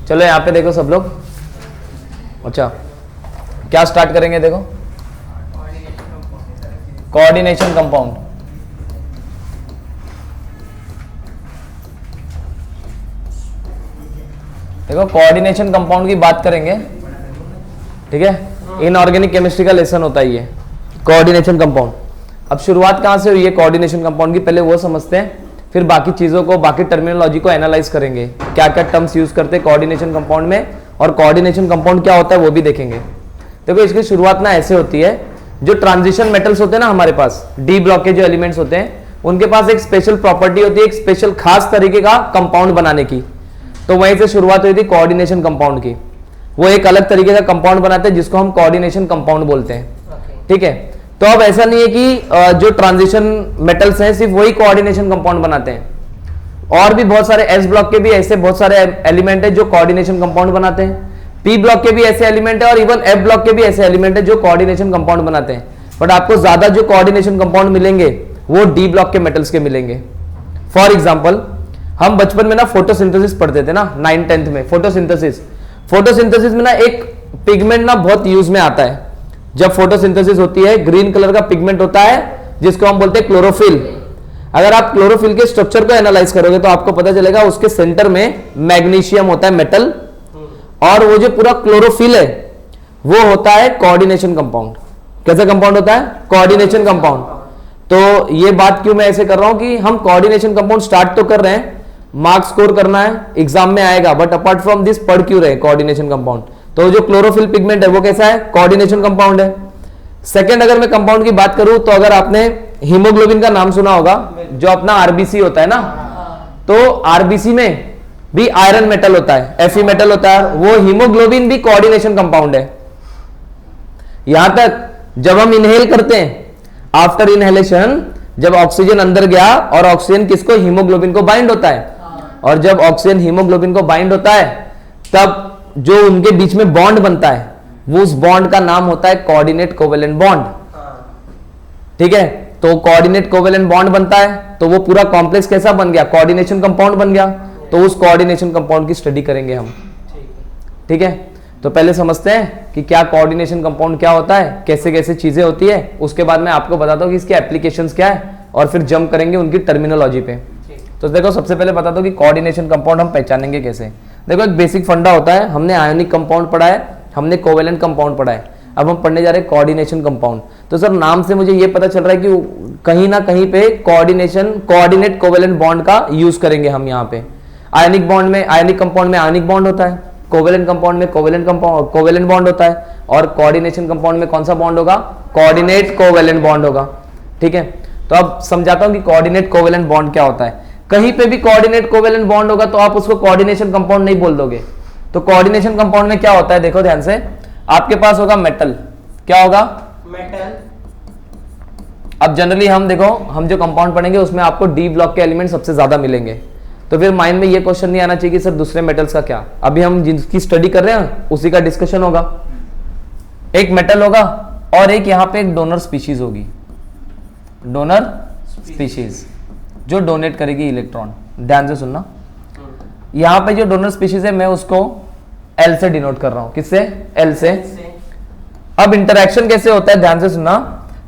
चलो यहाँ पे देखो सब लोग। अच्छा, क्या स्टार्ट करेंगे? देखो, कोऑर्डिनेशन कंपाउंड। देखो, कोऑर्डिनेशन कंपाउंड की बात करेंगे, ठीक है। इनऑर्गेनिक केमिस्ट्री का लेसन होता है ये कोऑर्डिनेशन कंपाउंड। अब शुरुआत कहां से हुई है कोऑर्डिनेशन कंपाउंड की, पहले वो समझते हैं, फिर बाकी चीजों को, बाकी टर्मिनोलॉजी को एनालाइज करेंगे, क्या क्या टर्म्स यूज करते हैं कोऑर्डिनेशन कंपाउंड में, और कोऑर्डिनेशन कंपाउंड क्या होता है वो भी देखेंगे। देखो, इसकी शुरुआत ना ऐसे होती है, जो ट्रांजिशन मेटल्स होते हैं ना हमारे पास, डी ब्लॉक के जो एलिमेंट्स होते हैं, उनके पास एक स्पेशल प्रॉपर्टी होती है, एक स्पेशल खास तरीके का कंपाउंड बनाने की। तो वहीं से शुरुआत हुई थी कोऑर्डिनेशन कंपाउंड की। वो एक अलग तरीके का कंपाउंड बनाते हैं जिसको हम कोऑर्डिनेशन कंपाउंड बोलते हैं, ठीक है। तो अब ऐसा नहीं है कि जो ट्रांजिशन मेटल्स हैं सिर्फ वही कोऑर्डिनेशन कंपाउंड बनाते हैं, और भी बहुत सारे एस ब्लॉक के भी ऐसे बहुत सारे एलिमेंट है जो कोऑर्डिनेशन कंपाउंड बनाते हैं, पी ब्लॉक के भी ऐसे एलिमेंट है, और इवन एफ ब्लॉक के भी ऐसे एलिमेंट है जो कोऑर्डिनेशन कंपाउंड बनाते हैं। बट आपको ज्यादा जो कोऑर्डिनेशन कंपाउंड मिलेंगे वो डी ब्लॉक के मेटल्स के मिलेंगे। फॉर एग्जाम्पल, हम बचपन में ना फोटोसिंथेसिस पढ़ते थे ना 9th-10th में। फोटोसिंथेसिस में ना एक पिगमेंट ना बहुत यूज में आता है। जब फोटोसिंथेसिस होती है, ग्रीन कलर का पिगमेंट होता है जिसको हम बोलते हैं क्लोरोफिल। अगर आप क्लोरोफिल के स्ट्रक्चर को एनालाइज करोगे तो आपको पता चलेगा उसके सेंटर में मैग्नीशियम होता है, मेटल, और वो जो पूरा क्लोरोफिल है वो होता है कोऑर्डिनेशन कंपाउंड। कैसा कंपाउंड होता है? Coordination compound. तो ये बात क्यों मैं ऐसे कर रहा हूं कि हम कोऑर्डिनेशन कंपाउंड स्टार्ट तो कर रहे हैं, मार्क्स स्कोर करना है, एग्जाम में आएगा, बट अपार्ट फ्रॉम दिस पढ़ क्यों रहे कोऑर्डिनेशन कंपाउंड? तो जो क्लोरोफिल पिगमेंट है वो कैसा है? कोऑर्डिनेशन कंपाउंड है। सेकंड, अगर मैं कंपाउंड की बात करूं तो अगर आपने हीमोग्लोबिन का नाम सुना होगा, जो अपना आरबीसी होता है ना, तो आरबीसी में भी आयरन मेटल होता है, एफी मेटल होता है, वो हीमोग्लोबिन भी कोऑर्डिनेशन कंपाउंड है। यहां तक जब हम इनहेल करते हैं, आफ्टर इनहेलेशन जब ऑक्सीजन अंदर गया और ऑक्सीजन किसको? हीमोग्लोबिन को बाइंड होता है, और जब ऑक्सीजन हीमोग्लोबिन को बाइंड होता है तब जो उनके बीच में बॉन्ड बनता है वो उस बॉन्ड का नाम होता है कोऑर्डिनेट कोवेलेंट बॉन्ड, ठीक है। तो कोऑर्डिनेट कोवेलेंट बॉन्ड बनता है तो वो पूरा कॉम्प्लेक्स कैसा बन गया? कोऑर्डिनेशन कंपाउंड बन गया। तो उस कोऑर्डिनेशन कंपाउंड की स्टडी करेंगे हम, ठीक है। तो पहले समझते हैं कि क्या कोऑर्डिनेशन कंपाउंड क्या होता है, कैसे कैसे चीजें होती है, उसके बाद मैं आपको बताता हूं कि इसके एप्लीकेशंस क्या है, और फिर जंप करेंगे उनकी टर्मिनोलॉजी पे। तो देखो, सबसे पहले बता दो कि कोऑर्डिनेशन कंपाउंड हम पहचानेंगे कैसे। देखो, एक बेसिक फंडा होता है, हमने आयोनिक कंपाउंड पढ़ा है, हमने कोवेलेंट कंपाउंड पढ़ा है, अब हम पढ़ने जा रहे हैं कोऑर्डिनेशन कंपाउंड। तो सर, नाम से मुझे ये पता चल रहा है कि कहीं ना कहीं पे कोऑर्डिनेट कोवेलेंट बॉन्ड का यूज करेंगे हम यहाँ पे। आयनिक बॉन्ड में, आयनिक कंपाउंड में आयनिक बॉन्ड होता है, कोवेलेंट कंपाउंड में कोवेलेंट बॉन्ड होता है, और कोऑर्डिनेशन कंपाउंड में कौन सा बॉन्ड होगा? कोऑर्डिनेट कोवेलेंट बॉन्ड होगा, ठीक है। तो अब समझाता हूं कि कोऑर्डिनेट कोवेलेंट बॉन्ड क्या होता है। कहीं पे भी कोऑर्डिनेट कोवेलेंट बॉन्ड होगा तो आप उसको कोऑर्डिनेशन कंपाउंड नहीं बोल दोगे। तो कोऑर्डिनेशन कंपाउंड में क्या होता है, देखो ध्यान से, आपके पास होगा मेटल। क्या होगा? मेटल। अब जनरली हम देखो, हम जो कंपाउंड पढ़ेंगे उसमें आपको डी ब्लॉक के एलिमेंट सबसे ज्यादा मिलेंगे। तो फिर माइंड में ये क्वेश्चन नहीं आना चाहिए कि सर दूसरे मेटल्स का क्या। अभी हम जिसकी स्टडी कर रहे हैं उसी का डिस्कशन होगा। एक मेटल होगा और एक यहां पे एक डोनर स्पीशीज होगी, डोनर स्पीशीज जो डोनेट करेगी इलेक्ट्रॉन। ध्यान से सुनना, यहां पे जो डोनर स्पीशीज है मैं उसको एल से डिनोट कर रहा हूं। किससे? एल से। अब इंटरेक्शन कैसे होता है, ध्यान से सुनना।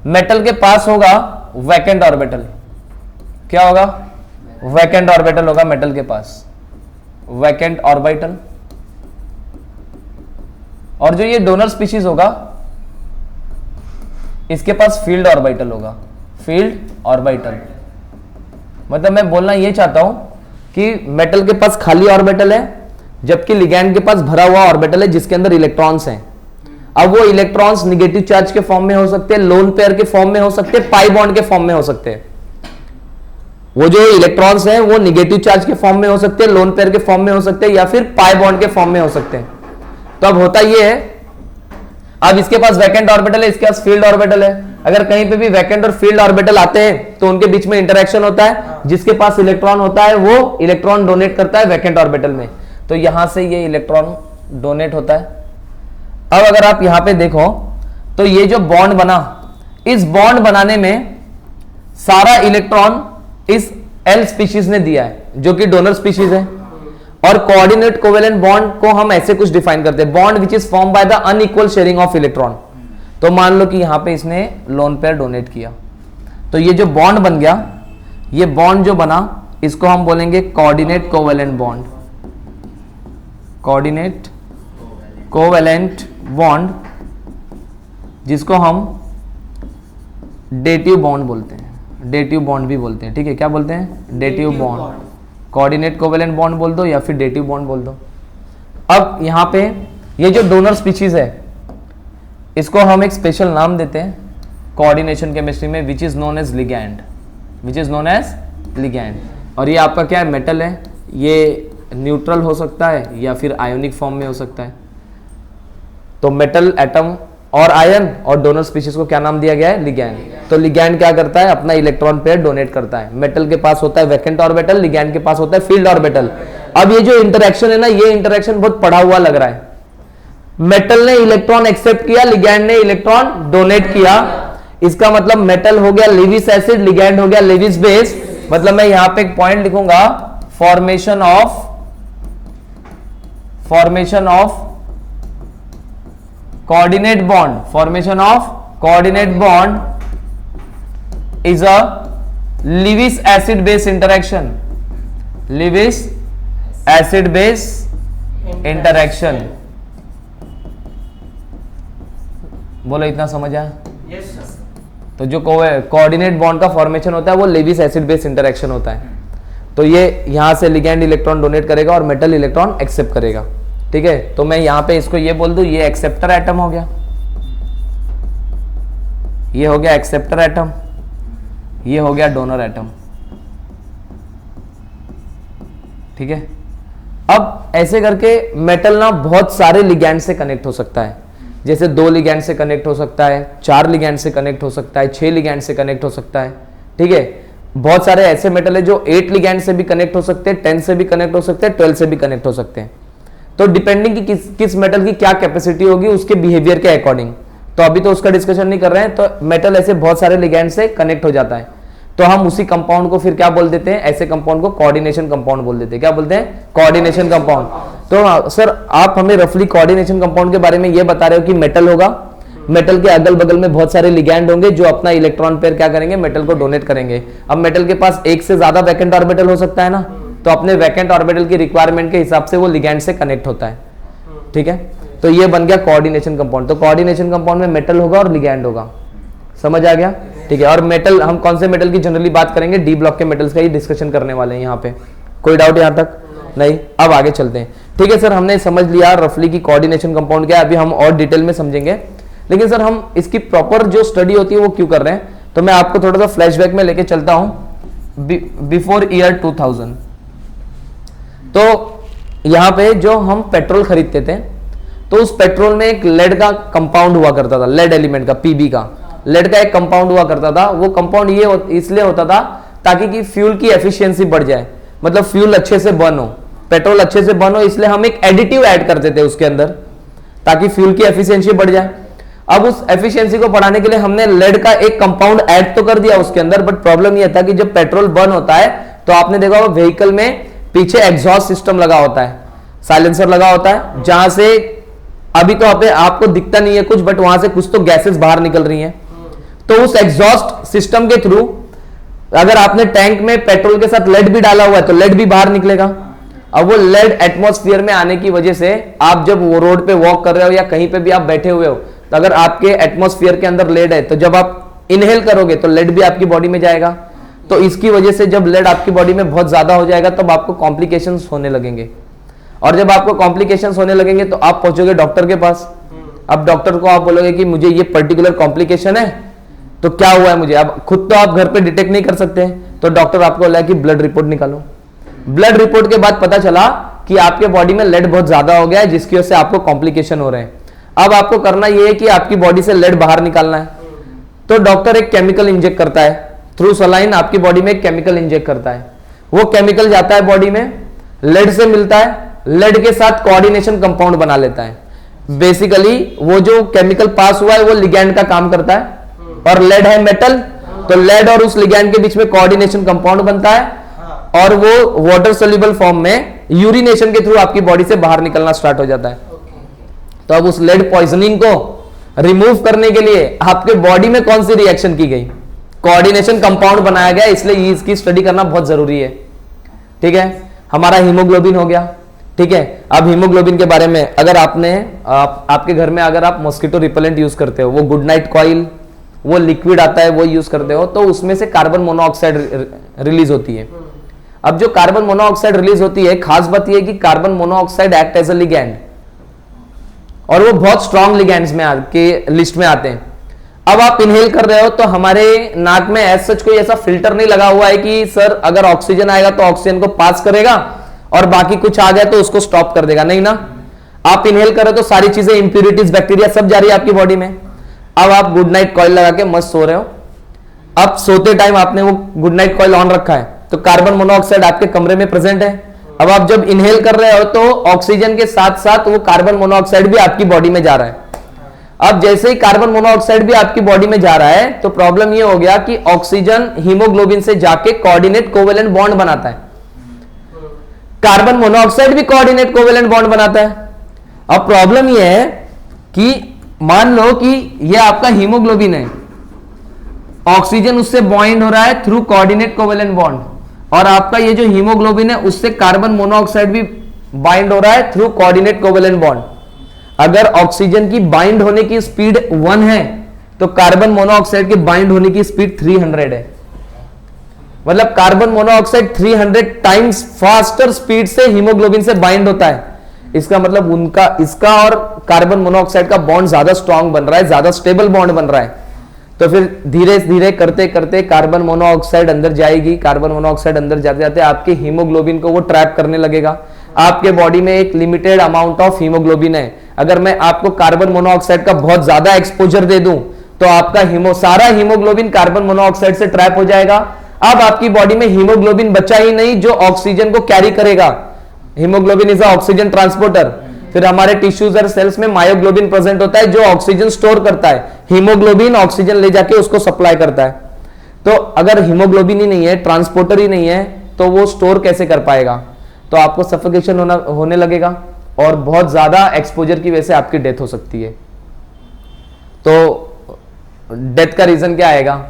मेटल के पास होगा वैकेंट ऑर्बिटल। क्या होगा? वैकेंट ऑर्बिटल होगा मेटल के पास, वैकेंट ऑर्बिटल। और जो ये डोनर स्पीशीज होगा इसके पास फील्ड ऑर्बिटल होगा, फील्ड ऑर्बिटल। मतलब मैं बोलना ये चाहता हूं कि मेटल के पास खाली ऑर्बिटल है, जबकि लिगैंड के पास भरा हुआ ऑर्बिटल है जिसके अंदर इलेक्ट्रॉन्स हैं। अब वो इलेक्ट्रॉन्स निगेटिव चार्ज के फॉर्म में हो सकते हैं, लोन पेयर के फॉर्म में हो सकते हैं, पाई बॉन्ड के फॉर्म में हो सकते हैं। वो जो इलेक्ट्रॉन्स हैं वो निगेटिव चार्ज के फॉर्म में हो सकते हैं, लोन पेयर के फॉर्म में हो सकते हैं, या फिर पाई बॉन्ड के फॉर्म में हो सकते हैं। तो अब होता ये है, अब इसके पास वैकेंट ऑर्बिटल है, इसके पास फील्ड ऑर्बिटल है। अगर कहीं पे भी वैकेंट और फील्ड ऑर्बिटल आते हैं तो उनके बीच में इंटरेक्शन होता है। जिसके पास इलेक्ट्रॉन होता है वो इलेक्ट्रॉन डोनेट करता है वैकेंट ऑर्बिटल में, तो यहां से ये इलेक्ट्रॉन डोनेट होता है। अब अगर आप यहां पे देखो तो ये जो बॉन्ड बना, इस बॉन्ड बनाने में सारा इलेक्ट्रॉन इस एल स्पीशीज ने दिया है जो कि डोनर स्पीशीज है। और कोऑर्डिनेट कोवेलेंट बॉन्ड को हम ऐसे कुछ डिफाइन करते हैं, bond which is form by the unequal sharing of electron. तो मान लो कि यहां पे इसने लोन पेयर डोनेट किया, तो ये जो बॉन्ड बन गया, ये बॉन्ड जो बना इसको हम बोलेंगे coordinate covalent bond, coordinate covalent bond, जिसको हम डेटिव बॉन्ड बोलते हैं, डेटिव बॉन्ड भी बोलते हैं। ठीक है, क्या बोलते हैं? Dative bond, coordinate covalent bond बोल दो या फिर डेटिव बॉन्ड बोल दो। अब यहां पे ये जो डोनर स्पीशीज है इसको हम एक स्पेशल नाम देते हैं कोऑर्डिनेशन केमिस्ट्री में, which is known as ligand, which is known as ligand. और ये आपका क्या है? मेटल है, ये न्यूट्रल हो सकता है या फिर आयोनिक फॉर्म में हो सकता है। तो मेटल एटम और आयन और डोनर स्पीशीज को क्या नाम दिया गया है? लिगैंड। तो लिगैंड क्या करता है? अपना इलेक्ट्रॉन पेयर डोनेट करता है। मेटल के पास होता है वैकेंट ऑर्बिटल, लिगैंड के पास होता है फील्ड ऑर्बिटल। अब ये जो इंटरेक्शन है ना, ये इंटरेक्शन बहुत पढ़ा हुआ लग रहा है। मेटल ने इलेक्ट्रॉन एक्सेप्ट किया, लिगैंड ने इलेक्ट्रॉन डोनेट किया, इसका मतलब मेटल हो गया लेविस एसिड, लिगैंड हो गया लेविस बेस। मतलब मैं यहां पे एक पॉइंट लिखूंगा, formation of coordinate bond, formation of coordinate bond is a Lewis acid base interaction, Lewis acid base interaction। बोलो, इतना समझ आया? Yes sir. तो जो कोऑर्डिनेट बॉन्ड का फॉर्मेशन होता है वो लेविस एसिड बेस इंटरेक्शन होता है। तो ये यहां से लिगैंड इलेक्ट्रॉन डोनेट करेगा और मेटल इलेक्ट्रॉन एक्सेप्ट करेगा। ठीक है, तो मैं यहां पे इसको ये बोल दूं, ये एक्सेप्टर एटम हो गया, ये हो गया एक्सेप्टर एटम, ये हो गया डोनर एटम। ठीक है, अब ऐसे करके मेटल ना बहुत सारे लिगैंड से कनेक्ट हो सकता है, जैसे 2 लिगैंड से कनेक्ट हो सकता है, 4 लिगैंड से कनेक्ट हो सकता है, 6 लिगैंड से कनेक्ट हो सकता है। ठीक है, बहुत सारे ऐसे मेटल है जो 8 लिगैंड से भी कनेक्ट हो सकते हैं, 10 से भी कनेक्ट हो सकते हैं, 12 से भी कनेक्ट हो सकते हैं। तो डिपेंडिंग कि किस मेटल की क्या कैपेसिटी होगी उसके बिहेवियर के अकॉर्डिंग। तो अभी तो उसका डिस्कशन नहीं कर रहे हैं। तो मेटल ऐसे बहुत सारे लिगैंड से कनेक्ट हो जाता है, तो हम उसी कंपाउंड को फिर क्या बोल देते हैं? ऐसे कंपाउंड को कोऑर्डिनेशन कंपाउंड बोल देते हैं। क्या बोलते हैं? Coordination compound. तो सर आप हमें रफली कोऑर्डिनेशन कंपाउंड के बारे में ये बता रहे हो कि मेटल होगा, मेटल के अगल बगल में बहुत सारे लिगैंड होंगे जो अपना इलेक्ट्रॉन पेयर क्या करेंगे? मेटल को डोनेट करेंगे। अब मेटल के पास एक से ज्यादा वैकेंट ऑर्बिटल हो सकता है ना, तो अपने वैकेंट ऑर्बिटल की रिक्वायरमेंट के हिसाब से वो लिगैंड से कनेक्ट होता है। ठीक है, तो ये बन गया कोऑर्डिनेशन कंपाउंड। तो कोऑर्डिनेशन कंपाउंड में मेटल होगा और लिगैंड होगा, समझ आ गया? ठीक है, और मेटल, हम कौन से मेटल की जनरली बात करेंगे? डी ब्लॉक के मेटल्स का ही डिस्कशन करने वाले हैं यहाँ पे। कोई डाउट यहाँ तक? नहीं। अब आगे चलते हैं। ठीक है सर, हमने समझ लिया रफली की कोऑर्डिनेशन कंपाउंड क्या है, अभी हम और डिटेल में समझेंगे। लेकिन सर हम इसकी प्रॉपर जो स्टडी होती है वो क्यों कर रहे हैं? तो मैं आपको थोड़ा सा फ्लैशबैक में लेके चलता हूं बिफोर ईयर 2000। तो यहां पे जो हम पेट्रोल खरीदते थे तो उस पेट्रोल में एक लेड का कंपाउंड हुआ करता था, लेड एलिमेंट का, पीबी का, लेड का एक कंपाउंड हुआ करता था। वो कंपाउंड ये इसलिए होता था ताकि कि फ्यूल की एफिशिएंसी बढ़ जाए, मतलब फ्यूल अच्छे से बर्न हो, पेट्रोल अच्छे से बर्न हो, इसलिए हम एक एडिटिव ऐड करते थे उसके अंदर ताकि फ्यूल की एफिशिएंसी बढ़ जाए। अब उस एफिशिएंसी को बढ़ाने के लिए हमने लेड का एक कंपाउंड ऐड तो कर दिया उसके अंदर, बट प्रॉब्लम यह था कि जब पेट्रोल बर्न होता है तो आपने देखा वो व्हीकल में पीछे एग्जॉस्ट सिस्टम लगा होता है, साइलेंसर लगा होता है, जहां से अभी तो आपको दिखता नहीं है कुछ, बट वहां से कुछ तो गैसेस बाहर निकल रही हैं। तो उस एग्जॉस्ट सिस्टम के थ्रू अगर आपने टैंक में पेट्रोल के साथ लेड भी डाला हुआ है तो लेड भी बाहर निकलेगा। अब वो लेड एटमॉस्फेयर में आने की वजह से आप जब वो रोड पे वॉक कर रहे हो या कहीं पे भी आप बैठे हुए हो, तो अगर आपके एटमॉस्फेयर के अंदर लेड है तो जब आप इनहेल करोगे तो लेड भी आपकी बॉडी में जाएगा। तो इसकी वजह से जब लेड आपकी बॉडी में बहुत ज्यादा हो जाएगा तब आपको कॉम्प्लिकेशंस होने लगेंगे, और जब आपको कॉम्प्लिकेशंस होने लगेंगे तो आप पहुंचोगे डॉक्टर के पास। अब डॉक्टर को आप बोलोगे कि मुझे ये पर्टिकुलर कॉम्प्लिकेशन है, तो क्या हुआ है मुझे। अब खुद तो आप घर पे डिटेक्ट नहीं कर सकते, तो डॉक्टर आपको बोला कि ब्लड रिपोर्ट निकालो। ब्लड रिपोर्ट के बाद पता चला कि आपके बॉडी में लेड बहुत ज्यादा हो गया है, जिसकी वजह से आपको कॉम्प्लिकेशन हो रहे हैं। अब आपको करना यह है कि आपकी बॉडी से लेड बाहर निकालना है, तो डॉक्टर एक केमिकल इंजेक्ट करता है थ्रू सलाइन, आपकी बॉडी में एक केमिकल इंजेक्ट करता है। वो केमिकल जाता है बॉडी में, लेड से मिलता है, लेड के साथ कोऑर्डिनेशन कंपाउंड बना लेता है। बेसिकली वो जो केमिकल पास हुआ है वो लिगैंड का काम करता है, और लेड है मेटल, तो लेड और उस लिगैंड के बीच में कोऑर्डिनेशन कंपाउंड बनता है, और वो वाटर सोल्यूबल फॉर्म में यूरिनेशन के थ्रू आपकी बॉडी से बाहर निकलना स्टार्ट हो जाता है। तो अब उस लेड पॉइजनिंग को रिमूव करने के लिए आपके बॉडी में कौन सी रिएक्शन की गई? कोऑर्डिनेशन कंपाउंड बनाया गया, इसलिए इसकी स्टडी करना बहुत जरूरी है। ठीक है, हमारा हीमोग्लोबिन हो गया। ठीक है, अब हीमोग्लोबिन के बारे में अगर आपके घर में अगर आप मॉस्किटो रिपेलेंट यूज करते हो, वो गुड नाइट कॉइल, वो लिक्विड आता है वो यूज करते हो, तो उसमें से कार्बन मोनोऑक्साइड रिलीज होती है। अब जो कार्बन मोनोऑक्साइड रिलीज होती है, खास बात यह कि carbon monoxide act as a ligand, और वो बहुत स्ट्रॉन्ग लिगैंड्स में के लिस्ट में आते हैं। अब आप इनहेल कर रहे हो तो हमारे नाक में एज सच कोई ऐसा फिल्टर नहीं लगा हुआ है कि सर अगर ऑक्सीजन आएगा तो ऑक्सीजन को पास करेगा और बाकी कुछ आ गया तो उसको स्टॉप कर देगा, नहीं ना। आप इनहेल कर रहे हो तो सारी चीजें, इंप्यूरिटीज, बैक्टीरिया सब जा रही है आपकी बॉडी में। अब आप गुड नाइट कॉइल लगा के मस्त सो रहे हो। अब सोते टाइम आपने वो गुड नाइट कॉइल ऑन रखा है, तो कार्बन मोनोऑक्साइड आपके कमरे में प्रेजेंट है। अब आप जब इनहेल कर रहे हो तो ऑक्सीजन के साथ साथ वो कार्बन मोनोऑक्साइड भी आपकी बॉडी में जा रहा है। अब जैसे ही कार्बन मोनोऑक्साइड भी आपकी बॉडी में जा रहा है तो प्रॉब्लम ये हो गया कि ऑक्सीजन हीमोग्लोबिन से जाके कोऑर्डिनेट कोवेलेंट बॉन्ड बनाता है, कार्बन मोनोऑक्साइड भी कोऑर्डिनेट कोवेलेंट बॉन्ड बनाता है। अब प्रॉब्लम ये है कि मान लो कि ये आपका हीमोग्लोबिन है, ऑक्सीजन उससे बॉन्ड हो रहा है थ्रू कोऑर्डिनेट कोवेलेंट बॉन्ड, और आपका ये जो हीमोग्लोबिन है उससे कार्बन मोनोऑक्साइड भी बाइंड हो रहा है थ्रू कोऑर्डिनेट कोवेलेंट बॉन्ड। अगर ऑक्सीजन की बाइंड होने की स्पीड 1 है तो कार्बन मोनोऑक्साइड की बाइंड होने की स्पीड 300 है। मतलब carbon monoxide 300 times faster speed से हीमोग्लोबिन से बाइंड होता है। इसका मतलब इसका और कार्बन मोनोऑक्साइड का बॉन्ड ज्यादा स्ट्रांग बन रहा है, ज्यादा स्टेबल बॉन्ड बन रहा है। तो फिर धीरे धीरे करते करते कार्बन मोनोऑक्साइड अंदर जाएगी, कार्बन मोनोऑक्साइड अंदर जाते जाते आपके हीमोग्लोबिन को वो ट्रैप करने लगेगा। आपके बॉडी में एक लिमिटेड अमाउंट ऑफ हीमोग्लोबिन है, अगर मैं आपको कार्बन मोनोऑक्साइड का बहुत ज्यादा एक्सपोजर दे दूं तो आपका सारा हीमोग्लोबिन कार्बन मोनोऑक्साइड से ट्रैप हो जाएगा। अब आपकी बॉडी में हीमोग्लोबिन बचा ही नहीं जो ऑक्सीजन को कैरी करेगा। Haemoglobin is oxygen transporter. फिर हमारे टिश्यूज और सेल्स में मायोग्लोबिन प्रेजेंट होता है जो ऑक्सीजन स्टोर करता है, हीमोग्लोबिन ऑक्सीजन ले जाके उसको सप्लाई करता है। तो अगर हीमोग्लोबिन ही नहीं है, ट्रांसपोर्टर ही नहीं है, तो वो स्टोर कैसे कर पाएगा? तो आपको सफोकेशन होने लगेगा और बहुत ज्यादा एक्सपोजर की वजह से आपकी डेथ हो सकती है। तो डेथ का रीजन क्या आएगा?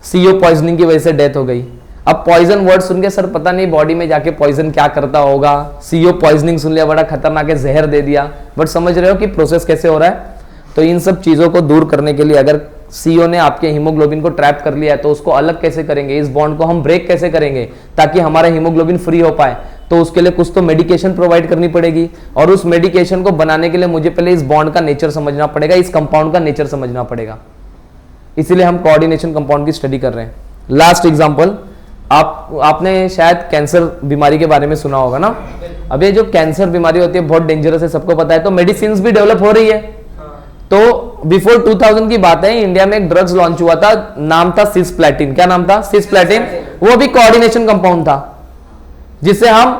सीओ पॉइजनिंग की वजह से डेथ हो गई। अब पॉइजन वर्ड सुन के सर पता नहीं बॉडी में जाके पॉइजन क्या करता होगा, सीओ पॉइजनिंग सुन लिया, बड़ा खतरनाक है, जहर दे दिया, बट समझ रहे हो कि प्रोसेस कैसे हो रहा है। तो इन सब चीजों को दूर करने के लिए अगर सीओ ने आपके हीमोग्लोबिन को ट्रैप कर लिया है तो उसको अलग कैसे करेंगे, इस बॉन्ड को हम ब्रेक कैसे करेंगे ताकि हमारा हीमोग्लोबिन फ्री हो पाए? तो उसके लिए कुछ तो मेडिकेशन प्रोवाइड करनी पड़ेगी, और उस मेडिकेशन को बनाने के लिए मुझे पहले इस बॉन्ड का नेचर समझना पड़ेगा, इस कंपाउंड का नेचर समझना पड़ेगा। इसीलिए हम कोऑर्डिनेशन कंपाउंड की स्टडी कर रहे हैं। लास्ट एग्जांपल, आपने शायद कैंसर बीमारी के बारे में सुना होगा ना। अब ये जो कैंसर बीमारी होती है बहुत डेंजरस है, सबको पता है। तो मेडिसिन भी डेवलप हो रही है। तो बिफोर 2000 की बात है, इंडिया में एक ड्रग्स लॉन्च हुआ था, नाम था सिस्प्लैटिन। क्या नाम था? सिस्प्लैटिन। वो भी कोऑर्डिनेशन कंपाउंड था, जिससे हम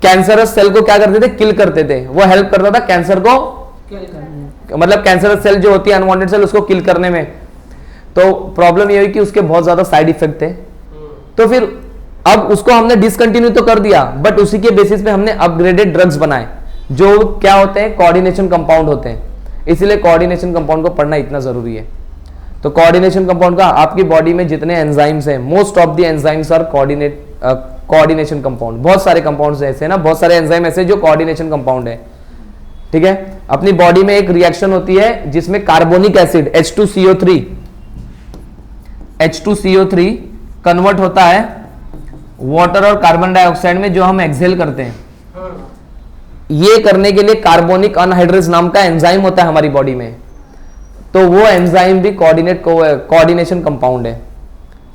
कैंसरस सेल को क्या करते थे? किल करते थे। वो हेल्प करता था कैंसर को, मतलब कैंसरस सेल जो होती है अनवांटेड सेल, उसको किल करने में। तो प्रॉब्लम ये हुई कि उसके बहुत ज्यादा साइड इफेक्ट थे। तो फिर अब उसको हमने डिसकंटिन्यू तो कर दिया, बट उसी के बेसिस पे हमने अपग्रेडेड ड्रग्स बनाए जो क्या होते हैं? कोऑर्डिनेशन कंपाउंड होते हैं। इसीलिए कोऑर्डिनेशन कंपाउंड को पढ़ना इतना जरूरी है। तो कोऑर्डिनेशन कंपाउंड का आपकी बॉडी में जितने एंजाइम्स हैं, most of the enzymes are coordination compound. बहुत सारे कंपाउंड्स ऐसे ना, बहुत सारे एंजाइम ऐसे जो कोऑर्डिनेशन कंपाउंड है। ठीक है, अपनी बॉडी में एक रिएक्शन होती है जिसमें कार्बोनिक एसिड H2CO3 कन्वर्ट होता है वाटर और कार्बन डाइऑक्साइड में, जो हम एक्सहेल करते हैं। ये करने के लिए कार्बोनिक अनहाइड्रेज नाम का एंजाइम होता है हमारी बॉडी में। तो वो एंजाइम भी कोऑर्डिनेशन कंपाउंड है।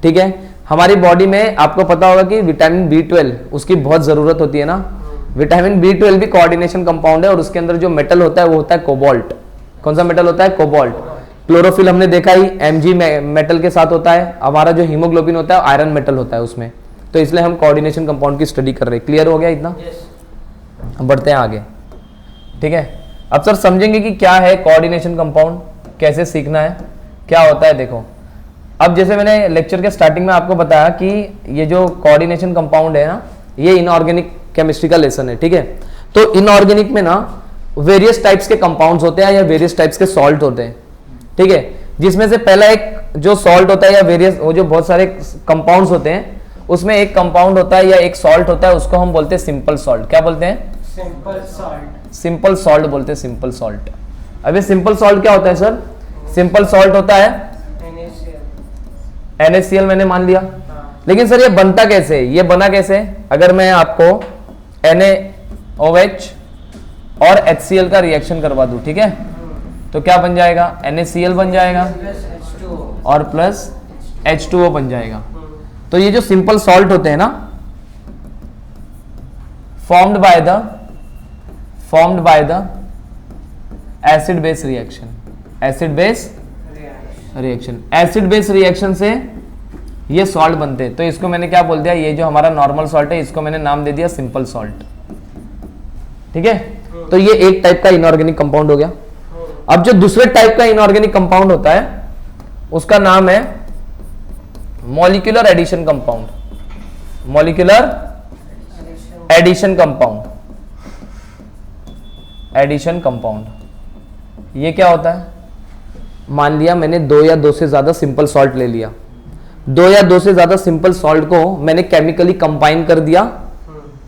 ठीक है, हमारी बॉडी में आपको पता होगा कि विटामिन B12 उसकी बहुत जरूरत होती है ना। विटामिन B12 भी कोऑर्डिनेशन कंपाउंड है, और उसके अंदर जो मेटल होता है वो होता है कोबाल्ट। कौन सा मेटल होता है? कोबाल्ट। क्लोरोफिल हमने देखा ही Mg मेटल के साथ होता है। हमारा जो हीमोग्लोबिन होता है आयरन मेटल होता है उसमें। तो इसलिए हम कोऑर्डिनेशन कंपाउंड की स्टडी कर रहे हैं। क्लियर हो गया इतना? हम बढ़ते हैं आगे। ठीक है, अब सर समझेंगे कि क्या है कोऑर्डिनेशन कंपाउंड, कैसे सीखना है, क्या होता है। देखो, अब जैसे मैंने लेक्चर के स्टार्टिंग में आपको बताया कि ये जो कोऑर्डिनेशन कंपाउंड है ना, ये इनऑर्गेनिक केमिस्ट्री का लेसन है, ठीक है। तो इनऑर्गेनिक में ना वेरियस टाइप्स के कंपाउंड्स होते हैं या वेरियस टाइप्स के सॉल्ट होते हैं, ठीक है। जिसमें से पहला एक जो सॉल्ट होता है या वेरियस वो जो बहुत सारे कंपाउंड्स होते हैं उसमें एक कंपाउंड होता है या एक सॉल्ट होता है, उसको हम बोलते हैं सिंपल सॉल्ट। क्या बोलते हैं? Simple salt. सिंपल सॉल्ट बोलते हैं, सिंपल सॉल्ट। अभी सिंपल सॉल्ट क्या होता है सर? सिंपल सॉल्ट होता है NaCl, मैंने मान लिया। लेकिन सर ये बनता कैसे है? ये बना कैसे है? अगर मैं आपको NaOH और HCl का रिएक्शन करवा दूं, ठीक है, तो क्या बन जाएगा? NaCl बन जाएगा और प्लस H2O बन जाएगा। तो ये जो सिंपल सॉल्ट होते हैं ना, formed by the acid base reaction, acid base reaction से ये सॉल्ट बनते हैं। तो इसको मैंने क्या बोल दिया? ये जो हमारा नॉर्मल सॉल्ट है इसको मैंने नाम दे दिया सिंपल सॉल्ट, ठीक है। तो ये एक टाइप का इनऑर्गेनिक कंपाउंड हो गया। अब जो दूसरे टाइप का इनऑर्गेनिक कंपाउंड होता है उसका नाम है molecular addition compound, molecular addition compound, addition compound. ये क्या होता है? मान लिया मैंने 2 या 2 से ज्यादा सिंपल सॉल्ट ले लिया, 2 या 2 से ज्यादा सिंपल सॉल्ट को मैंने केमिकली कंबाइन कर दिया,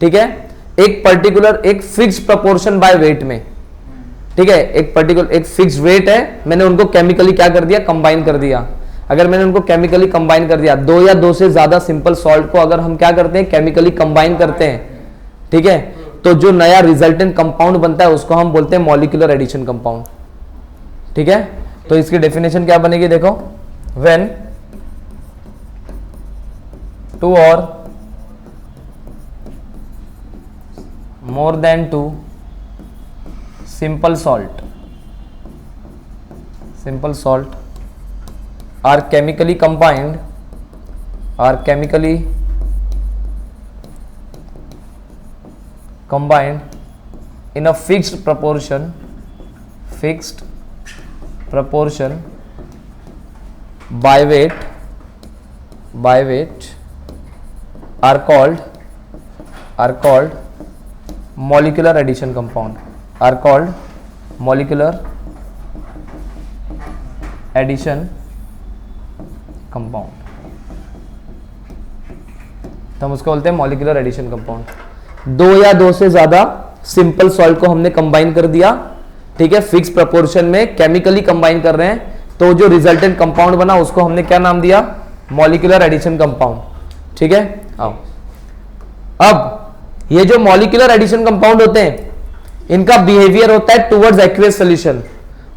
ठीक है, एक पर्टिकुलर एक फिक्स प्रोपोर्शन बाय वेट में, ठीक है, एक पर्टिकुलर एक फिक्स वेट है, मैंने उनको केमिकली क्या कर दिया? कंबाइन कर दिया। अगर मैंने उनको केमिकली कंबाइन कर दिया, 2 या 2 से ज्यादा सिंपल सॉल्ट को अगर हम क्या करते हैं? केमिकली कंबाइन करते हैं, ठीक है, तो जो नया रिजल्टेंट कंपाउंड बनता है उसको हम बोलते हैं मॉलिक्यूलर एडिशन कंपाउंड, ठीक है। तो इसकी डेफिनेशन क्या बनेगी? देखो, व्हेन 2 और more than 2 simple salt are chemically combined in a fixed proportion by weight are called molecular addition compound, are called molecular addition compound। तो हम उसको बोलते हैं मॉलिक्यूलर एडिशन कंपाउंड। 2 या 2 से ज्यादा सिंपल सॉल्ट को हमने कंबाइन कर दिया, ठीक है, फिक्स प्रोपोर्शन में केमिकली कंबाइन कर रहे हैं, तो जो रिजल्टेंट कंपाउंड बना उसको हमने क्या नाम दिया? मॉलिक्यूलर एडिशन कंपाउंड, ठीक है। आओ, अब ये जो मॉलिक्यूलर एडिशन कंपाउंड होते हैं इनका बिहेवियर होता है टुवर्ड्स एक्वियस सॉल्यूशन।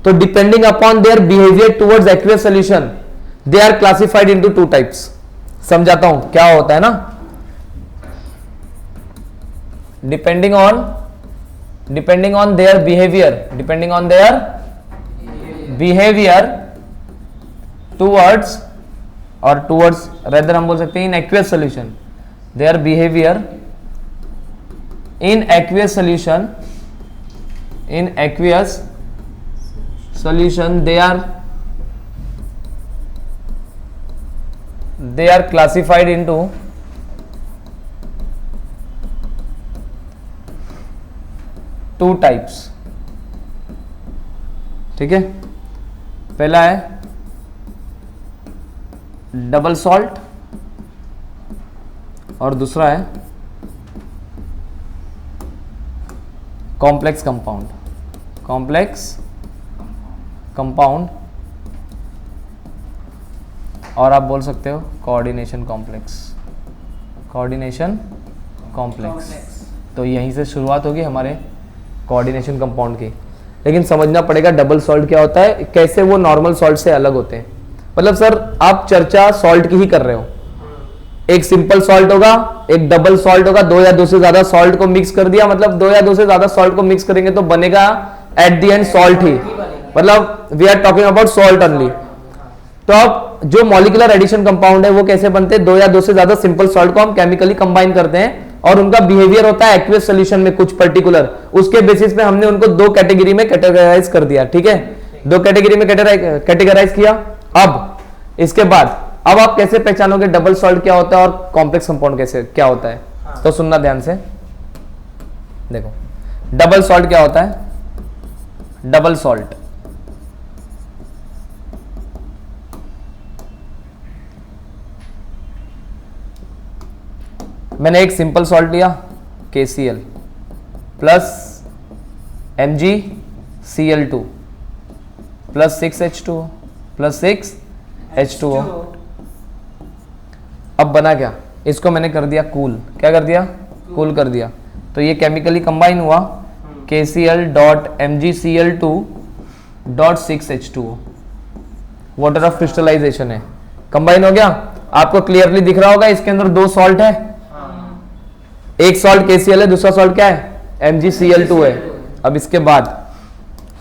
तो depending upon their behaviour towards aqueous solution they are classified into 2 types. समझाता हूं क्या होता है ना। Depending on their behaviour towards rather हम बोल सकते हैं in aqueous solution, their behaviour in aqueous solution they are classified into 2 types, ठीक है। पहला है डबल सॉल्ट और दूसरा है कॉम्प्लेक्स कंपाउंड और आप बोल सकते हो कोऑर्डिनेशन कॉम्प्लेक्स। तो यहीं से शुरुआत होगी हमारे कोऑर्डिनेशन कंपाउंड की। लेकिन समझना पड़ेगा डबल सॉल्ट क्या होता है, कैसे वो नॉर्मल सॉल्ट से अलग होते हैं। मतलब सर आप चर्चा सॉल्ट की ही कर रहे हो, एक सिंपल सॉल्ट होगा, एक डबल सॉल्ट होगा, 2 या 2 से ज्यादा सॉल्ट को मिक्स कर दिया, मतलब 2 या 2 से ज्यादा सॉल्ट को मिक्स करेंगे तो बनेगा एट द एंड सॉल्ट ही, मतलब we are talking about salt only. तो अब जो मॉलिक्यूलर एडिशन कंपाउंड है वो कैसे बनते हैं? 2 या 2 से ज्यादा सिंपल सॉल्ट को हम केमिकली कंबाइन करते हैं और उनका बिहेवियर होता है एक्वियस सॉल्यूशन में कुछ पर्टिकुलर, उसके बेसिस पे हमने उनको 2 कैटेगरी में कैटेगराइज कर दिया, ठीक है, 2 कैटेगरी में कैटेगराइज किया। अब इसके बाद अब आप कैसे पहचानोगे डबल सॉल्ट क्या होता है और कॉम्प्लेक्स कंपाउंड कैसे क्या होता है? तो सुनना ध्यान से। देखो डबल सॉल्ट क्या होता है, डबल सॉल्ट मैंने एक सिंपल सॉल्ट लिया KCl plus MgCl2 plus 6H2O plus 6H2O। अब बना क्या, इसको मैंने कर दिया कूल, क्या कर दिया, कूल कर दिया, तो ये केमिकली कंबाइन हुआ KCl.MgCl2.6H2O, वाटर ऑफ क्रिस्टलाइजेशन है, कंबाइन हो गया। आपको क्लियरली दिख रहा होगा इसके अंदर दो सॉल्ट है, एक सॉल्ट KCl है, दूसरा सॉल्ट क्या है, MgCl2 है। अब इसके बाद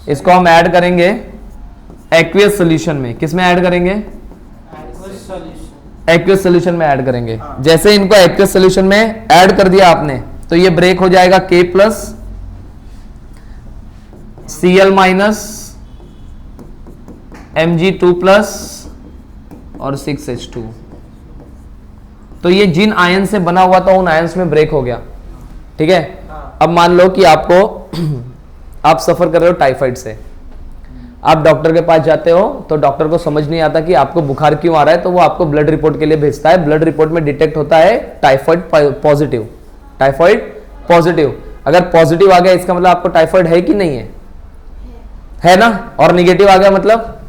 इसको हम ऐड करेंगे एक्वियस सॉल्यूशन में, किस में ऐड करेंगे, एक्वियस सॉल्यूशन में ऐड करेंगे। जैसे इनको एक्वियस सॉल्यूशन में ऐड कर दिया आपने तो ये ब्रेक हो जाएगा K plus Cl minus Mg2 plus और 6H2। तो ये जिन आयन से बना हुआ था उन आयन्स में ब्रेक हो गया, ठीक है। अब मान लो कि आपको आप सफर कर रहे हो टाइफाइड से, आप डॉक्टर के पास जाते हो तो डॉक्टर को समझ नहीं आता कि आपको बुखार क्यों आ रहा है, तो वो आपको ब्लड रिपोर्ट के लिए भेजता है। ब्लड रिपोर्ट में डिटेक्ट होता है टाइफाइड पॉजिटिव, टाइफाइड पॉजिटिव। अगर पॉजिटिव आ गया इसका मतलब आपको टाइफाइड है कि नहीं है ना, और निगेटिव आ गया मतलब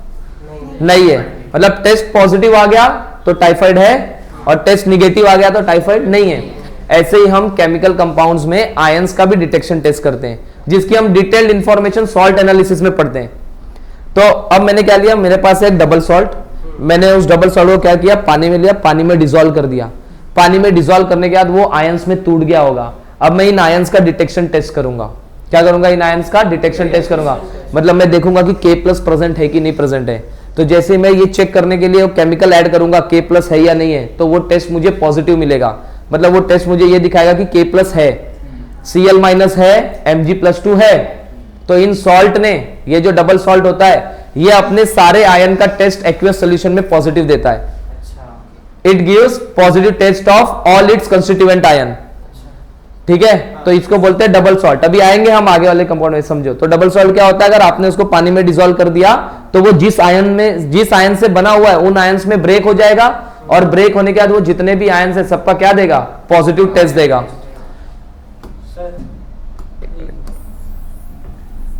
नहीं है, मतलब टेस्ट पॉजिटिव आ गया तो टाइफाइड है और टेस्ट निगेटिव आ गया तो टाइफाइड नहीं है। ऐसे ही हम केमिकल कंपाउंड्स में आयंस का भी डिटेक्शन टेस्ट करते हैं, जिसकी हम डिटेल्ड इंफॉर्मेशन सॉल्ट एनालिसिस में पढ़ते हैं। तो अब मैंने क्या लिया, मेरे पास एक डबल सॉल्ट, मैंने उस डबल सॉल्ट को क्या किया, पानी में लिया, पानी में डिसॉल्व कर दिया। पानी में डिसॉल्व करने के बाद वो आयंस में टूट गया होगा। अब मैं इन आयंस का डिटेक्शन टेस्ट करूंगा, क्या करूंगा, इन आयंस का डिटेक्शन टेस्ट करूंगा। मतलब मैं देखूंगा कि K प्लस प्रेजेंट है कि नहीं प्रेजेंट है। तो जैसे मैं ये चेक करने के लिए केमिकल ऐड करूंगा K प्लस है या नहीं है, तो वो टेस्ट मुझे पॉजिटिव मिलेगा, मतलब वो टेस्ट मुझे ये दिखाएगा कि K प्लस है, Cl माइनस है, Mg+2 है। तो इन सॉल्ट ने, ये जो डबल सॉल्ट होता है, ये अपने सारे आयन का टेस्ट एक्वियस सॉल्यूशन में पॉजिटिव देता है। It gives positive test of all its constituent ion, ठीक है। तो इसको बोलते हैं डबल सॉल्ट। अभी आएंगे हम आगे वाले कंपाउंड में, समझो। तो डबल सॉल्ट क्या होता है, अगर आपने उसको पानी में डिसॉल्व कर दिया तो वो जिस आयन से बना हुआ है उन आयन्स में ब्रेक हो जाएगा, और ब्रेक होने के बाद वो जितने भी आयन्स है सबका क्या देगा, पॉजिटिव टेस्ट देगा।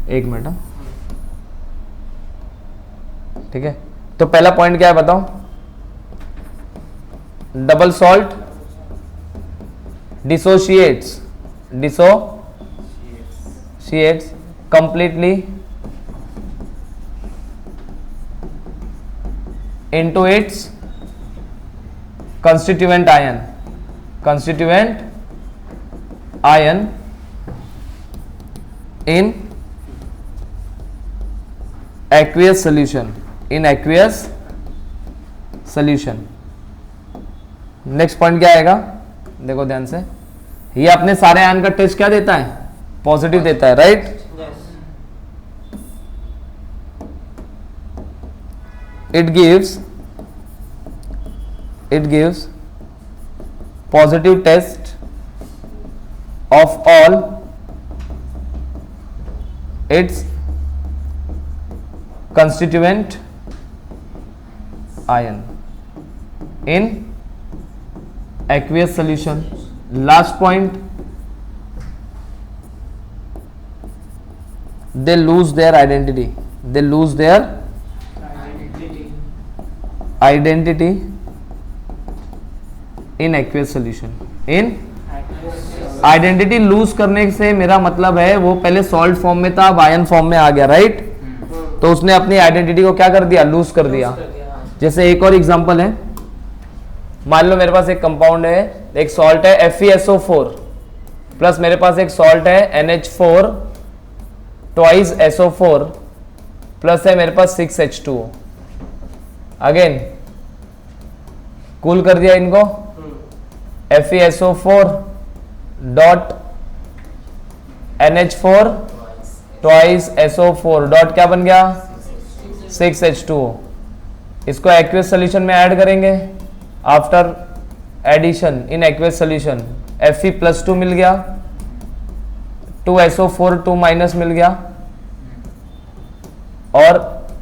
एक मिनट, ठीक है। तो पहला पॉइंट क्या है बताओ, double salt dissociates completely into its constituent ion in aqueous solution, next point क्या आएगा, देखो ध्यान से, ये अपने सारे आयन का टेस्ट क्या देता है, पॉजिटिव देता है, right. It gives positive test of all its constituent ion in aqueous solution. Last point, they lose their identity in aqueous solution. Identity lose करने से मेरा मतलब है वो पहले सॉल्ट फॉर्म में था, अब आयन फॉर्म में आ गया, राइट। तो उसने अपनी आइडेंटिटी को क्या कर दिया, लूज कर दिया। जैसे एक और एग्जांपल है, मान लो मेरे पास एक कंपाउंड है, एक सॉल्ट है FeSO4 प्लस मेरे पास एक सॉल्ट है NH4 ट्वाइस SO4 प्लस है मेरे पास 6H2O। अगेन कूल कर दिया इनको, FeSO4 dot NH4 twice SO4 dot क्या बन गया, 6H2O। इसको एक्वियस सॉल्यूशन में ऐड करेंगे। After addition in aqueous solution Fe+2 मिल गया, 2SO4 2 माइनस मिल गया और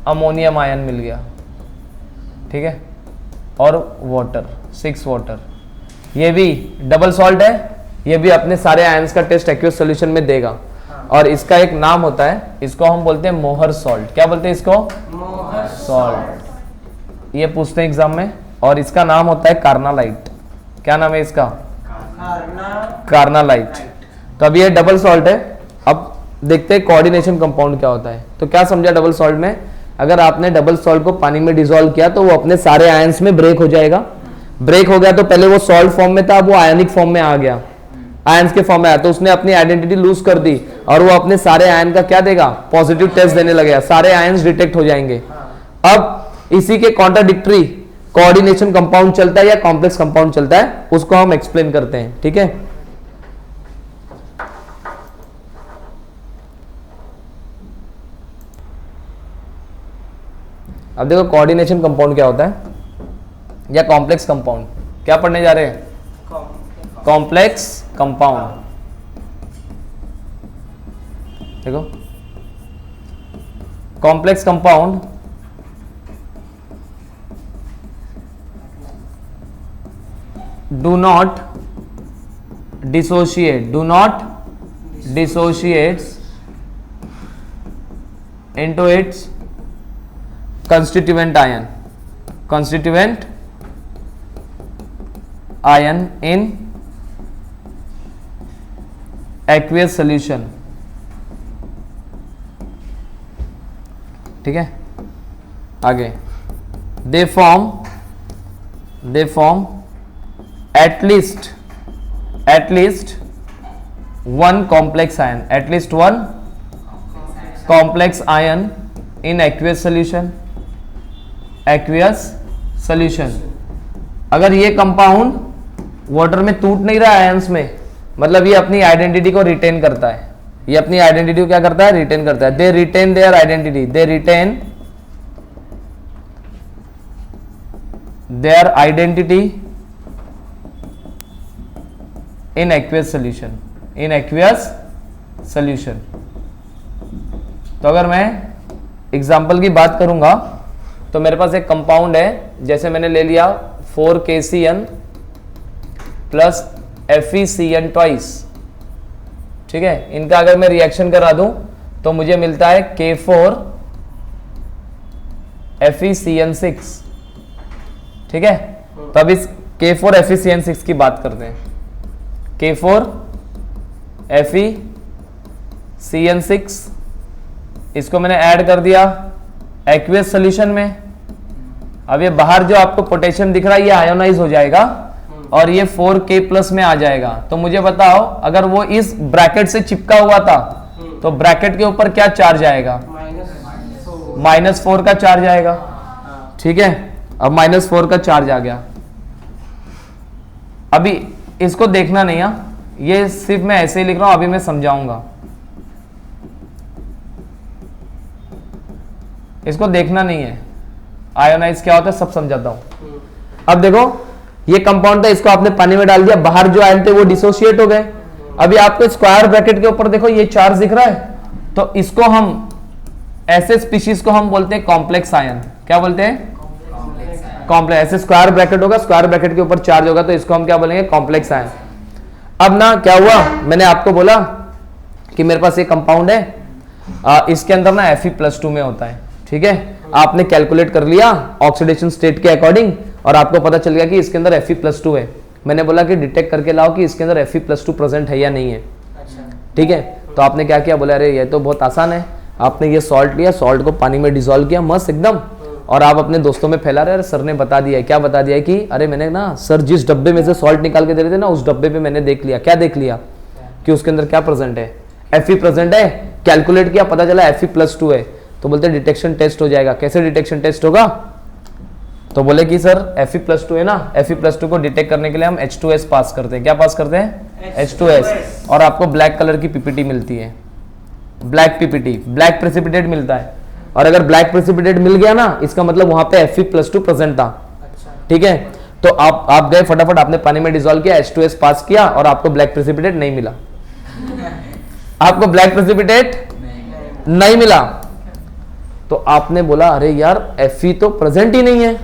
अमोनियम आयन मिल गया, ठीक है, और वाटर 6 वाटर। ये भी डबल सॉल्ट है, ये भी अपने सारे आयंस का टेस्ट एक्वियस सॉल्यूशन में देगा और इसका एक नाम होता है, इसको हम बोलते हैं मोहर सॉल्ट। क्या बोलते हैं इसको? मोहर सॉल्ट। ये पूछते हैं एग्जाम में। और इसका नाम होता है कार्नालाइट। क्या नाम है इसका? कार्नालाइट। तो अब ये डबल सॉल्ट है। अब देखते हैं कोऑर्डिनेशन कंपाउंड क्या होता है। तो क्या समझा डबल सॉल्ट में? अगर आपने डबल सॉल्ट को पानी में डिसॉल्व किया तो वो अपने सारे आयंस में ब्रेक हो जाएगा। ब्रेक हो गया तो पहले वो सॉल्ट फॉर्म में था, अब वो आयनिक फॉर्म में आ गया, आयंस के फॉर्म में आया, तो उसने अपनी आइडेंटिटी लूज कर दी और वो अपने सारे आयन का क्या देगा? पॉजिटिव टेस्ट देने लगेगा, सारे आयंस डिटेक्ट हो जाएंगे। अब इसी के कॉन्ट्राडिक्टरी कोऑर्डिनेशन कंपाउंड चलता है या कॉम्प्लेक्स कंपाउंड चलता है, उसको हम एक्सप्लेन करते हैं, ठीक है। अब देखो कोऑर्डिनेशन कंपाउंड क्या होता है या कॉम्प्लेक्स कंपाउंड। क्या पढ़ने जा रहे हैं? Complex compound. देखो complex compound do not dissociate into its constituent ion in aqueous solution, ठीक है। आगे they form at least one complex ion in aqueous solution। अगर ये कंपाउंड वाटर में टूट नहीं रहा आयंस में, मतलब ये अपनी आइडेंटिटी को रिटेन करता है। ये अपनी आइडेंटिटी को क्या करता है? रिटेन करता है। They retain their identity, they retain their identity in aqueous solution. तो अगर मैं एग्जांपल की बात करूंगा तो मेरे पास एक कंपाउंड है, जैसे मैंने ले लिया 4KCN प्लस FeCN ट्वाइस, ठीक है। इनका अगर मैं रिएक्शन करा दूं तो मुझे मिलता है K4 FeCN6, ठीक है। तो अब इस K4 FeCN6 की बात करते हैं। K4 FeCN6 इसको मैंने ऐड कर दिया एक्वियस सॉल्यूशन में। अब ये बाहर जो आपको पोटेशियम दिख रहा है ये आयोनाइज हो जाएगा और ये 4K प्लस में आ जाएगा। तो मुझे बताओ अगर वो इस ब्रैकेट से चिपका हुआ था तो ब्रैकेट के ऊपर क्या चार्ज आएगा? -4 का चार्ज आएगा, ठीक है। अब -4 का चार्ज आ गया। अभी इसको देखना नहीं है, ये सिर्फ मैं ऐसे ही लिख रहा हूं, अभी मैं समझाऊंगा। इसको देखना नहीं है, आयोनाइज क्या होता है सब समझाता हूं। अब देखो ये कंपाउंड था, इसको आपने पानी में डाल दिया, बाहर जो आयन थे वो डिसोसिएट हो गए। अभी आपको स्क्वायर ब्रैकेट के ऊपर देखो ये चार्ज दिख रहा है, तो इसको हम ऐसे स्पीशीज को हम बोलते हैं कॉम्प्लेक्स आयन। क्या बोलते हैं? कॉम्प्लेक्स। ऐसे स्क्वायर ब्रैकेट होगा, स्क्वायर ब्रैकेट के ऊपर चार्ज होगा, तो इसको हम क्या बोलेंगे? Complex ion. अब ना क्या हुआ, मैंने आपको बोला कि मेरे पास एक कंपाउंड है, इसके अंदर ना Fe+2 में होता है, ठीक है। आपने कैलकुलेट कर लिया ऑक्सीडेशन स्टेट के अकॉर्डिंग और आपको पता चल गया कि इसके अंदर Fe+2 है। मैंने बोला कि डिटेक्ट करके लाओ कि इसके अंदर Fe+2 प्रेजेंट है या नहीं है, ठीक है। तो आपने क्या किया? बोला अरे ये तो बहुत आसान है। आपने ये सॉल्ट लिया, सॉल्ट को पानी में डिसॉल्व किया मस्त एकदम, और आप अपने दोस्तों में फैला रहे। अरे सर ने बता दिया है। क्या बता दिया है? कि अरे मैंने ना सर जिस डब्बे में से सॉल्ट निकाल के दे रहे थे ना, उस डब्बे पे मैंने देख लिया। क्या देख लिया? कि उसके अंदर क्या प्रेजेंट है? Fe प्रेजेंट है। कैलकुलेट किया, पता चला Fe+2 है। तो बोलते डिटेक्शन टेस्ट हो जाएगा। कैसे डिटेक्शन टेस्ट होगा? तो बोले कि सर Fe+2 है ना, Fe+2 को डिटेक्ट करने के लिए हम H2S पास करते हैं। क्या पास करते हैं? H2S। और आपको ब्लैक कलर की पीपीटी मिलती है, ब्लैक पीपीटी, ब्लैक प्रेसिपिटेट मिलता है। और अगर ब्लैक प्रेसिपिटेट मिल गया ना, इसका मतलब वहां पे Fe+2 प्रेजेंट था, ठीक है। तो आप गए फटाफट, आपने पानी में डिसॉल्व किया, H2S पास किया और आपको ब्लैक प्रेसिपिटेट नहीं मिला। आपको ब्लैक प्रेसिपिटेट नहीं मिला, तो आपने बोला अरे यार Fe तो प्रेजेंट ही नहीं है।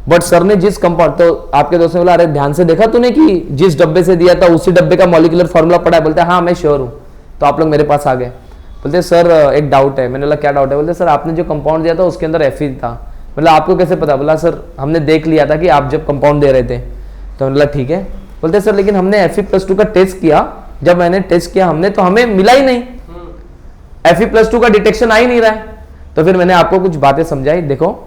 बट सर ने जिस कंपाउंड, तो आपके दोस्त ने बोला अरे ध्यान से देखा तूने कि जिस डब्बे से दिया था उसी डब्बे का मॉलिक्यूलर फॉर्मूला पड़ा है? बोलते हाँ मैं श्योर हूँ। तो आप लोग मेरे पास आ गए, बोलते सर एक डाउट है। मैंने बोला क्या डाउट है? बोलते सर आपने जो कंपाउंड दिया था उसके अंदर Fe था। बोला आपको कैसे पता? बोला सर हमने देख लिया था कि आप जब कंपाउंड दे रहे थे। तो मैंने बोला ठीक है। बोलते सर लेकिन हमने Fe+2 का टेस्ट किया, जब मैंने टेस्ट किया हमने तो हमें मिला ही नहीं, Fe+2 का डिटेक्शन आ ही नहीं रहा है। तो फिर मैंने आपको कुछ बातें समझाई। देखो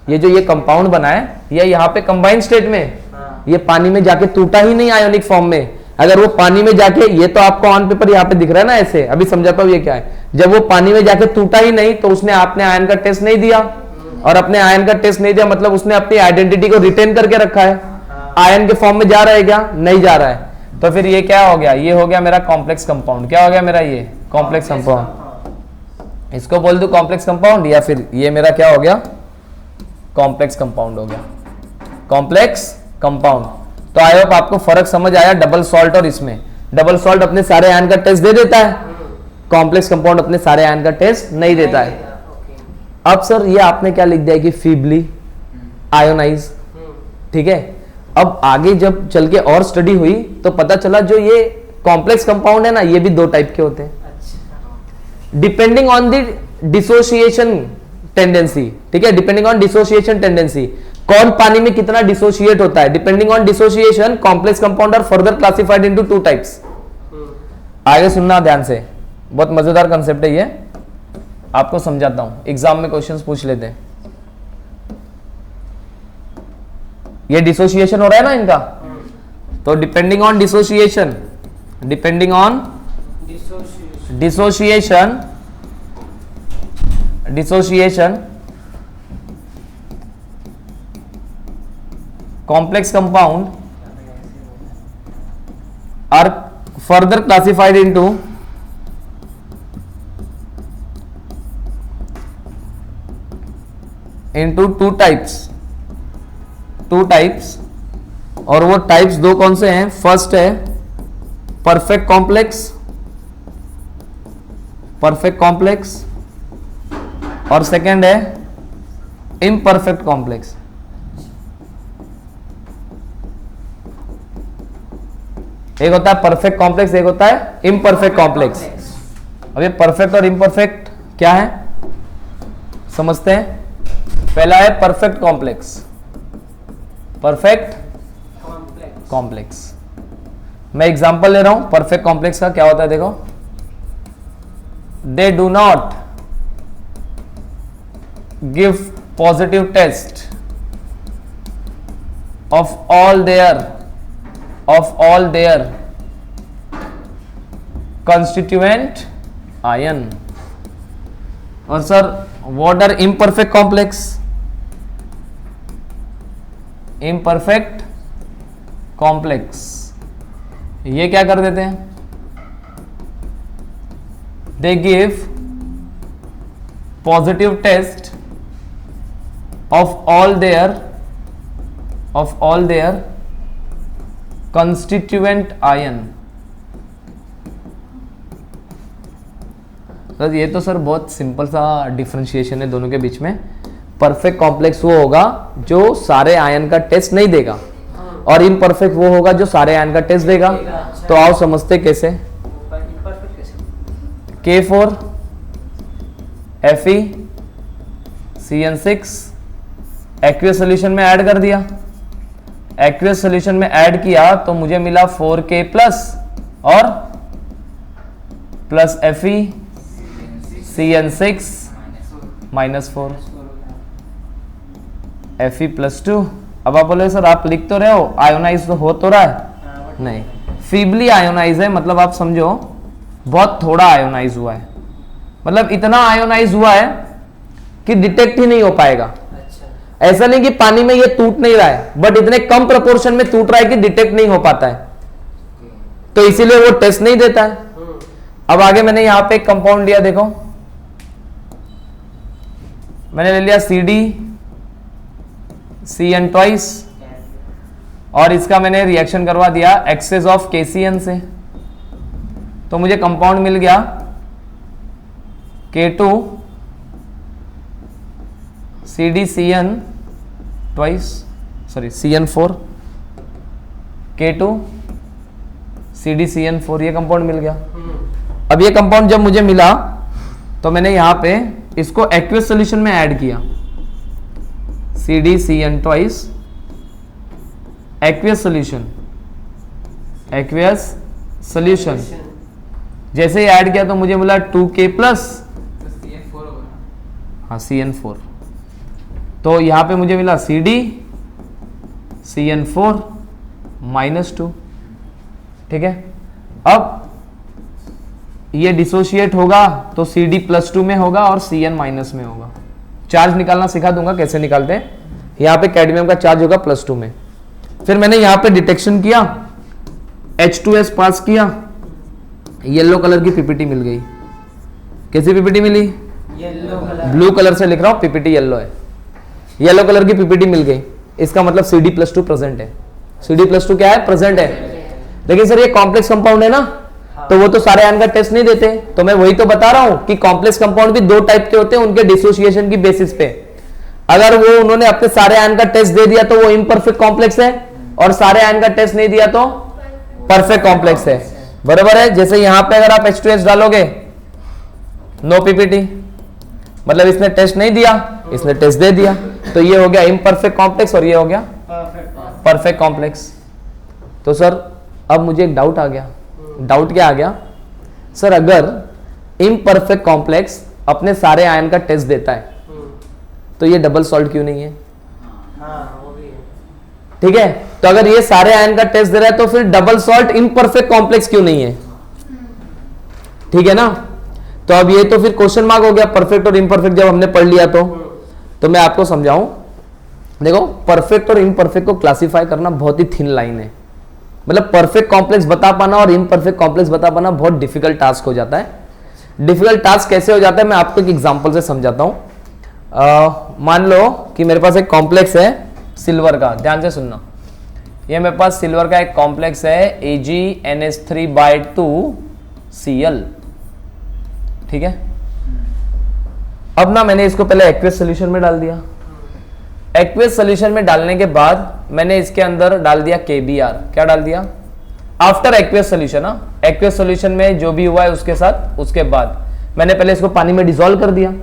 ये जो ये कंपाउंड बना है ये यहाँ पे कंबाइंड स्टेट में, ये पानी में जाके टूटा ही नहीं आयोनिक फॉर्म में। अगर वो पानी में जाके, ये तो आपको ऑन पेपर यहाँ पे दिख रहा है ना ऐसे, अभी समझाता हूँ ये क्या है। जब वो पानी में जाके टूटा ही नहीं तो उसने आपने आयन का टेस्ट नहीं दिया, और अपने आयन का टेस्ट नहीं दिया मतलब उसने अपनी आइडेंटिटी को रिटेन करके रखा है। आयन के फॉर्म में जा रहा है क्या? नहीं जा रहा है। तो फिर ये क्या हो गया? ये हो गया मेरा कॉम्प्लेक्स कंपाउंड। क्या हो गया मेरा? ये कॉम्प्लेक्स कंपाउंड। इसको बोल दो कॉम्प्लेक्स कंपाउंड, या फिर ये मेरा क्या हो गया? कॉम्प्लेक्स कंपाउंड हो गया, कॉम्प्लेक्स कंपाउंड। तो आई होप आपको फर्क समझ आया डबल सॉल्ट और इसमें। डबल सॉल्ट अपने सारे आयन का टेस्ट दे देता है, कॉम्प्लेक्स कंपाउंड अपने सारे आयन का टेस्ट नहीं देता है। अब सर ये आपने क्या लिख दिया कि फीबली आयोनाइज, ठीक है। अब आगे जब चल के और स्टडी हुई तो पता चला जो ये कॉम्प्लेक्स कंपाउंड है ना, ये भी दो टाइप के होते हैं depending on the dissociation tendency, ठीक है। डिपेंडिंग ऑन डिसोसिएशन टेंडेंसी, कौन पानी में कितना डिसोशिएट होता है। Depending on dissociation complex compound are further classified into two types. आगे सुनना ध्यान से, बहुत मजेदार कंसेप्ट है ये, आपको समझाता हूं। एग्जाम में क्वेश्चंस पूछ लेते हैं। ये डिसोसिएशन हो रहा है ना इनका, तो depending on dissociation, depending on dissociation, dissociation complex compound are further classified into two types, और वो टाइप्स दो कौन से हैं? फर्स्ट है परफेक्ट कॉम्प्लेक्स और सेकंड है इम्परफेक्ट कॉम्प्लेक्स। एक होता है परफेक्ट कॉम्प्लेक्स, एक होता है इम्परफेक्ट कॉम्प्लेक्स। अब ये परफेक्ट और इम्परफेक्ट क्या है समझते हैं। पहला है परफेक्ट कॉम्प्लेक्स, परफेक्ट कॉम्प्लेक्स। मैं एग्जांपल ले रहा हूं परफेक्ट कॉम्प्लेक्स का। क्या होता है देखो, they do not give positive test of all their constituent ion। और sir what are imperfect complex? imperfect complex ये क्या कर देते हैं? they give positive test of all their constituent ion। तो ये तो सर बहुत सिंपल सा डिफरेंशिएशन है दोनों के बीच में। परफेक्ट कॉम्प्लेक्स वो होगा जो सारे आयन का टेस्ट नहीं देगा, और इम्परफेक्ट वो होगा जो सारे आयन का टेस्ट देगा। तो आओ समझते कैसे। K4 Fe CN6 aqueous solution में ऐड कर दिया। एक्वियस सोल्यूशन में ऐड किया तो मुझे मिला 4K प्लस और प्लस Fe CN6 -4 Fe+2। अब आप बोले सर आप लिख तो रहे हो, आयोनाइज तो हो तो रहा है, नहीं फीबली आयोनाइज है। मतलब आप समझो बहुत थोड़ा आयोनाइज हुआ है, मतलब इतना आयोनाइज हुआ है कि डिटेक्ट ही नहीं हो पाएगा। ऐसा नहीं कि पानी में ये टूट नहीं रहा है, बट इतने कम प्रोपोर्शन में टूट रहा है कि डिटेक्ट नहीं हो पाता है, तो इसीलिए वो टेस्ट नहीं देता है। अब आगे मैंने यहां पे एक कंपाउंड लिया, देखो मैंने ले लिया CN ट्वाइस और इसका मैंने रिएक्शन करवा दिया एक्सेस ऑफ KCN से, तो मुझे कंपाउंड मिल गया K2 CdCN twice, sorry CN4, K2 CdCN4, ये कंपाउंड मिल गया। अब ये कंपाउंड जब मुझे मिला तो मैंने यहां पे इसको एक्वियस सॉल्यूशन में ऐड किया, CdCN twice aqueous solution, aqueous solution. जैसे ही ऐड किया तो मुझे मिला 2K प्लस हाँ CN4, तो यहां पे मुझे मिला CnCN4 -2। ठीक है, अब ये डिसोशिएट होगा तो CD+2 में होगा और Cn माइनस में होगा। चार्ज निकालना सिखा दूंगा कैसे निकालते हैं। यहाँ पे कैडमियम का चार्ज होगा +2 में। फिर मैंने यहाँ पे डिटेक्शन किया, H2S पास किया, येलो कलर की पीपीटी मिल गई। कैसी पीपीटी मिली? ब्लू कलर से लिख रहा हूँ, पीपीटी येलो है, येलो कलर की पीपीटी मिल गई। इसका मतलब CD+2 प्रेजेंट है। CD+2 क्या है? प्रेजेंट है। लेकिन सर ये कॉम्प्लेक्स कंपाउंड है ना, तो वो तो सारे आयन का टेस्ट नहीं देते। तो मैं वही तो बता रहा हूं कि कॉम्प्लेक्स कंपाउंड भी दो टाइप के होते हैं, उनके डिसोसिएशन की बेसिस पे। अगर वो उन्होंने अपने सारे आयन का टेस्ट दे दिया तो वो इम्परफेक्ट कॉम्प्लेक्स है, और सारे आयन का टेस्ट नहीं दिया तो परफेक्ट कॉम्प्लेक्स है। बराबर है। जैसे यहां पे अगर आप H2S डालोगे, नो पीपीटी, मतलब इसने टेस्ट नहीं दिया, इसने टेस्ट दे दिया, तो ये हो गया इम्परफेक्ट कॉम्प्लेक्स और ये हो गया परफेक्ट कॉम्प्लेक्स। तो सर अब मुझे एक डाउट आ गया। डाउट क्या आ गया? सर अगर इम्परफेक्ट कॉम्प्लेक्स अपने सारे आयन का टेस्ट देता है तो ये डबल सॉल्ट क्यों नहीं है? ठीक है, तो अगर ये सारे आयन का टेस्ट दे रहा है तो फिर डबल सॉल्ट इम्परफेक्ट कॉम्प्लेक्स क्यों नहीं है? ठीक है ना। तो अब ये तो फिर क्वेश्चन मार्क हो गया, परफेक्ट और इम्परफेक्ट जब हमने पढ़ लिया तो मैं आपको समझाऊं। देखो, परफेक्ट और इम्परफेक्ट को क्लासिफाई करना बहुत ही थिन लाइन है। मतलब परफेक्ट कॉम्प्लेक्स बता पाना और इम्परफेक्ट कॉम्प्लेक्स बता पाना बहुत डिफिकल्ट टास्क हो जाता है। डिफिकल्ट टास्क कैसे हो जाता है मैं आपको एक एग्जांपल से समझाता हूं। मान लो कि मेरे पास एक कॉम्प्लेक्स है सिल्वर का, ध्यान से सुनना। ये मेरे पास सिल्वर का एक कॉम्प्लेक्स है AgNH3/2Cl। ठीक है, अब ना मैंने इसको पहले एक्वियस सॉल्यूशन में डाल दिया। एक्वियस सॉल्यूशन में डालने के बाद मैंने इसके अंदर डाल दिया KBr। क्या डाल दिया? After aqueous solution. Aqueous solution में जो भी हुआ है उसके साथ, उसके बाद मैंने पहले इसको पानी में डिसॉल्व कर दिया।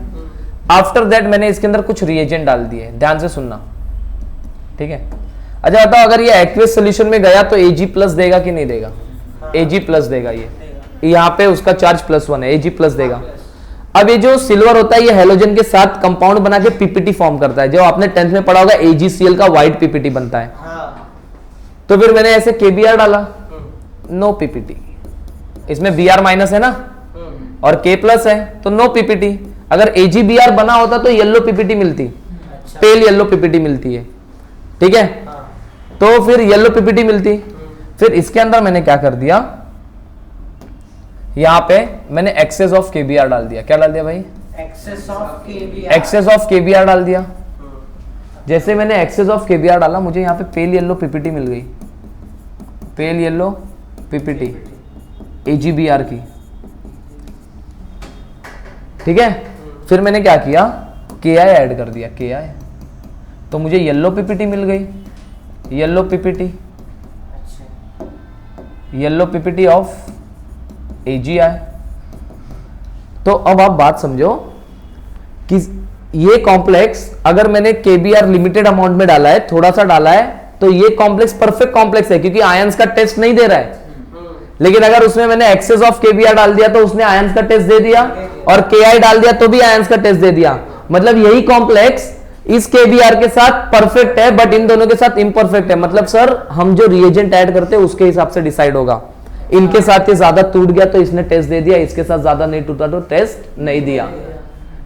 आफ्टर दैट मैंने इसके अंदर कुछ रिएजेंट डाल दिए, ध्यान से सुनना। ठीक है, अच्छा बताओ, अगर ये एक्वियस सॉल्यूशन में गया तो Ag+ देगा कि नहीं देगा? Ag+ देगा। ये यहाँ पे उसका चार्ज +1 है, Ag+ देगा। अब ये जो सिल्वर होता है ये हेलोजन के साथ कंपाउंड बना के पीपीटी फॉर्म करता है। जो आपने 10th में पढ़ा होगा AgCl का व्हाइट पीपीटी बनता है। तो फिर मैंने ऐसे KBr डाला, नो पीपीटी। इसमें Br- है ना और K+ है तो नो पीपीटी। अगर AgBr बना होता तो येलो पीपीटी मिलती, पेल येलो पीपीटी मिलती है। ठीक है, तो फिर येलो पीपीटी मिलती। फिर इसके अंदर मैंने क्या कर दिया, यहां पे मैंने एक्सेस ऑफ KBr डाल दिया। क्या डाल दिया भाई? एक्सेस ऑफ KBr डाल दिया। जैसे मैंने एक्सेस ऑफ KBr डाला, मुझे यहां पे पेल येलो पीपीटी मिल गई, पेल येलो पीपीटी AgBr की। ठीक है, फिर मैंने क्या किया, Ki ऐड कर दिया, Ki, तो मुझे येलो पीपीटी मिल गई, yellow PPT, yellow PPT of Agi। तो अब आप बात समझो कि ये कॉम्प्लेक्स अगर मैंने KBr लिमिटेड अमाउंट में डाला है, थोड़ा सा डाला है, तो ये कॉम्प्लेक्स परफेक्ट कॉम्प्लेक्स है क्योंकि आयंस का टेस्ट नहीं दे रहा है। लेकिन अगर उसमें मैंने एक्सेस ऑफ KBr डाल दिया तो उसने आयंस का टेस्ट दे दिया, और Ki डाल दिया तो भी आयंस का टेस्ट दे दिया। मतलब यही कॉम्प्लेक्स इस KBr के साथ परफेक्ट है बट इन दोनों के साथ इम्परफेक्ट है। मतलब सर हम जो रिएजेंट ऐड करते हैं उसके हिसाब से डिसाइड होगा। इनके साथ ये ज्यादा टूट गया तो इसने टेस्ट दे दिया, इसके साथ ज्यादा नहीं टूटा तो टेस्ट नहीं दिया।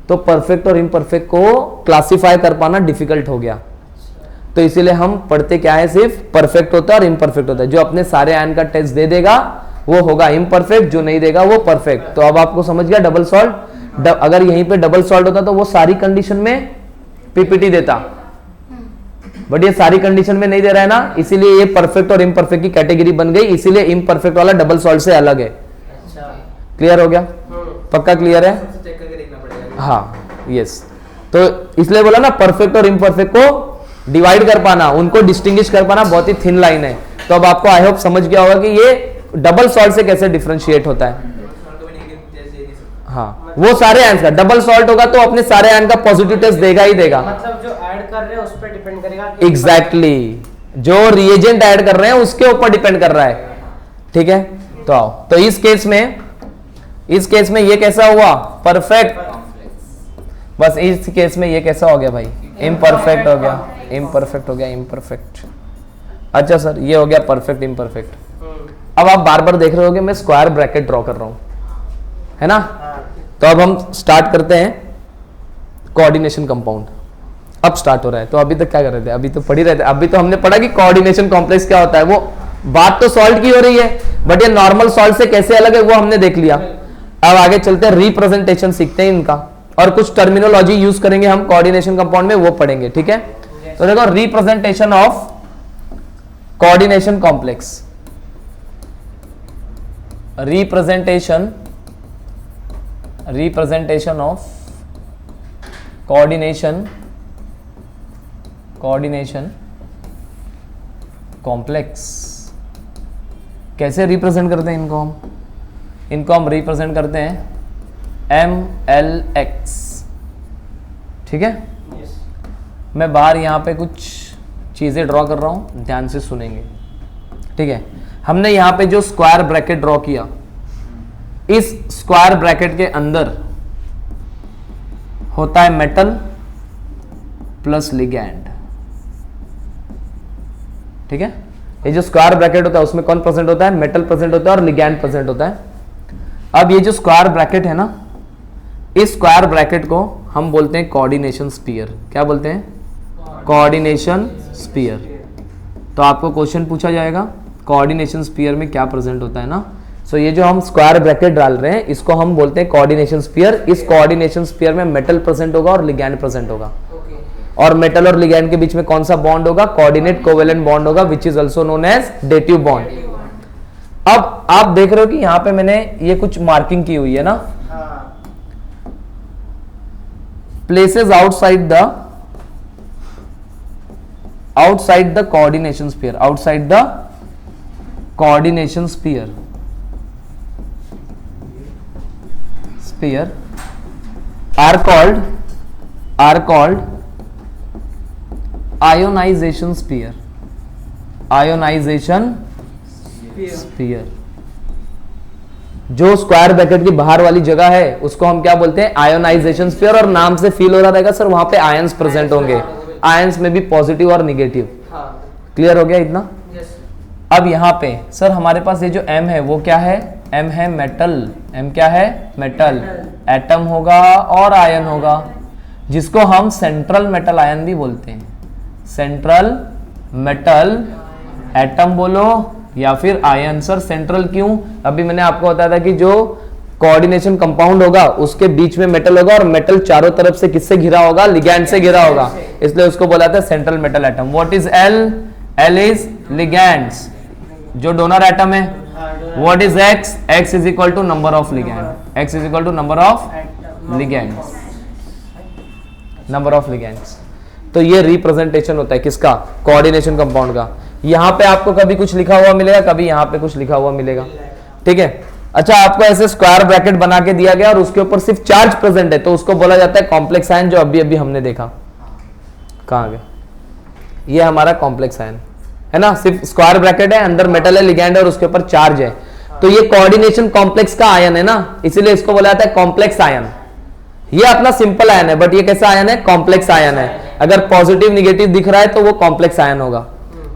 तो परफेक्ट और इम्परफेक्ट को क्लासिफाई कर पाना डिफिकल्ट हो गया। तो इसीलिए हम पढ़ते क्या है, सिर्फ परफेक्ट होता है और इम्परफेक्ट होता है। जो अपने सारे आयन का टेस्ट दे देगा वो होगा इम्परफेक्ट, जो नहीं देगा वो परफेक्ट। तो अब आपको समझ गया डबल सॉल्ट। अगर यहीं पे डबल सॉल्ट होता तो वो सारी कंडीशन में पीपीटी देता, बट ये सारी कंडीशन में नहीं दे रहा है ना, इसीलिए ये परफेक्ट और इम्परफेक्ट की कैटेगरी बन गई। इसीलिए इम्परफेक्ट वाला डबल सॉल्ट से अलग है। क्लियर हो गया? पक्का क्लियर है? हाँ यस, तो इसलिए बोला ना परफेक्ट और इम्परफेक्ट को डिवाइड कर पाना, उनको डिस्टिंग्विश कर पाना बहुत ही थिन लाइन है। तो अब आपको आई होप समझ गया होगा कि ये डबल सॉल्ट से कैसे डिफरेंशिएट होता है। हाँ, वो सारे आयन का डबल सॉल्ट होगा तो अपने सारे आयन का पॉजिटिव टेस्ट देगा ही देगा। मतलब जो ऐड कर रहे हैं उस पर डिपेंड करेगा। एग्जैक्टली, जो रिएजेंट ऐड कर रहे हैं उसके ऊपर डिपेंड कर रहा है। ठीक है, तो आओ, तो इस केस में ये कैसा हुआ, परफेक्ट। बस इस केस में ये कैसा हो गया भाई, इम्परफेक्ट हो गया, इम्परफेक्ट हो गया, इम्परफेक्ट। अच्छा सर, ये हो गया परफेक्ट इम्परफेक्ट। अब आप बार बार देख रहे होगे मैं स्क्वायर ब्रैकेट ड्रॉ कर रहा हूं, है ना। तो अब हम स्टार्ट करते हैं कोऑर्डिनेशन कंपाउंड। अब स्टार्ट हो रहा है। तो अभी तक क्या कर रहे थे, अभी तो पढ़ ही रहे थे। अभी तो हमने पढ़ा कि कोऑर्डिनेशन कॉम्प्लेक्स क्या होता है। वो बात तो सॉल्ट की हो रही है, बट ये नॉर्मल सॉल्ट से कैसे अलग है वो हमने देख लिया। अब आगे चलते हैं, रिप्रेजेंटेशन सीखते हैं इनका, और कुछ टर्मिनोलॉजी यूज करेंगे हम कोऑर्डिनेशन कंपाउंड में, वो पढ़ेंगे। ठीक है, तो देखो representation of coordination complex, representation of coordination complex. कैसे रिप्रेजेंट करते हैं इनको हम रिप्रेजेंट करते हैं MLX। ठीक है, मैं बाहर यहां पे कुछ चीजें ड्रॉ कर रहा हूं, ध्यान से सुनेंगे। ठीक है, हमने यहां पे जो स्क्वायर ब्रैकेट ड्रॉ किया, इस स्क्वायर ब्रैकेट के अंदर होता है मेटल प्लस लिगैंड। ठीक है, ये जो स्क्वायर ब्रैकेट होता है उसमें कौन प्रेजेंट होता है, मेटल प्रेजेंट होता है और लिगैंड प्रेजेंट होता है। अब ये जो स्क्वायर ब्रैकेट है ना, इस स्क्वायर ब्रैकेट को हम बोलते हैं कोऑर्डिनेशन स्फीयर। क्या बोलते हैं, कोऑर्डिनेशन स्फीयर। तो आपको क्वेश्चन पूछा जाएगा कोऑर्डिनेशन स्फीयर में क्या प्रेजेंट होता है ना। सो ये जो हम स्क्वायर ब्रैकेट डाल रहे हैं इसको हम बोलते हैं कोऑर्डिनेशन स्फीयर। इस कोऑर्डिनेशन स्फीयर में मेटल प्रेजेंट होगा और लिगैंड प्रेजेंट होगा। और मेटल और लिगैंड के बीच में कौन सा बॉन्ड होगा, कोऑर्डिनेट कोवेलेंट बॉन्ड होगा, which is also known as dative bond. अब आप देख रहे हो कि यहां पे मैंने ये कुछ मार्किंग की हुई है ना, places outside the coordination sphere, outside the coordination sphere are called ionization sphere, ionization sphere। जो स्क्वायर ब्रैकेट की बाहर वाली जगह है उसको हम क्या बोलते हैं, आयोनाइजेशन स्फीयर। और नाम से फील हो रहा रहेगा सर वहां पे आयंस प्रेजेंट होंगे, आयंस में भी पॉजिटिव और निगेटिव। क्लियर हो गया इतना। अब यहाँ पे सर हमारे पास ये जो M है वो क्या है, M है मेटल। M क्या है, मेटल। एटम होगा और आयन होगा, जिसको हम सेंट्रल मेटल आयन भी बोलते हैं। सेंट्रल मेटल एटम बोलो या फिर आयन। सर सेंट्रल क्यों, अभी मैंने आपको बताया था कि जो कोऑर्डिनेशन कंपाउंड होगा उसके बीच में मेटल होगा और मेटल चारों तरफ से किससे घिरा होगा, लिगैंड से घिरा होगा, इसलिए उसको बोला था central metal atom. What is L? L is ligands, जो डोनर एटम है। What is X? X is equal to number of ligand, X is equal to number of ligands, number of ligands. तो ये representation होता है किसका, coordination compound का। यहां पे आपको कभी कुछ लिखा हुआ मिलेगा, कभी यहां पे कुछ लिखा हुआ मिलेगा। ठीक है, अच्छा आपको ऐसे स्क्वायर ब्रैकेट बना के दिया गया और उसके ऊपर सिर्फ चार्ज प्रेजेंट है तो उसको बोला जाता है कॉम्प्लेक्स आयन, जो अभी अभी हमने देखा। कहां गया, ये हमारा कॉम्प्लेक्स आयन है ना। सिर्फ स्क्वायर ब्रैकेट है, अंदर मेटल है, लिगैंड है और उसके ऊपर चार्ज है, तो ये कोऑर्डिनेशन कॉम्प्लेक्स का आयन है ना, इसीलिए इसको बोला जाता है कॉम्प्लेक्स आयन। ये अपना सिंपल आयन है, बट ये कैसा आयन है, कॉम्प्लेक्स आयन है। अगर पॉजिटिव निगेटिव दिख रहा है तो वो कॉम्प्लेक्स आयन होगा।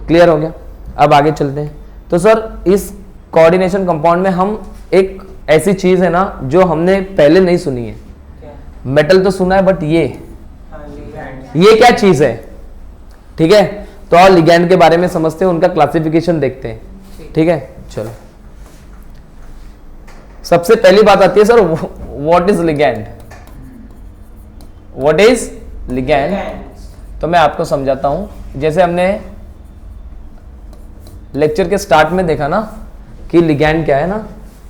क्लियर हो गया। अब आगे चलते हैं। तो सर इस कोऑर्डिनेशन कंपाउंड में हम एक ऐसी चीज है ना जो हमने पहले नहीं सुनी है। मेटल तो सुना है, बट ये क्या चीज है। ठीक है, तो और लिगैंड के बारे में समझते हैं, उनका क्लासिफिकेशन देखते हैं। ठीक है, चलो सबसे पहली बात आती है sir what is ligand. What is ligand, तो मैं आपको समझाता हूं। जैसे हमने लेक्चर के स्टार्ट में देखा ना कि लिगैंड क्या है ना,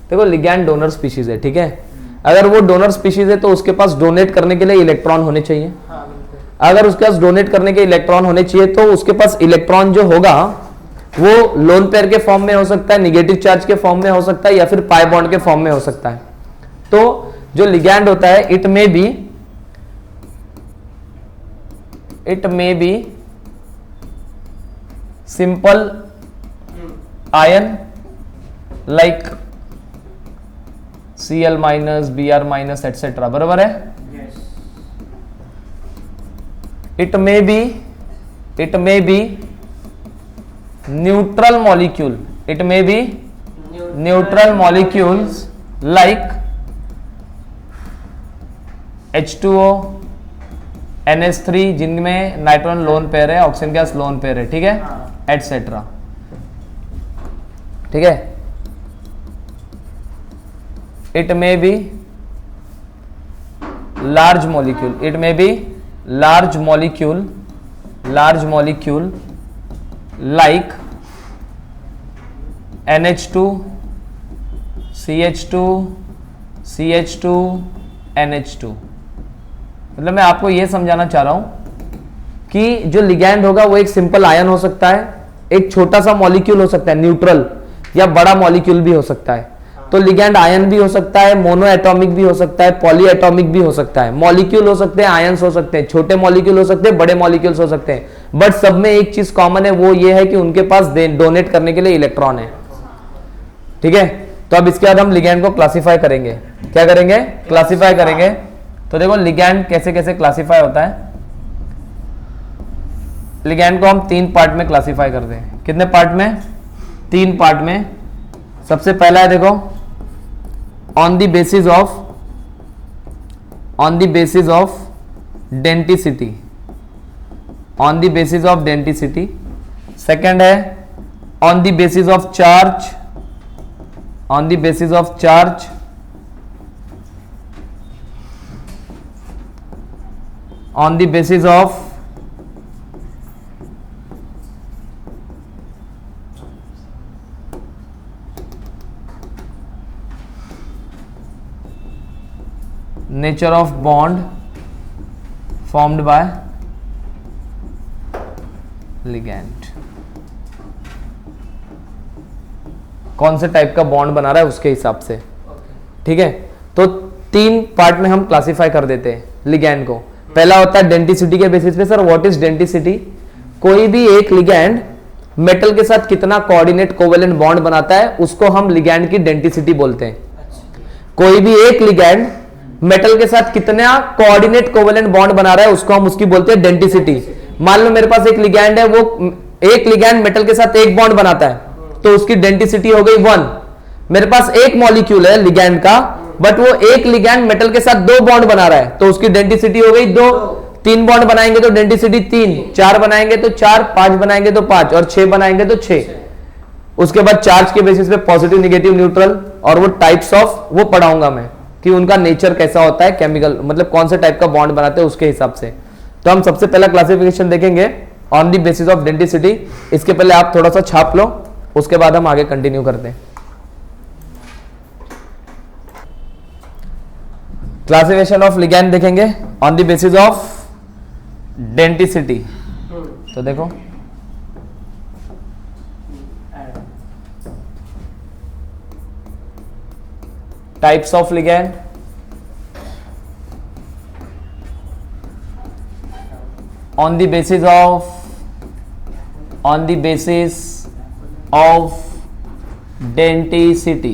देखो लिगैंड डोनर स्पीशीज है। ठीक है, अगर वो डोनर स्पीशीज है तो उसके पास डोनेट करने के लिए इलेक्ट्रॉन होने चाहिए। हाँ बिल्कुल। अगर उसके पास डोनेट करने के इलेक्ट्रॉन होने चाहिए तो उसके पास इलेक्ट्रॉन जो होगा वो लोन पेयर के फॉर्म में हो सकता है, निगेटिव चार्ज के फॉर्म में हो सकता है, या फिर पाई बॉन्ड के फॉर्म में हो सकता है। तो जो लिगैंड होता है it may be simple ion like Cl minus, Br minus etcetera, बराबर है। Yes. It may be neutral molecule, it may be neutral molecules like H2O, NH3 जिनमें नाइट्रोजन लोन पेयर है, ऑक्सीजन गैस लोन पेयर है, ठीक है, etcetera, ठीक है। It may be large molecule, it may be large molecule like NH2, CH2, CH2, NH2। मतलब मैं आपको यह समझाना चाह रहा हूं कि जो लिगैंड होगा वो एक सिंपल आयन हो सकता है, एक छोटा सा मॉलिक्यूल हो सकता है न्यूट्रल, या बड़ा मॉलिक्यूल भी हो सकता है। तो लिगैंड आयन भी हो सकता है, मोनो एटॉमिक भी हो सकता है, पॉली एटॉमिक भी हो सकता है, मॉलिक्यूल हो सकते हैं, आयंस हो सकते हैं, छोटे मॉलिक्यूल हो सकते हैं, बड़े मॉलिक्यूल्स हो सकते हैं, बट सब में एक चीज कॉमन है, वो ये है कि उनके पास डोनेट करने के लिए इलेक्ट्रॉन है, ठीक है। तो अब इसके बाद हम लिगैंड को क्लासिफाई करेंगे। क्या करेंगे? क्लासिफाई करेंगे। तो देखो लिगैंड कैसे कैसे क्लासिफाई होता है। लिगैंड को हम 3 पार्ट में क्लासिफाई करते हैं। कितने पार्ट में? 3 पार्ट में। सबसे पहला है देखो on the basis of denticity, on the basis of denticity. Second है on the basis of charge, on the basis of charge. On the basis of nature of bond formed by ligand, कौन से type का bond बना रहा है उसके हिसाब से, ठीक है। तो 3 पार्ट में हम क्लासिफाई कर देते हैं लिगैंड को। पहला होता है डेंटिसिटी के बेसिस पे। Sir what is denticity? कोई भी एक लिगैंड मेटल के साथ कितना कोऑर्डिनेट कोवेलेंट बॉन्ड बनाता है उसको हम लिगैंड की डेंटिसिटी बोलते हैं। कोई भी एक लिगैंड मेटल के साथ कितना कोऑर्डिनेट कोवेलेंट बॉन्ड बना रहा है उसको हम उसकी बोलते हैं डेंटिसिटी। मान लो मेरे पास एक लिगैंड है, वो एक लिगैंड मेटल के साथ एक बॉन्ड बनाता है तो उसकी डेंटिसिटी हो गई 1। मेरे पास एक मॉलिक्यूल है लिगैंड का, बट वो एक लिगैंड मेटल के साथ 2 बॉन्ड बना रहा है तो उसकी डेंटिसिटी हो गई 2। 3 बॉन्ड बनाएंगे तो डेंटिसिटी 3, 4 बनाएंगे तो 4, 5 बनाएंगे तो 5 और 6 बनाएंगे तो 6। उसके बाद चार्ज के बेसिस पे पॉजिटिव, नेगेटिव, न्यूट्रल, और वो टाइप्स ऑफ वो पढ़ाऊंगा मैं कि उनका नेचर कैसा होता है, केमिकल मतलब कौन से टाइप का बॉन्ड बनाते हैं उसके हिसाब से। तो हम सबसे पहला क्लासिफिकेशन देखेंगे on the basis of denticity. इसके पहले आप थोड़ा सा छाप लो, उसके बाद हम आगे कंटिन्यू करते हैं। क्लासिफिकेशन ऑफ लिगैंड देखेंगे on the basis of denticity. तो देखो types of ligand, on the basis of denticity.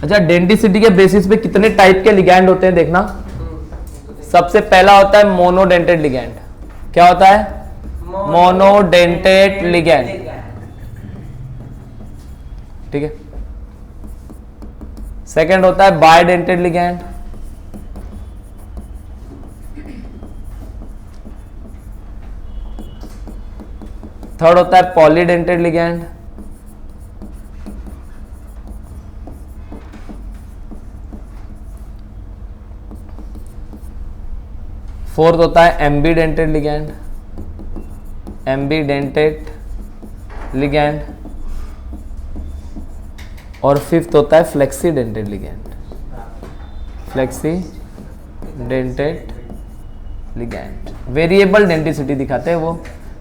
अच्छा, डेंटिसिटी के बेसिस पे कितने टाइप के लिगैंड होते हैं देखना। सबसे पहला होता है मोनोडेंटेड लिगैंड। क्या होता है? मोनोडेंटेड लिगैंड, ठीक है। सेकंड होता है बाइडेंटेड लिगैंड। थर्ड होता है पॉलीडेंटेड लिगैंड। फोर्थ होता है एम्बीडेंटेड लिगैंड, एम्बीडेंटेड लिगैंड। और फिफ्थ होता है flexidentate ligand. Flexidentate ligand. Variable denticity दिखाते हैं वो,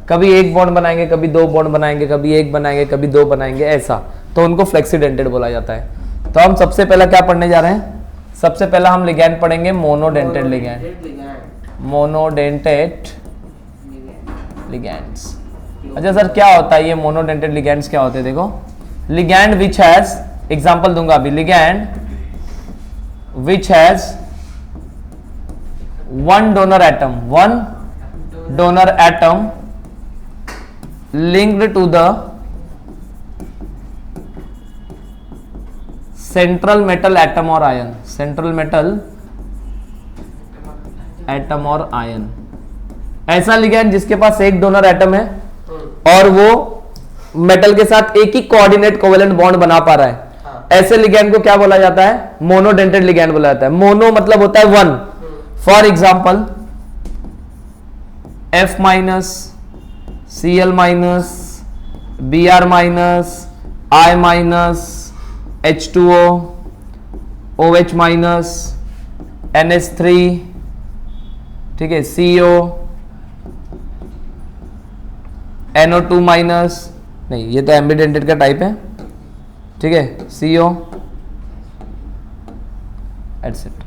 कभी एक बॉन्ड बनाएंगे, कभी दो बॉन्ड बनाएंगे, कभी एक बनाएंगे, कभी दो बनाएंगे, ऐसा, तो उनको फ्लेक्सी डेंटेड बोला जाता है। तो हम सबसे पहला क्या पढ़ने जा रहे हैं? सबसे पहला हम लिगैंड पढ़ेंगे मोनोडेंटेड लिगैंड। Monodentate ligands. अच्छा सर क्या होता है ये मोनोडेंटेड लिगैंड्स, क्या होते हैं? देखो, लिगैंड विच हैज, एग्जांपल दूंगा अभी, ligand which has one donor atom linked to the central metal atom or ion, central metal atom और ion। ऐसा लिगैंड जिसके पास एक डोनर एटम है और वो मेटल के साथ एक ही कोऑर्डिनेट कोवेलेंट बॉन्ड बना पा रहा है, ऐसे लिगैंड को क्या बोला जाता है? मोनोडेंटेड लिगैंड बोला जाता है। मोनो मतलब होता है one. For example F minus, Cl minus, Br minus, I minus, H2O, OH minus, NH3, ठीक है, CO, NO2 माइनस, नहीं ये तो एम्बिडेंटेड का टाइप है, ठीक है, CO एटसेट्रा।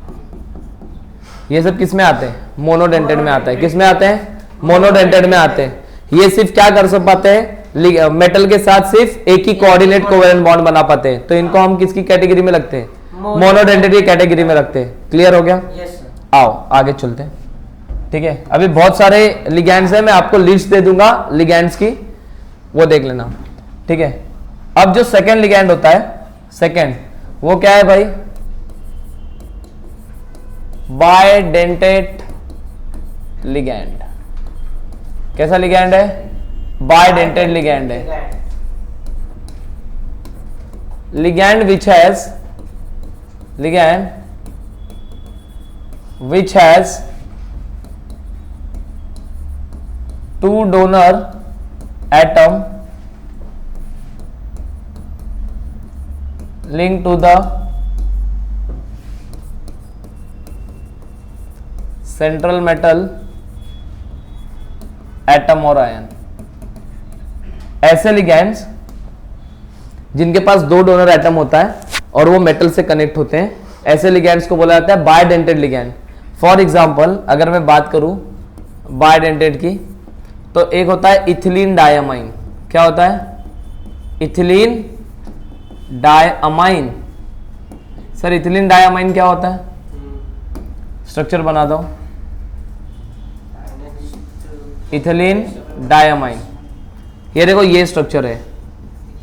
ये सब किस में आते हैं? मोनोडेंटेड में आता है। किस में आते हैं? मोनोडेंटेड में आते हैं। ये सिर्फ क्या कर सब पाते हैं? मेटल के साथ सिर्फ एक ही कोऑर्डिनेट कोवेलेंट बॉन्ड बना पाते हैं, तो इनको हम किसकी कैटेगरी में लगते हैं? मोनोडेंटेड की कैटेगरी में रखते हैं। क्लियर हो गया? Yes sir. आओ आगे चलते हैं, ठीक है। अभी बहुत सारे लिगैंड्स हैं, मैं आपको लिस्ट दे दूंगा लिगैंड्स की, वो देख लेना, ठीक है। अब जो सेकेंड लिगैंड होता है, सेकेंड वो क्या है भाई? बायडेंटेड लिगैंड। कैसा लिगैंड है? बायडेंटेड लिगैंड है। Ligand which has two donor atom linked to the central metal atom और आयन। ऐसे लिगैंड्स जिनके पास दो डोनर एटम होता है और वो मेटल से कनेक्ट होते हैं, ऐसे लिगैंड्स को बोला जाता है बायडेंटेड लिगैंड। फॉर एग्जांपल अगर मैं बात करूं बायडेंटेड की, तो एक होता है इथिलीन डायमाइन। क्या होता है? Ethylene diamine. Sir ethylene diamine क्या होता है? स्ट्रक्चर बना दो। इथिलीन डायमाइन, ये देखो ये स्ट्रक्चर है,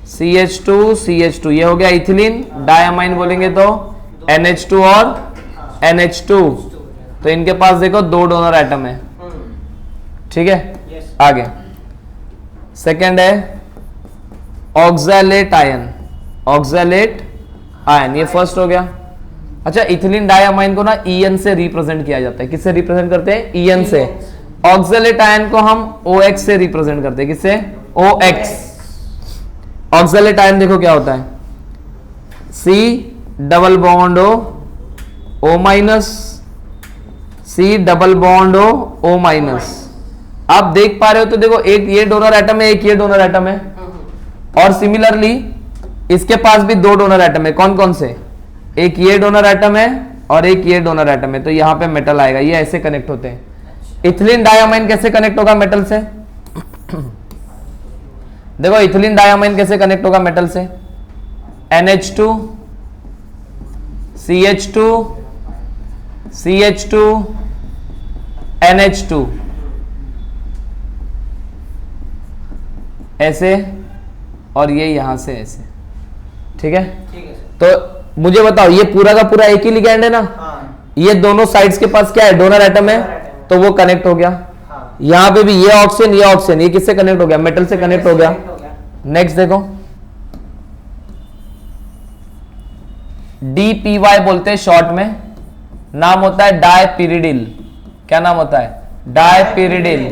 CH2 CH2, ये हो गया इथिलीन। डायमाइन बोलेंगे तो NH2 और NH2, तो इनके पास देखो दो डोनर एटम है, ठीक है। आगे सेकंड है ऑक्सैलेट आयन। ऑक्सैलेट आयन ये फर्स्ट हो गया। अच्छा, इथिलीन डायमाइन को ना EN से रिप्रेजेंट किया जाता है। किससे रिप्रेजेंट करते हैं? EN से। ऑक्सैलेट आयन को हम OX से रिप्रेजेंट करते हैं। किससे? OX। ऑक्सैलेट आयन देखो क्या होता है, C double bond O minus, C double bond O minus. आप देख पा रहे हो तो देखो एक ये डोनर एटम है, एक ये डोनर एटम है, और सिमिलरली इसके पास भी दो डोनर एटम है। कौन कौन से? एक ये डोनर एटम है और एक ये डोनर एटम है, तो यहां पे मेटल आएगा। ये ऐसे कनेक्ट होते हैं। इथिलीन डायमाइन कैसे कनेक्ट होगा मेटल से? देखो इथिलीन डायमाइन कैसे कनेक्ट होगा मेटल से? NH2 CH2 CH2 NH2, ऐसे, और ये यहां से ऐसे, ठीक है। तो मुझे बताओ ये पूरा का पूरा एक ही लिगैंड है ना? ये दोनों साइड्स के पास क्या है? डोनर एटम है, तो वो कनेक्ट हो गया। यहां पे भी ये ऑक्सीजन, ये किससे कनेक्ट हो गया? मेटल से कनेक्ट हो गया। नेक्स्ट देखो DPY बोलते हैं शॉर्ट में, नाम होता है डायपिरिडिल। क्या नाम होता है? डायपिरिडिल,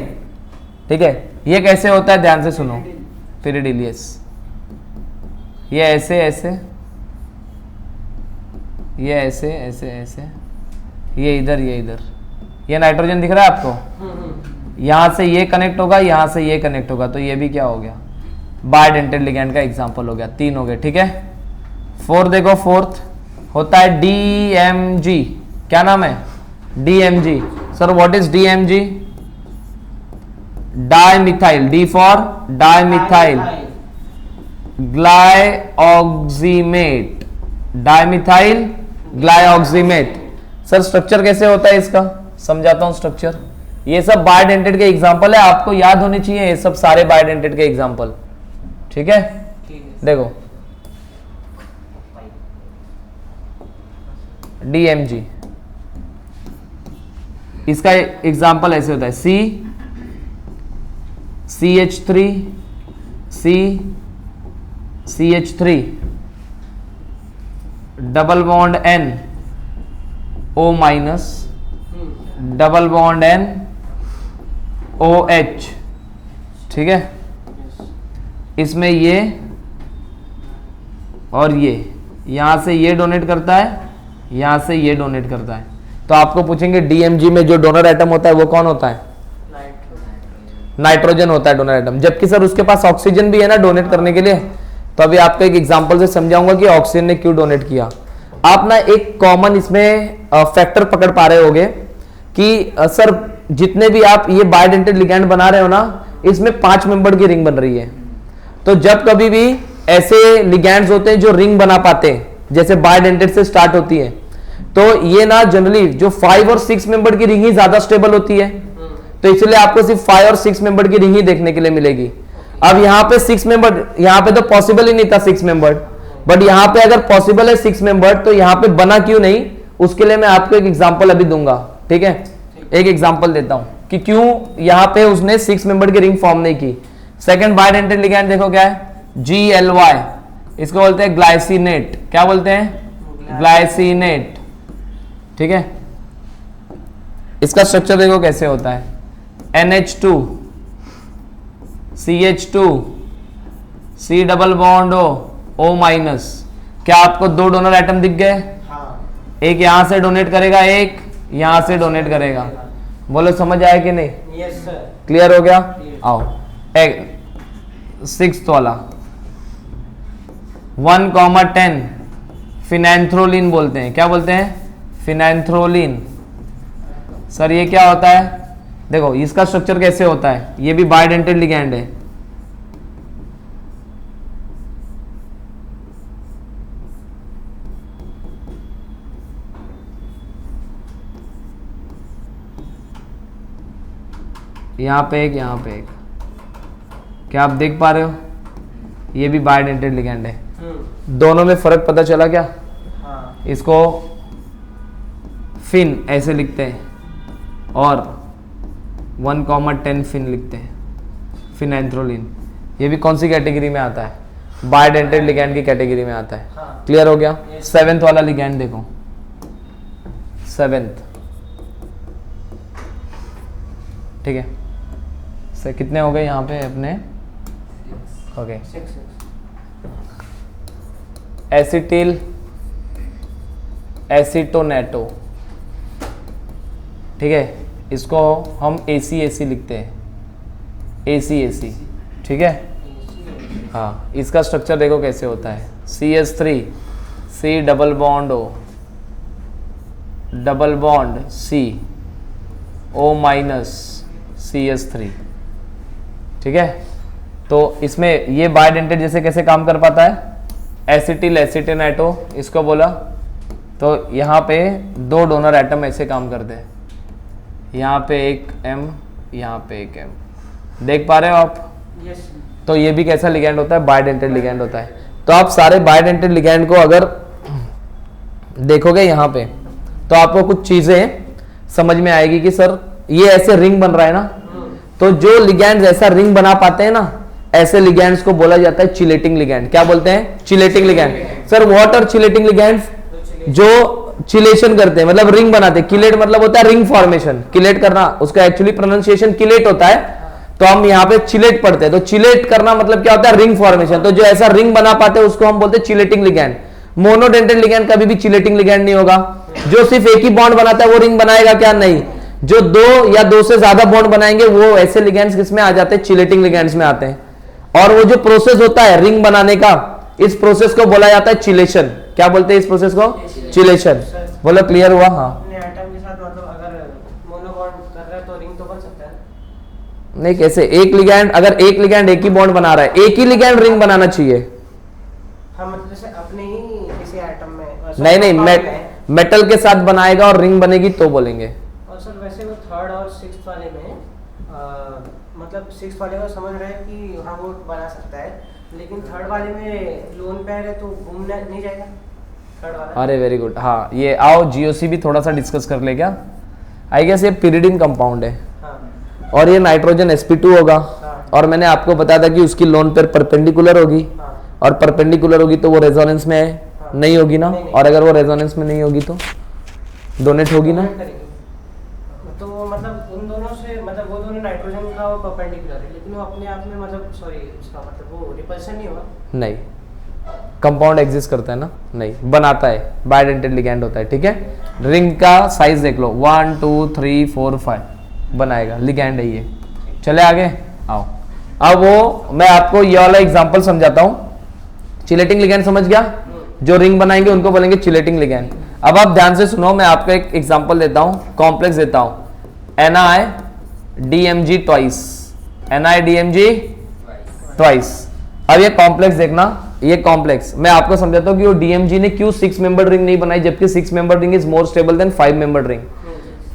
ठीक है। ये कैसे होता है ध्यान से सुनो। पिरिडिल, यस, ये ऐसे ऐसे, ये ऐसे ऐसे ऐसे, ये इधर, ये नाइट्रोजन दिख रहा है आपको, यहां से ये कनेक्ट होगा, यहां से ये कनेक्ट होगा, तो ये भी क्या हो गया, बायडेंटेड लिगैंड का एग्जांपल हो गया। 3 हो गए, ठीक है। 4 देखो, 4th होता है DMG। क्या नाम है? DMG। Sir what is DMG? Dimethyl, D for dimethyl glyoximate, dimethyl glyoximate. Sir structure कैसे होता है इसका, समझाता हूं स्ट्रक्चर। ये सब बायडेंटेड के एग्जांपल है, आपको याद होने चाहिए ये सब सारे बायडेंटेड के एग्जांपल, ठीक है। देखो DMG, इसका एग्जांपल ऐसे होता है CH3 CH3 double bond N O minus double bond N OH, ठीक है। इसमें ये और ये, यहां से ये डोनेट करता है, यहां से ये डोनेट करता है। तो आपको पूछेंगे DMG में जो डोनर एटम होता है वो कौन होता है? नाइट्रोजन होता है डोनर एटम, जबकि सर उसके पास ऑक्सीजन भी है ना डोनेट करने के लिए। तो अभी आपको एक एग्जांपल से समझाऊंगा कि ऑक्सीजन ने क्यों डोनेट किया। आप ना एक कॉमन इसमें फैक्टर पकड़ पा रहे होगे कि सर जितने भी आप ये बायडेंटेड लिगैंड बना रहे हो ना, इसमें 5 मेंबर की रिंग बन रही है। तो जब कभी भी ऐसे लिगैंड्स होते हैं जो रिंग बना पाते हैं, जैसे बायडेंटेड से स्टार्ट होती है, तो ये ना जनरली जो 5 और 6 मेंबर की रिंग ही ज्यादा स्टेबल होती है। तो इसलिए आपको सिर्फ 5 और 6 मेंबर की रिंग ही देखने के लिए मिलेगी। अब यहाँ पे 6 मेंबर, यहाँ पे तो पॉसिबल ही नहीं था 6 मेंबर, बट यहाँ पे अगर पॉसिबल है 6 मेंबर, तो यहाँ पे बना क्यों नहीं, उसके लिए मैं आपको एक एग्जांपल अभी दूंगा, ठीक है। एक एग्जांपल देता हूं कि क्यों यहाँ पे उसने 6 मेंबर की रिंग फॉर्म नहीं की। सेकंड बायडेंटेड लिगैंड देखो क्या है, GLY, इसको बोलते हैं ग्लाइसिनेट। क्या बोलते हैं? ग्लाइसिनेट, ठीक है। इसका स्ट्रक्चर देखो कैसे होता है, NH2 CH2 C double bond O minus. क्या आपको 2 डोनर एटम दिख गए? एक यहां से डोनेट करेगा, एक यहां से डोनेट करेगा। बोलो समझ आया कि नहीं? Yes sir. क्लियर हो गया? आओ एक 6th वाला 1,10 फिनैंथ्रोलिन बोलते हैं। क्या बोलते हैं? फिनैंथ्रोलिन। सर ये क्या होता है? देखो इसका स्ट्रक्चर कैसे होता है, ये भी बायडेंटेड लिगैंड है। यहां पे एक, यहां पे एक। क्या आप देख पा रहे हो? ये भी बायडेंटेड लिगैंड है। दोनों में फर्क पता चला क्या? हाँ। इसको फिन ऐसे लिखते हैं और 1,10 फिन लिखते हैं, फिनैंथ्रोलिन। ये भी कौन सी कैटेगरी में आता है? बायडेंटेड लिगैंड की कैटेगरी में आता है। हाँ। क्लियर हो गया? 7th वाला लिगैंड देखो, 7th, ठीक है। सर कितने हो गए यहाँ पे अपने? ओके, एसिटिल एसिटोनेटो, ठीक है। इसको हम ACAC लिखते हैं, ACAC, ठीक है। हाँ, इसका स्ट्रक्चर देखो कैसे होता है, CH3 C double bond O double bond C O minus CH3, ठीक है। तो इसमें ये बायडेंटेड जैसे कैसे काम कर पाता है, एसिटिल एसिटेनेटो इसको बोला, तो यहाँ पे 2 डोनर एटम ऐसे काम करते हैं, यहाँ पे एक M, यहाँ पे एक M। देख पा रहे हो आप? यस। तो ये भी कैसा लिगैंड होता है? बायडेंटेड लिगैंड होता है। तो आप सारे बायडेंटेड लिगैंड को अगर देखोगे यहाँ पे, तो आपको कुछ चीजें समझ में आएगी कि सर ये ऐसे रिंग बन रहा है ना, तो जो लिगैंड्स ऐसा रिंग बना पाते हैं ना, ऐसे लिगैंड्स को बोला जाता है चिलेटिंग लिगैंड। क्या बोलते हैं? Chelating ligand. Sir what are chelating ligands? जो चिलेशन करते हैं, मतलब रिंग बनाते हैं। किलेट मतलब होता है रिंग फॉर्मेशन, किलेट करना, उसका एक्चुअली प्रोनाउंसिएशन किलेट होता है, तो हम यहाँ पे चिलेट पढ़ते हैं। तो चिलेट करना मतलब क्या होता है? Ring formation. तो जो ऐसा रिंग बना पाते हैं उसको हम बोलते हैं चिलेटिंग लिगैंड। मोनोडेंटेड लिगैंड कभी भी चिलेटिंग लिगैंड नहीं होगा। जो सिर्फ एक ही बॉन्ड बनाता है वो रिंग बनाएगा क्या? नहीं। जो दो या दो से ज्यादा बॉन्ड बनाएंगे वो ऐसे लिगैंड्स किसमें आ जाते हैं? चिलेटिंग लिगैंड्स में आते हैं। और वो जो प्रोसेस होता है रिंग बनाने का, इस प्रोसेस को बोला जाता है चिलेशन। क्या बोलते हैं इस प्रोसेस को? चिलेशन। बोलो क्लियर हुआ? हाँ। अपने एटम के साथ मतलब अगर मोनो बॉन्ड कर रहा है तो रिंग तो बन सकता है। नहीं, कैसे? एक लिगैंड, अगर एक लिगैंड एक ही बॉन्ड बना रहा है, एक ही लिगैंड रिंग बनाना चाहिए। हाँ मतलब जैसे अपने ही किसी एटम में नहीं नहीं, मेटल के साथ बनाएगा और रिंग बनेगी तो बोलेंगे। और सर वैसे वो थर्ड और सिक्स्थ वाले में मतलब सिक्स्थ वाले का समझ रहे हैं कि हाँ वो बना सकता है, लेकिन थर्ड वाले में लोन पेयर है तो घूमना नहीं जाएगा थर्ड वाला। अरे वेरी गुड। हाँ, ये आओ जीओसी भी थोड़ा सा डिस्कस कर ले क्या? आई गेस ये पिरिडिन कंपाउंड है। हाँ। और ये नाइट्रोजन sp2 होगा। हाँ। और मैंने आपको बताया था कि उसकी लोन पेयर परपेंडिकुलर होगी। हाँ। और परपेंडिकुलर होगी तो वो रेजोनेंस में हाँ। नहीं होगी ना। नहीं। और अगर वो रेजोनेंस में नहीं होगी तो डोनेट होगी ना। तो मतलब उन दोनों से मतलब वो दोनों नाइट्रोजन का वो परपेंडिकुलर है, लेकिन वो अपने आप में मतलब सॉरी इसका मतलब वो रिपल्शन नहीं होगा। नहीं, कंपाउंड एग्जिस्ट करता है ना? नहीं, बनाता है, बायडेंटेड लिगैंड होता है। ठीक है, रिंग का साइज देख लो, 1 2 3 4 5 बनाएगा, लिगैंड है ये। चले आगे आओ। अब वो मैं आपको ये वाला एग्जांपल समझाता हूँ। चिलेटिंग लिगैंड समझ गया? जो रिंग बनाएंगे उनको बोलेंगे चिलेटिंग लिगैंड। अब आप ध्यान से सुनो, मैं आपको एक एग्जांपल देता हूँ, कॉम्प्लेक्स देता हूँ। NiDMG twice, NiDMG twice. अब ये कॉम्प्लेक्स देखना, ये कॉम्प्लेक्स मैं आपको समझाता हूँ कि वो DMG ने क्यों 6 मेंबर रिंग नहीं बनाई, जबकि 6 member ring is more stable then 5 member ring.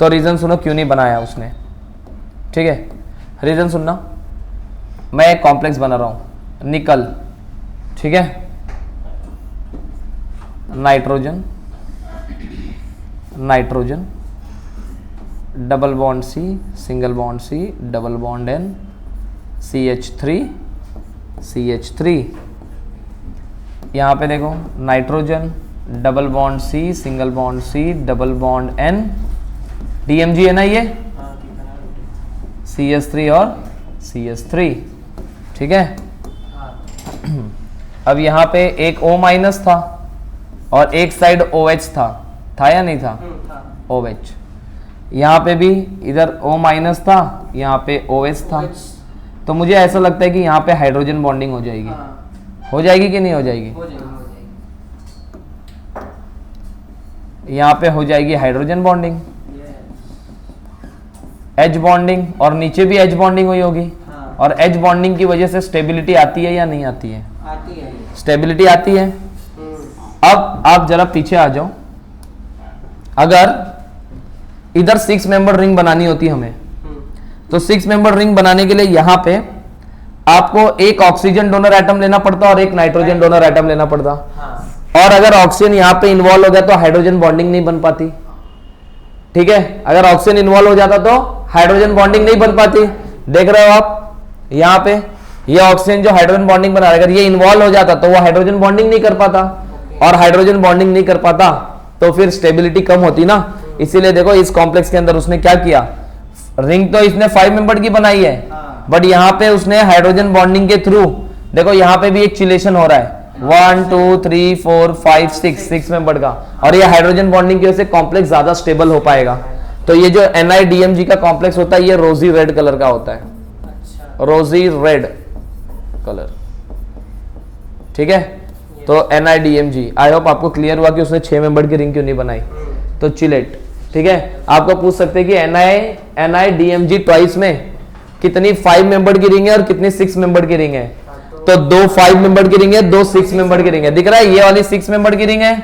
तो रीजन सुनो क्यों नहीं बनाया उसने। ठीक है, रीजन सुनना। मैं एक कॉम्प्लेक्स बना रहा हूं, निकल, ठीक है, nitrogen, nitrogen, double bond C, single bond C, double bond N, CH3, CH3। यहां पे देखो nitrogen, double bond C, single bond C, double bond N, DMG है ना ये, CH3 और CH3। ठीक है, अब यहाँ पे एक O माइनस था और एक साइड OH था या नहीं था? OH। यहाँ पे भी इधर O माइनस था, यहाँ पे OH था। तो मुझे ऐसा लगता है कि यहाँ पे हाइड्रोजन बॉन्डिंग हो जाएगी। हो जाएगी कि नहीं हो जाएगी? यहाँ पे हो जाएगी हाइड्रोजन बॉन्डिंग, H बॉन्डिंग, और नीचे भी H बॉन्डिंग हुई होगी। और H बॉन्डिंग की वजह से स्टेबिलिटी आती है या नहीं आती है? आती है। स्टेबिलिटी आती है। अब आप जरा पीछे आ जाओ। अगर इधर 6 मेंबर रिंग बनानी होती हमें, तो 6 मेंबर रिंग बनाने के लिए यहां पे आपको एक ऑक्सीजन डोनर एटम लेना पड़ता और एक नाइट्रोजन डोनर एटम लेना पड़ता। और अगर ऑक्सीजन यहां पे इन्वॉल्व हो गया तो हाइड्रोजन बॉन्डिंग नहीं बन पाती। ठीक है, अगर ऑक्सीजन इन्वॉल्व हो जाता तो हाइड्रोजन बॉन्डिंग नहीं बन पाती। देख रहे हो आप यहाँ पे, ये ऑक्सीजन जो हाइड्रोजन बॉन्डिंग बना रहा है, अगर ये इन्वॉल्व हो जाता तो वो हाइड्रोजन बॉन्डिंग नहीं कर पाता, और हाइड्रोजन बॉन्डिंग नहीं कर पाता तो फिर स्टेबिलिटी कम होती ना। इसीलिए देखो इस कॉम्प्लेक्स के अंदर उसने क्या किया, रिंग तो इसने 5 मेंबर की बनाई है, बट यहाँ पे उसने हाइड्रोजन बॉन्डिंग के थ्रू, देखो यहाँ पे भी एक चिलेशन हो रहा है, 1 2 3 4 5 6 मेंबर का, और ये हाइड्रोजन बॉन्डिंग की वजह से कॉम्प्लेक्स ज्यादा स्टेबल हो पाएगा। तो ये जो NiDMG का कॉम्प्लेक्स होता है ये रोजी रेड कलर का होता है, रोजी रेड कलर। ठीक है, तो NiDMG, आई होप आपको क्लियर हुआ कि उसने 6 मेंबर की रिंग क्यों नहीं बनाई। तो चिलेट। ठीक है, आपको पूछ सकते हैं कि NiDMG ट्वाइस में कितनी 5 मेंबर की रिंग है और कितनी 6 मेंबर की रिंग है। तो 2 5 मेंबर की रिंग है, 2 6 मेंबर की रिंग है। दिख रहा है, ये वाली 6 मेंबर की रिंग है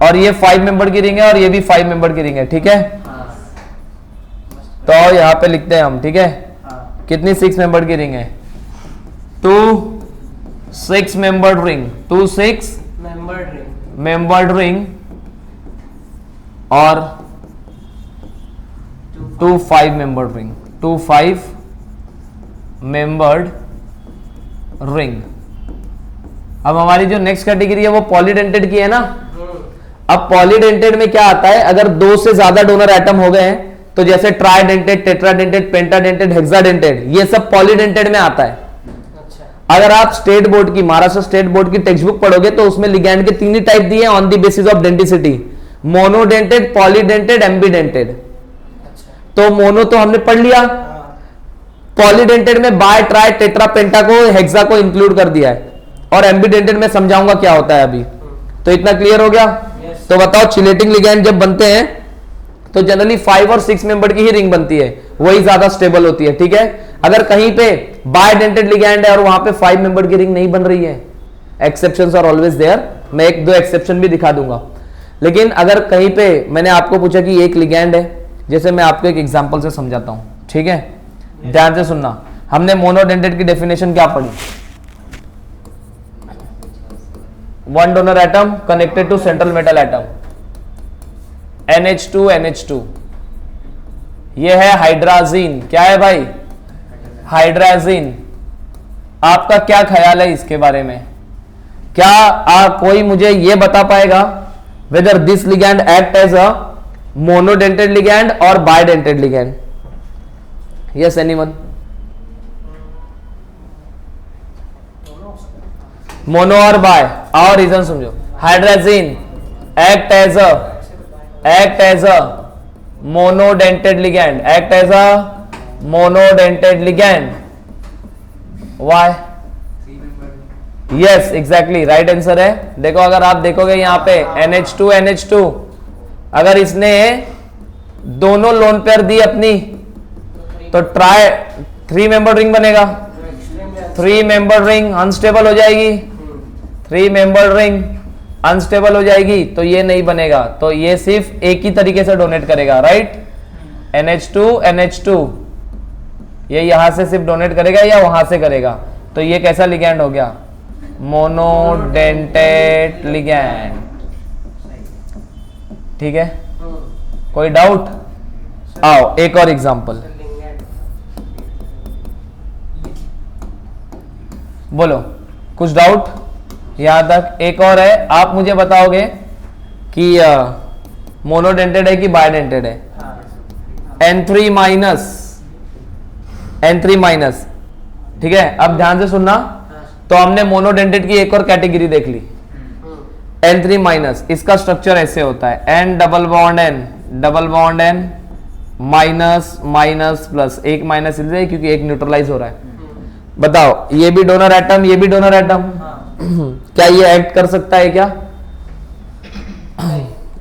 और ये 5 मेंबर की रिंग है और ये भी 5 मेंबर की रिंग है। ठीक है, तो यहाँ पे लिखते हैं हम। ठीक है, कितनी 6 मेंबर की रिंग है? 2 6 मेंबर्ड रिंग, 2 6 मेंबर्ड रिंग और 2 5 मेंबर्ड रिंग, 2 5 मेंबर्ड रिंग। अब हमारी जो नेक्स्ट कैटेगरी है वो पॉलीडेंटेड की है ना। अब पॉलीडेंटेड में क्या आता है, अगर 2 से ज्यादा डोनर एटम हो गए हैं, तो जैसे ट्राइडेंटेड, टेट्राडेंटेड, पेंटाडेंटेड, हेक्साडेंटेड, ये सब पॉलीडेंटेड में आता है। अगर आप स्टेट बोर्ड की, महाराष्ट्र स्टेट बोर्ड की टेक्स्ट बुक पढ़ोगे तो उसमें लिगैंड के 3 ही टाइप दिए on the basis of denticity, monodentate, polydentate, एम्बीडेंटेड। अच्छा। तो मोनो तो हमने पढ़ लिया, हाँ। पॉलीडेंटेड में बाय, ट्राई, टेट्रा, पेंटा को, हेक्सा को इंक्लूड कर दिया है, और एम्बीडेंटेड में समझाऊंगा क्या होता है अभी। तो इतना क्लियर हो गया। Yes. तो बताओ चिलेटिंग लिगैंड जब बनते हैं तो जनरली 5 और 6 मेंबर की ही रिंग बनती है, वही ज्यादा स्टेबल होती है, ठीक है। अगर कहीं पे बायडेंटेड लिगैंड है और वहां पे 5 मेंबर की रिंग नहीं बन रही है, एक्सेप्शंस आर ऑलवेज देयर, मैं 1-2 एक्सेप्शन भी दिखा दूंगा। लेकिन अगर कहीं पे मैंने आपको पूछा कि एक लिगैंड है, जैसे मैं आपको एक एग्जांपल से समझाता हूं, ठीक है, ध्यान से सुनना। हमने मोनोडेंटेड की डेफिनेशन क्या पढ़ी? 1 donor atom connected to central metal atom, NH2 NH2, ये है हाइड्राजीन। क्या है भाई? हाइड्राजीन। आपका क्या ख्याल है इसके बारे में? क्या कोई मुझे ये बता पाएगा whether this ligand act as a monodentate ligand or bidentate ligand? Yes, anyone? Mono और बाय, और रीजन समझो। Hydrazine act as a monodentate ligand, act as a monodentate ligand. Why? Yes, exactly right answer है। देखो, अगर आप देखोगे यहां पे NH2 NH2, अगर इसने दोनों लोन पेयर दी अपनी तो ट्राई 3 मेंबर रिंग बनेगा। 3 मेंबर रिंग अनस्टेबल हो जाएगी, 3 मेंबर रिंग अनस्टेबल हो जाएगी, तो ये नहीं बनेगा। तो ये सिर्फ एक ही तरीके से डोनेट करेगा, राइट? NH2 NH2, ये यहां से सिर्फ डोनेट करेगा या वहां से करेगा। तो ये कैसा लिगैंड हो गया? Monodentate ligand. ठीक है, कोई डाउट? आओ एक और एग्जांपल बोलो, कुछ डाउट यहां तक? एक और है, आप मुझे बताओगे कि मोनोडेंटेड है कि बायडेंटेड है? N3 माइनस, ठीक है। अब ध्यान से सुनना, तो हमने मोनोडेंटेड की एक और कैटेगरी देख ली, N3 माइनस। इसका स्ट्रक्चर ऐसे होता है, N double bond N minus minus plus, एक माइनस इसलिए क्योंकि एक न्यूट्रलाइज हो रहा है। बताओ, ये भी डोनर एटम, ये भी डोनर एटम, क्या ये एक्ट कर सकता है क्या?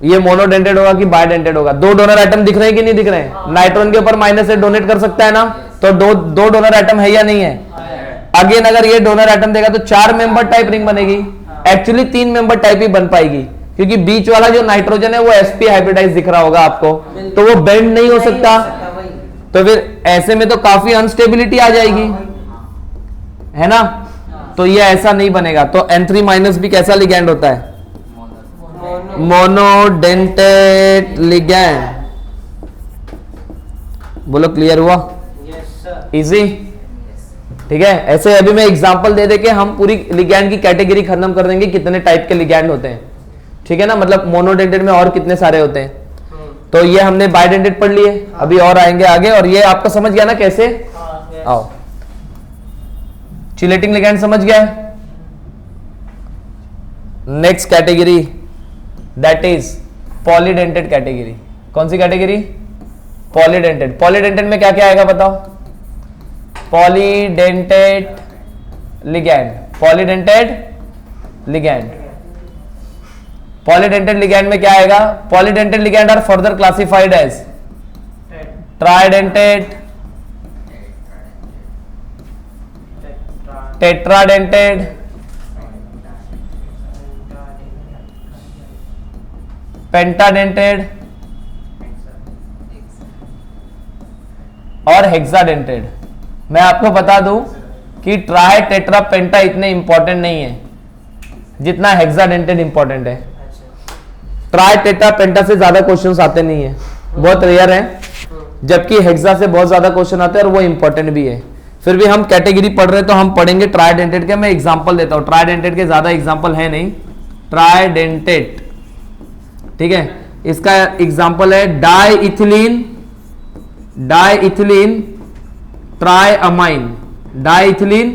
ये मोनोडेंटेड होगा कि बायडेंटेड होगा? 2 डोनर एटम दिख रहे हैं कि नहीं दिख रहे हैं? नाइट्रोजन के ऊपर माइनस से डोनेट कर सकता है ना, तो दो डोनर एटम है या नहीं है? अगेन अगर ये डोनर एटम देगा तो 4 मेंबर टाइप रिंग बनेगी। एक्चुअली 3 मेंबर टाइप ही बन पाएगी, क्योंकि बीच वाला जो नाइट्रोजन है वो sp हाइब्रिडाइज दिख रहा होगा आपको, तो वो बेंड नहीं हो सकता। तो फिर ऐसे में तो काफी अनस्टेबिलिटी आ जाएगी, है ना? तो ये ऐसा नहीं बनेगा। तो N3 माइनस भी कैसा लिगैंड होता है? Monodentate ligand. बोलो, क्लियर हुआ? इजी, ठीक है। ऐसे अभी मैं एग्जांपल दे के हम पूरी लिगैंड की कैटेगरी खत्म कर देंगे, कितने टाइप के लिगैंड होते हैं, ठीक है ना। मतलब मोनोडेंटेड में और कितने सारे होते हैं। तो ये हमने बायडेंटेड पढ़ लिए, अभी और आएंगे आगे। और ये आपको समझ गया ना कैसे? आओ, चिलेटिंग लिगैंड समझ गया। Next category that is polydentate category. कौन सी कैटेगरी? पॉलीडेंटेड। पॉलीडेंटेड में क्या क्या आएगा बताओ? Polydentate ligand, polydentate ligand. Polydentate ligand में क्या आएगा? Polydentate ligand are further classified as tridentate, tetradentate, pentadentate और हेक्साडेंटेड। मैं आपको बता दूं कि ट्राई, टेट्रा, पेंटा इतने इंपॉर्टेंट नहीं है जितना हेक्साडेंटेड इंपॉर्टेंट है। ट्राई, टेट्रा, पेंटा से ज्यादा क्वेश्चंस आते नहीं है, बहुत रेयर है, जबकि हेक्सा से बहुत ज्यादा क्वेश्चन आते हैं और वो इंपॉर्टेंट भी है। फिर भी हम कैटेगरी पढ़ रहे हैं तो हम पढ़ेंगे ट्राइडेंटेड के। मैं एग्जांपल देता हूं, ट्राइडेंटेड के ज्यादा एग्जांपल है नहीं। ट्राइडेंटेड, ठीक है, इसका एग्जांपल है डाइइथिलीन, डाइइथिलीन ट्राइअमाइन, डाइइथिलीन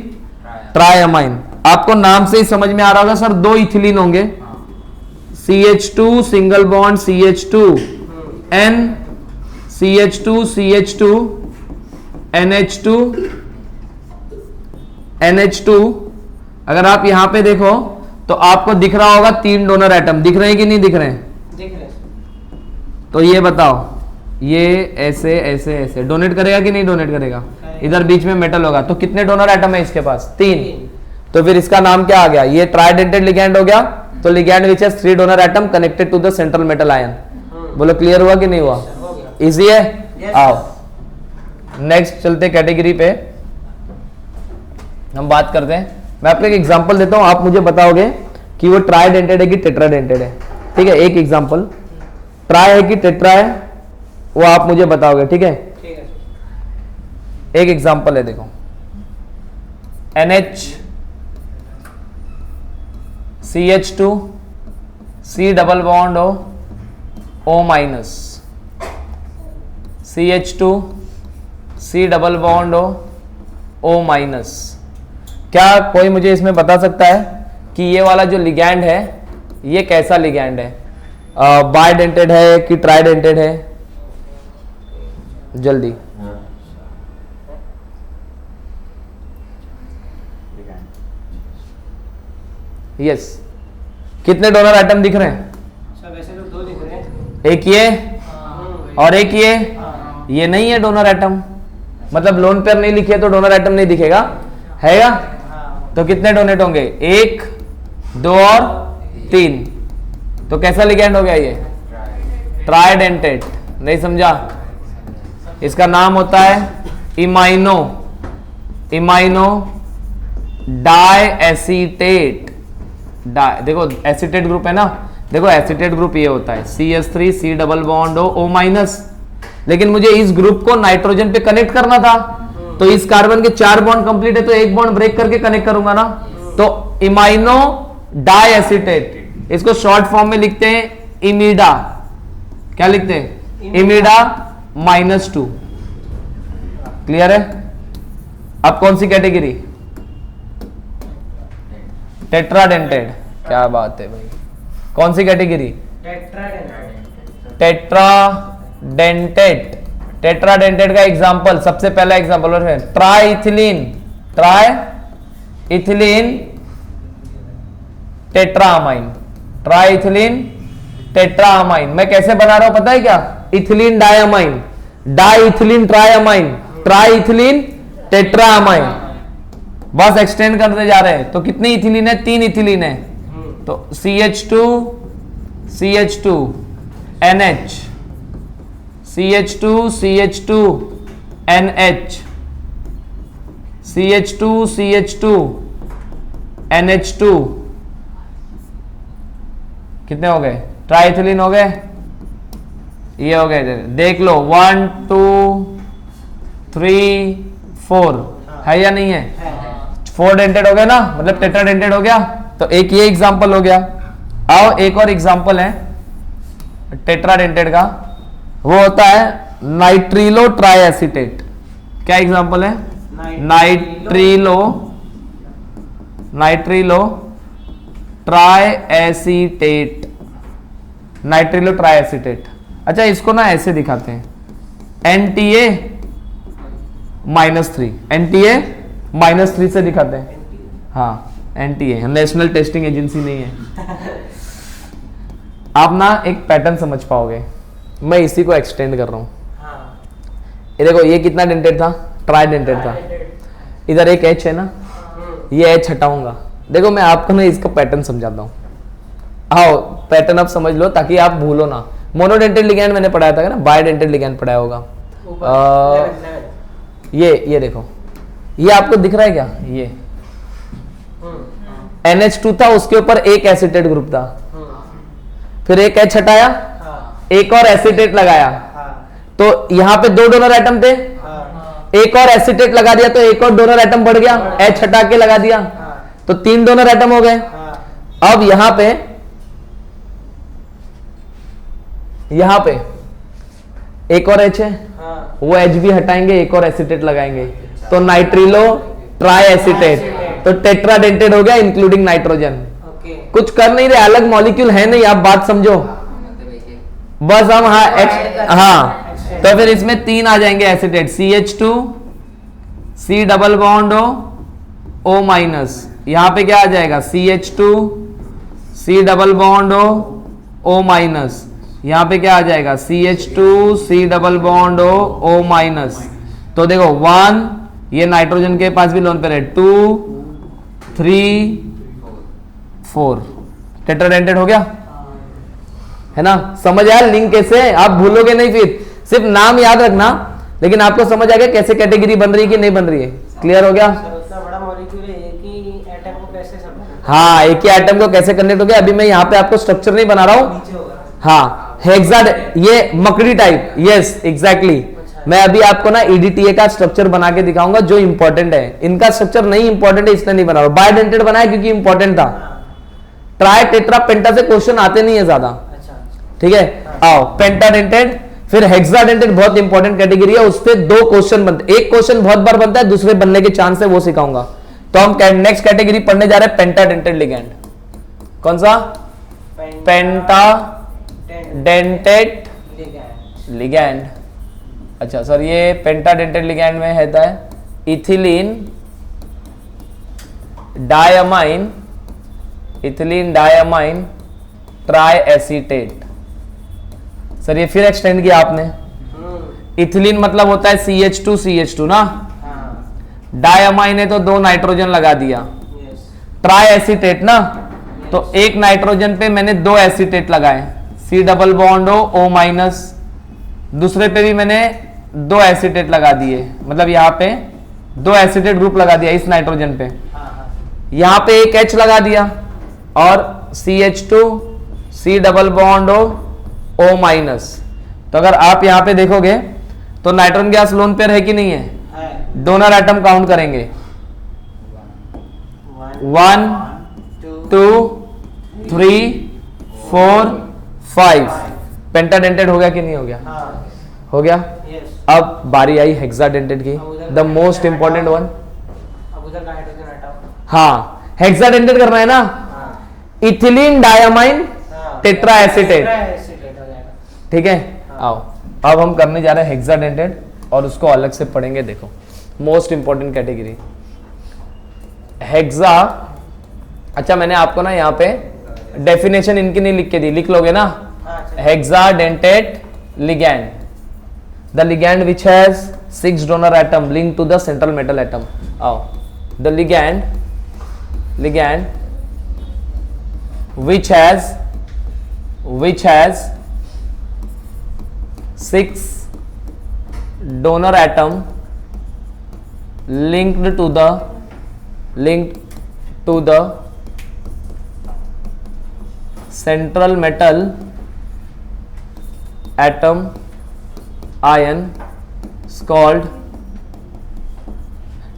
ट्राइअमाइन। आपको नाम से ही समझ में आ रहा होगा सर, 2 इथिलीन होंगे, CH2 single bond CH2 N, CH2 CH2 NH2 NH2। अगर आप यहां पे देखो तो आपको दिख रहा होगा 3 डोनर एटम, दिख रहे हैं कि नहीं दिख रहे हैं? दिख रहे हैं। तो ये बताओ, ये ऐसे ऐसे ऐसे डोनेट करेगा कि नहीं डोनेट करेगा? इधर बीच में मेटल होगा, तो कितने डोनर एटम है इसके पास? 3। तो फिर इसका नाम क्या आ गया? ये ट्राइडेंटेड लिगैंड हो गया। तो ligand which has 3 donor atom connected to the central metal ion. बोलो क्लियर हुआ कि नहीं हुआ? इजी है? आओ नेक्स्ट चलते कैटेगरी पे, हम बात करते हैं। मैं आपको एक एग्जांपल देता हूं, आप मुझे बताओगे कि वो ट्राइडेंटेड है कि टेट्राडेंटेड है। ठीक है, एक एग्जांपल, ट्राई है कि टेट्रा है वो आप मुझे बताओगे। ठीक है, ठीक है। एक एग्जांपल है, देखो NH CH2 C double bond O minus, CH2 C double bond O minus. क्या कोई मुझे इसमें बता सकता है कि ये वाला जो लिगैंड है ये कैसा लिगैंड है? बाइडेंटेड है कि ट्राइडेंटेड है? जल्दी। यस, कितने डोनर एटम दिख रहे हैं? सब ऐसे तो 2 दिख रहे हैं। एक ये और एक ये नहीं है डोनर एटम, मतलब लोन पेयर नहीं लिखी है तो डोनर एटम नहीं दिखेगा, हैगा? तो कितने डोनेट होंगे? 1 2 और 3। तो कैसा लिगैंड हो गया ये? ट्राइडेंटेड। नहीं समझा? इसका नाम होता है इमाइनो, इमाइनो डाई एसीटेट। देखो एसीटेट ग्रुप है ना, देखो एसीटेट ग्रुप ये होता है CH3 C double bond O minus. लेकिन मुझे इस ग्रुप को नाइट्रोजन पे कनेक्ट करना था, तो इस कार्बन के 4 बॉन्ड कंप्लीट है तो एक बॉन्ड ब्रेक करके कनेक्ट करूंगा ना। तो इमाइनो डाई एसीटेट, इसको शॉर्ट फॉर्म में लिखते हैं इमीडा। क्या लिखते हैं? इमीडा -2। क्लियर है? अब कौन सी कैटेगरी? टेट्राडेंटेड। क्या बात है भाई, कौन सी कैटेगरी? टेट्राडेंटेड। टेट्राडेंटेड का एग्जांपल, सबसे पहला एग्जांपल ट्राइथिलीन, ट्राइथिलीन टेट्रामाइन, ट्राइथिलीन टेट्रामाइन। मैं कैसे बना रहा हूं पता है क्या? Ethylene diamine, diethylene triamine, triethylene tetramine. बस एक्सटेंड करते जा रहे हैं। तो कितनी इथिलीन है? 3 इथिलीन है। तो CH2 CH2 NH, CH2 CH2 NH, CH2 CH2 NH2। कितने हो गए? ट्राइथिलीन हो गए, ये हो गए, देख लो 1 2 3 4 है या नहीं है? 4 डेंटेड हो गया ना, मतलब टेट्राडेंटेड हो गया। तो एक ये एग्जांपल हो गया। आओ एक और एग्जांपल है टेट्राडेंटेड का, वो होता है नाइट्रिलो ट्राइएसिटेट। क्या एग्जांपल है? नाइट्रिलो, नाइट्रिलो ट्राइएसिटेट, नाइट्रिलो ट्राइएसिटेट। अच्छा इसको ना ऐसे दिखाते हैं NTA -3, NTA -3 से दिखाते हैं। हाँ NTA, नेशनल टेस्टिंग एजेंसी नहीं है। आप ना एक पैटर्न समझ पाओगे, मैं इसी को एक्सटेंड कर रहा हूं। ये देखो, ये कितना डेंटेड था? ट्राइडेंटेड था। इधर एक H है ना, ये H हटाऊंगा। देखो मैं आपको ना इसका पैटर्न समझाता हूं। आओ पैटर्न आप समझ लो ताकि आप भूलो ना। मोनोडेंटेड लिगैंड मैंने पढ़ाया था ना, बायडेंटेड लिगैंड पढ़ाया होगा। ये देखो, ये आपको दिख रहा है क्या? ये NH2 था, उसके ऊपर एक एसीटेट ग्रुप था, फिर एक H हटाया, एक और एसीटेट लगाया, तो यहां पे 2 डोनर एटम थे, एक और एसीटेट लगा दिया तो एक और डोनर एटम बढ़ गया, H हटा के लगा दिया तो 3 डोनर एटम हो गए। अब यहां पे एक और H है, वो H भी हटाएंगे, एक और एसीटेट लगाएंगे, तो नाइट्रिलो ट्राई एसीटेट। तो टेट्राडेंटेड हो गया इंक्लूडिंग नाइट्रोजन। ओके। कुछ कर नहीं रहे, अलग मॉलिक्यूल है नहीं, आप बात समझो बस हम। हाँ तो फिर इसमें 3 आ जाएंगे acetate, CH2 C double bond O minus, यहां पे क्या आ जाएगा CH2 C double bond O minus, यहां पे क्या आ जाएगा CH2 C double bond O minus. तो देखो 1, ये नाइट्रोजन के पास भी लोन पेयर है, 2 3 4, टेट्राडेंटेड हो गया है ना। समझ आया लिंक कैसे, आप भूलोगे नहीं, फिर सिर्फ नाम याद रखना, लेकिन आपको समझ आ गया कैसे कैटेगरी बन रही है कि नहीं बन रही है। क्लियर हो गया। सर उतना बड़ा मॉलिक्यूल है, एक ही एटम को कैसे सब। हाँ एक ही एटम को कैसे कनेक्ट हो गया। अभी मैं यहाँ पे आपको स्ट्रक्चर नहीं बना रहा हूँ। नीचे होगा। हाँ हेक्सा, ये मकड़ी टाइप, यस एग्जैक्टली। मैं अभी आपको ना EDTA का स्ट्रक्चर बना के दिखाऊंगा जो इंपॉर्टेंट है। इनका स्ट्रक्चर नहीं इंपॉर्टेंट है इसलिए नहीं बना रहा हूँ। बायोडेंटेड बनाया क्योंकि इंपॉर्टेंट था। ट्राई टेट्रा पेंटा से क्वेश्चन आते नहीं है ज्यादा, अच्छा। ठीक है। आओ पेंटाडेंटेड, फिर हेक्साडेंटेड बहुत इंपॉर्टेंट कैटेगरी है, उस पे 2 क्वेश्चन बनते, एक क्वेश्चन बहुत बार बनता है, दूसरे बनने के चांस है, वो सिखाऊंगा। तो हम नेक्स्ट कैटेगरी पढ़ने जा रहे हैं पेंटाडेंटेड लिगैंड। कौन सा? पेंटाडेंटेड लिगैंड। अच्छा सर ये पेंटाडेंटेड लिगैंड में रहता है ethylene diamine, ethylene diamine try acetate. Sir ये फिर एक्सटेंड किया आपने। इथिलीन मतलब होता है CH2 ना, डायमाइन है तो 2 नाइट्रोजन लगा दिया, ट्राई एसीटेट ना, तो एक नाइट्रोजन पे मैंने 2 एसीटेट लगाए, C double bond O minus, दूसरे पे भी मैंने 2 एसीटेट लगा दिए, मतलब यहाँ पे 2 एसीटेट ग्रुप लगा दिया इस नाइट्रोजन पे, यहाँ पे एक H लगा दिया और CH2 C double bond O minus. तो अगर आप यहाँ पे देखोगे तो नाइट्रोजन गैस लोन पेयर है कि नहीं है? डोनर एटम काउंट करेंगे 1 2 3 4 5। पेंटाडेंटेड हो गया कि नहीं हो गया? हो गया। अब बारी आई हेक्साडेंटेड की, द मोस्ट इंपॉर्टेंट वन। हाँ हेक्साडेंटेड करना है ना, इथिलीन डायमाइन टेट्रा एसीटेट, ठीक है। आओ अब हम करने जा रहे हैं हेक्साडेंटेड और उसको अलग से पढ़ेंगे। देखो मोस्ट इंपॉर्टेंट कैटेगरी हेक्सा। अच्छा मैंने आपको ना यहाँ पे डेफिनेशन इनकी नहीं लिख के दी, लिख लोगे ना। Hexadentate ligand, the ligand which has 6 donor atom link to the central metal atom. आओ the ligand which has 6 donor atom linked to the central metal atom ion is called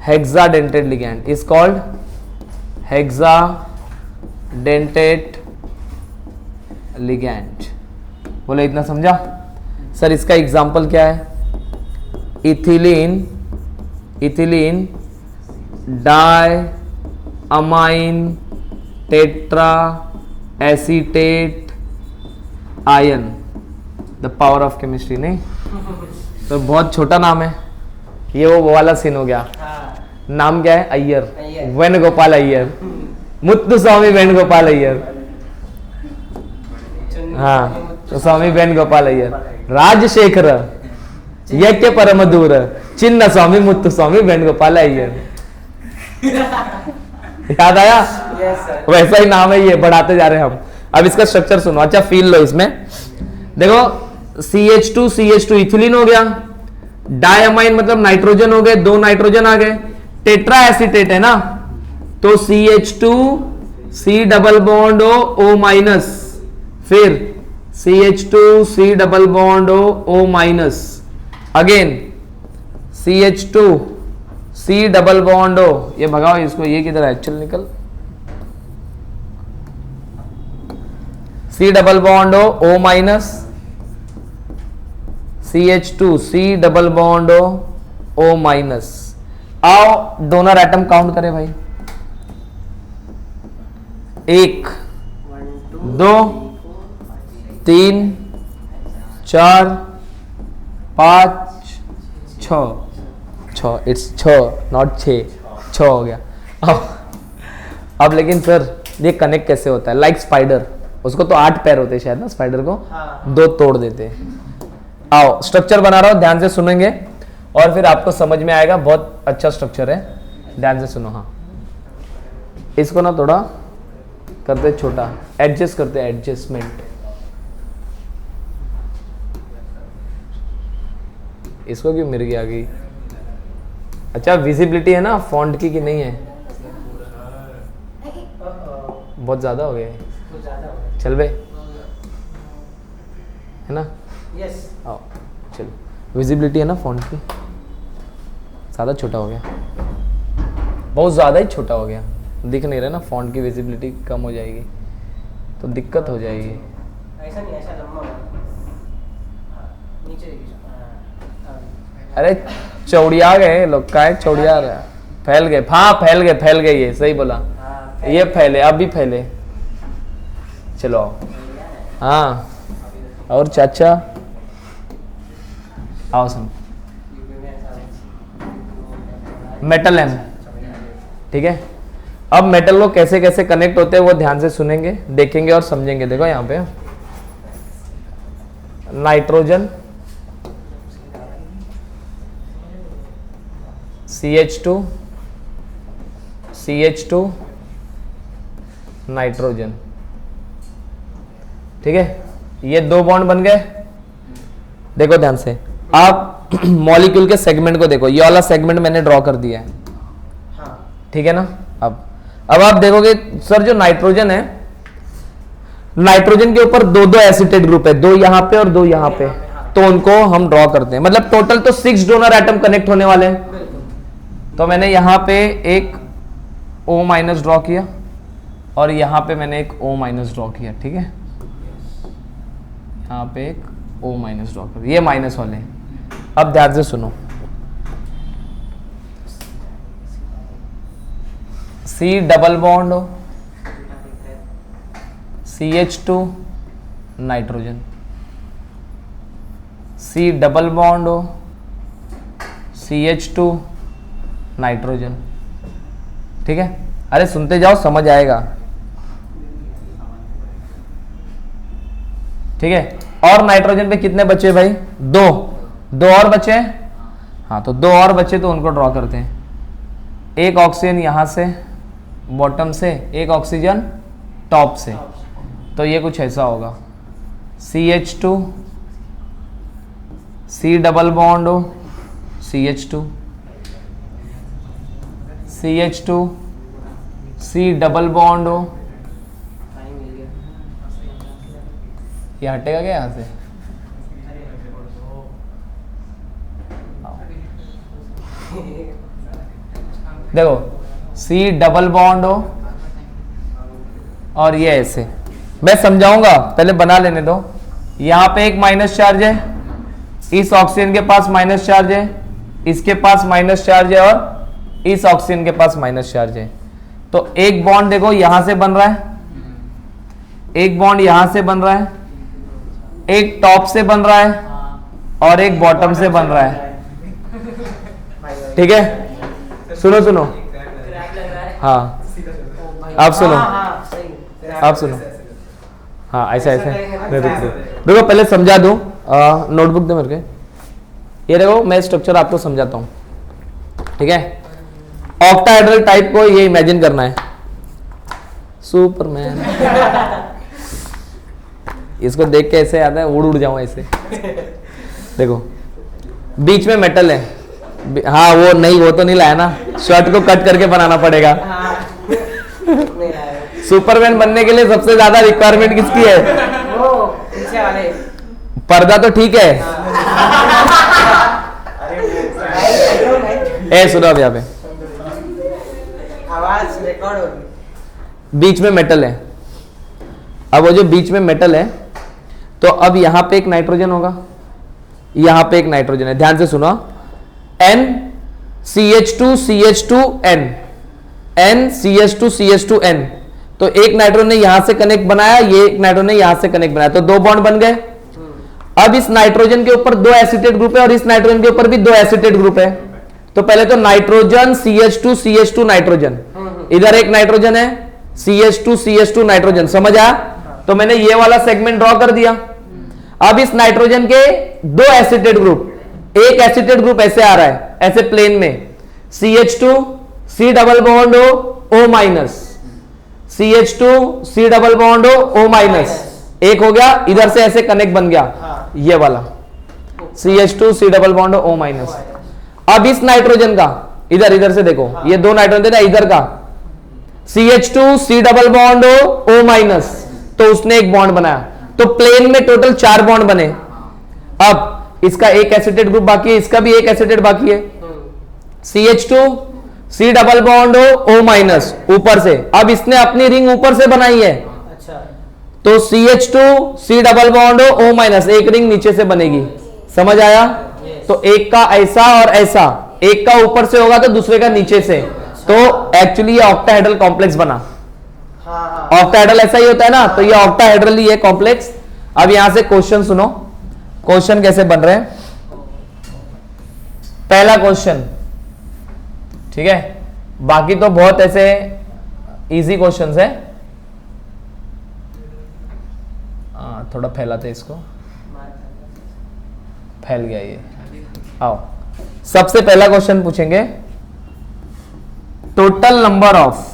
hexadentate ligand, is called hexadentate ligand. बोले इतना समझा? Sir इसका example क्या है? Ethylene diamine tetra acetate ion, the power of chemistry. नहीं तो बहुत छोटा नाम है ये, वो वाला सीन हो गया। नाम क्या है? अय्यर, वेणुगोपाल अय्यर, मुत्तुस्वामी वेणुगोपाल अय्यर। हाँ तो स्वामी वेणुगोपाल अय्यर, राजशेखर यज्ञ परमधूर चिन्ह स्वामी मुत्तुस्वामी वेणुगोपाल अय्यर। याद आया? वैसा ही नाम है ये, बढ़ाते जा रहे हैं हम। अब इसका स्ट्रक्चर सुनो, अच्छा फील लो इसमें। देखो CH2 इथिलीन हो गया, डायमाइन मतलब नाइट्रोजन हो गए, 2 नाइट्रोजन आ गए, टेट्रा एसीटेट है ना, तो CH2 C double bond O minus, फिर CH2 C double bond O minus, again CH2 C double bond O, ये भगाओ इसको, ये किधर है? चल निकल। C double bond O minus, CH2 C double bond O minus. आओ डोनर एटम काउंट करें भाई। 1 1 2 2 3 4 5 6 इट्स 6 नॉट 6 हो गया। अब लेकिन फिर ये कनेक्ट कैसे होता है? लाइक स्पाइडर, उसको तो 8 पैर होते हैं शायद ना स्पाइडर को, हाँ। 2 तोड़ देते। आओ स्ट्रक्चर बना रहा हूं, ध्यान से सुनेंगे और फिर आपको समझ में आएगा। बहुत अच्छा स्ट्रक्चर है, ध्यान से सुनो। हाँ, इसको ना थोड़ा करते छोटा, एडजस्ट करते, एडजस्टमेंट। इसको क्यों मिर्गी आ गई? अच्छा, विजिबिलिटी है ना फॉन्ट की कि नहीं है? बहुत ज्यादा हो गया है। कुछ ज़्यादा हो गया। चल बे, है ना? यस। आओ चलो, विजिबिलिटी है ना फॉन्ट की, ज़्यादा छोटा हो गया, बहुत ज़्यादा ही छोटा हो गया, दिख नहीं रहा ना। फॉन्ट की विजिबिलिटी कम हो जाएगी तो दिक्कत हो जाएगी। ऐसा नहीं, ऐसा लंबा हाँ, नीचे देखिए। अरे चौड़िया गए लोग, का है चौड़िया रहा, फैल गए। हाँ फैल गए, ये सही बोला, ये फैले, अब भी फैले। चलो आओ। हाँ, और चाचा आओ सुन। मेटल एम, ठीक है। अब मेटल को कैसे कैसे कनेक्ट होते हैं वो ध्यान से सुनेंगे, देखेंगे और समझेंगे। देखो यहाँ पे नाइट्रोजन CH2 CH2 नाइट्रोजन, ठीक है। ये 2 बॉन्ड बन गए। देखो ध्यान से, आप मॉलिक्यूल के सेगमेंट को देखो, ये वाला सेगमेंट मैंने ड्रॉ कर दिया है, ठीक है ना। अब आप देखोगे सर जो नाइट्रोजन है, नाइट्रोजन के ऊपर 2 एसिटेट ग्रुप है, 2 यहां पे और 2 यहां पे, तो उनको हम ड्रॉ करते हैं। मतलब टोटल तो 6 डोनर एटम कनेक्ट होने वाले हैं। तो मैंने यहां पे एक O- ड्रॉ किया और यहां पे मैंने एक O- ड्रॉ किया, ठीक है। यहां पे एक O- ड्रॉ कर, ये माइनस वाले। अब ध्यान से सुनो, C डबल बॉन्ड हो, CH2 nitrogen, C double bond हो, CH2 नाइट्रोजन, ठीक है। अरे सुनते जाओ, समझ आएगा, ठीक है। और नाइट्रोजन पे कितने बचे भाई? 2 और बचे। हाँ, तो 2 और बचे तो उनको ड्रॉ करते हैं। एक ऑक्सीजन यहां से बॉटम से, एक ऑक्सीजन टॉप से, तो ये कुछ ऐसा होगा। CH2 C डबल बॉन्ड हो, CH2 CH2 C double bond हो, ये हटेगा क्या यहाँ से? देखो C डबल बॉन्ड हो और ये ऐसे, मैं समझाऊंगा, पहले बना लेने दो। यहाँ पे एक माइनस चार्ज है, इस ऑक्सीजन के पास माइनस चार्ज है, इसके पास माइनस चार्ज है और इस ऑक्सीजन के पास माइनस चार्ज है। तो एक बॉन्ड देखो यहां से बन रहा है, एक बॉन्ड यहां से बन रहा है, एक टॉप से बन रहा है और एक बॉटम से बन रहा है, ठीक है। सुनो सुनो, हाँ आप सुनो, आप सुनो, हाँ ऐसा ऐसा। देखो पहले समझा दूं, नोटबुक दे मेरे को। ये देखो मैं स्ट्रक्चर आपको समझाता हूँ, ठीक है। ऑक्टाहेड्रल टाइप को ये इमेजिन करना है, सुपरमैन। इसको देख के ऐसे आता है उड़ उड़ जाऊं ऐसे। देखो बीच में मेटल है, हाँ वो नहीं, वो तो नहीं लाया ना, शर्ट को कट करके बनाना पड़ेगा। सुपरमैन बनने के लिए सबसे ज्यादा रिक्वायरमेंट किसकी है? वो पीछे वाले। पर्दा तो ठीक है। ए सुनो अब यहाँ पे आवाज रिकॉर्ड होगी। बीच में मेटल है। अब वो जो बीच में मेटल है, तो अब यहां पे एक नाइट्रोजन होगा, यहां पे एक नाइट्रोजन है, ध्यान से सुनो। N CH2 CH2 N, N CH2 CH2 N, तो एक नाइट्रोजन ने यहां से कनेक्ट बनाया, ये एक नाइट्रोजन ने यहां से कनेक्ट बनाया, तो 2 बॉन्ड बन गए। अब इस नाइट्रोजन के ऊपर 2 एसिटेट ग्रुप है और इस नाइट्रोजन के ऊपर भी 2 एसिटेट ग्रुप है। तो पहले तो नाइट्रोजन CH2 नाइट्रोजन, इधर एक नाइट्रोजन है CH2 नाइट्रोजन, समझ आया? तो मैंने ये वाला सेगमेंट ड्रॉ कर दिया। अब इस नाइट्रोजन के 2 एसिटेट ग्रुप, एक एसिटेट ग्रुप ऐसे आ रहा है, ऐसे प्लेन में, CH2 C double bond O minus, CH2 C double bond O minus, एक हो गया, इधर से ऐसे कनेक्ट बन गया, ये वाला CH2 C double bond O minus. अब इस नाइट्रोजन का इधर से देखो, ये 2 नाइट्रोजन थे इधर का, CH2 C double bond O minus, तो उसने एक बॉन्ड बनाया, तो प्लेन में टोटल 4 बॉन्ड बने। अब इसका एक एसिटेट ग्रुप बाकी है, इसका भी एक एसिटेट बाकी है, CH2 C double bond O minus ऊपर से। अब इसने अपनी रिंग ऊपर से बनाई है, अच्छा, तो CH2 C double bond O minus, एक रिंग नीचे से बनेगी, समझ आया? तो एक का ऐसा और ऐसा, एक का ऊपर से होगा तो दूसरे का नीचे से, तो एक्चुअली ये ऑक्टाहेड्रल कॉम्प्लेक्स बना। ऑक्टाहेड्रल ऐसा ही होता है ना, तो ये ऑक्टाहेड्रल ही है कॉम्प्लेक्स। अब यहां से क्वेश्चन सुनो, क्वेश्चन कैसे बन रहे हैं। पहला क्वेश्चन, ठीक है, बाकी तो बहुत ऐसे इजी क्वेश्चंस है। थोड़ा फैलाते इसको, फैल गया ये। आओ, सबसे पहला क्वेश्चन पूछेंगे, total number of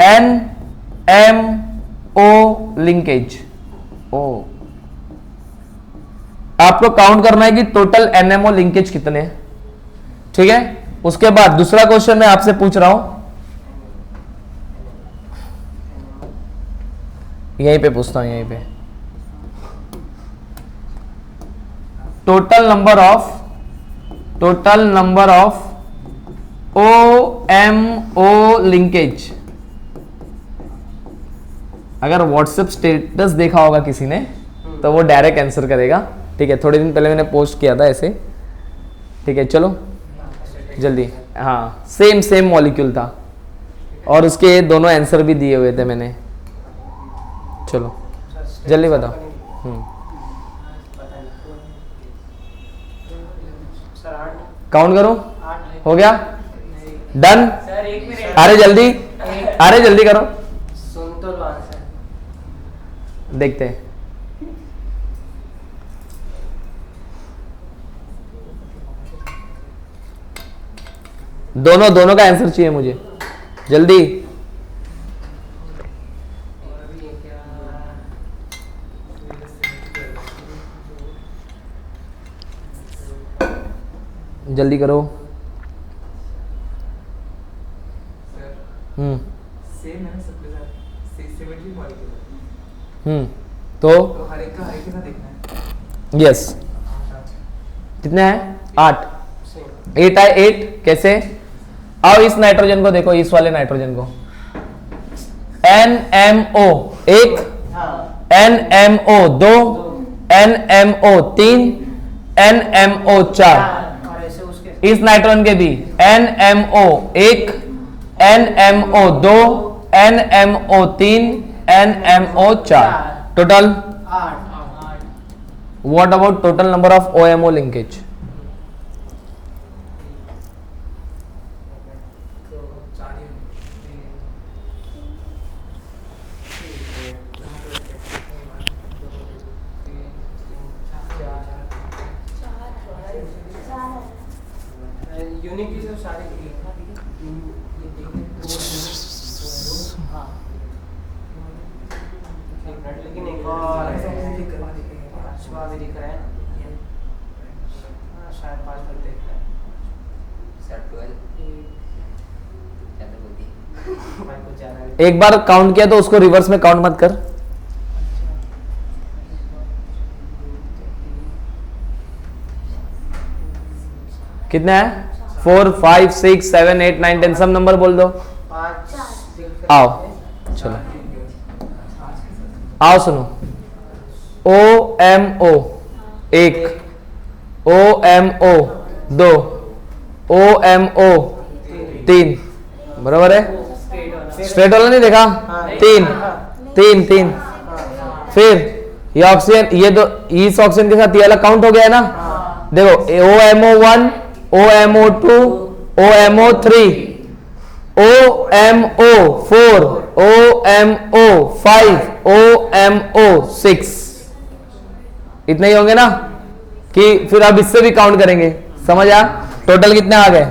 NMO linkage. आपको काउंट करना है कि टोटल NMO लिंकेज कितने हैं, ठीक है। उसके बाद दूसरा क्वेश्चन मैं आपसे पूछ रहा हूं, यहीं पे पूछता हूं, यहीं पे, total number of OMO linkage. अगर व्हाट्सएप स्टेटस देखा होगा किसी ने तो वो डायरेक्ट आंसर करेगा, ठीक है। थोड़े दिन पहले मैंने पोस्ट किया था ऐसे, ठीक है। चलो जल्दी, हाँ, सेम मॉलिक्यूल था और उसके दोनों आंसर भी दिए हुए थे मैंने। चलो जल्दी बताओ। काउंट करो, हो गया, डन। अरे जल्दी करो, सुन तो लो आंसर, देखते हैं। दोनों का आंसर चाहिए मुझे, जल्दी। जल्दी करो। सेम है ना सबके साथ, 670 मॉलिक्यूल। तो हर एक का देखना है। यस, कितने हैं? 8 है। 8 कैसे? आओ इस नाइट्रोजन को देखो, इस वाले नाइट्रोजन को, NMO 1, NMO 2, NMO 3, NMO 4। और ऐसे उसके इस नाइट्रोजन के भी NMO 1, NMO 2, NMO 3, NMO 4, total 8। What about total number of OMO linkage? Unique तो सारे लेकिन एक और सुबह भी दिख रहा है, शायद 5 तक देख रहा है सर 12 भाई कुछ ज्यादा एक बार काउंट किया तो उसको रिवर्स में काउंट मत कर। कितने हैं? 4, 5, 6, 7, 8, 9, 10, सब नंबर बोल दो। 5 आओ चलो, आओ सुनो। OMO 1, OMO 2, OMO 3, बराबर है। स्ट्रेट वाला नहीं देखा, 3, फिर ये ऑक्सीजन, ये दो इस ऑक्सीजन के साथ ये वाला काउंट हो गया है ना। देखो OMO1, OMO2, OMO3, OMO4, OMO5, OMO6, इतने ही होंगे ना। कि फिर अब इससे भी काउंट करेंगे, समझ आ? टोटल कितने आ गए?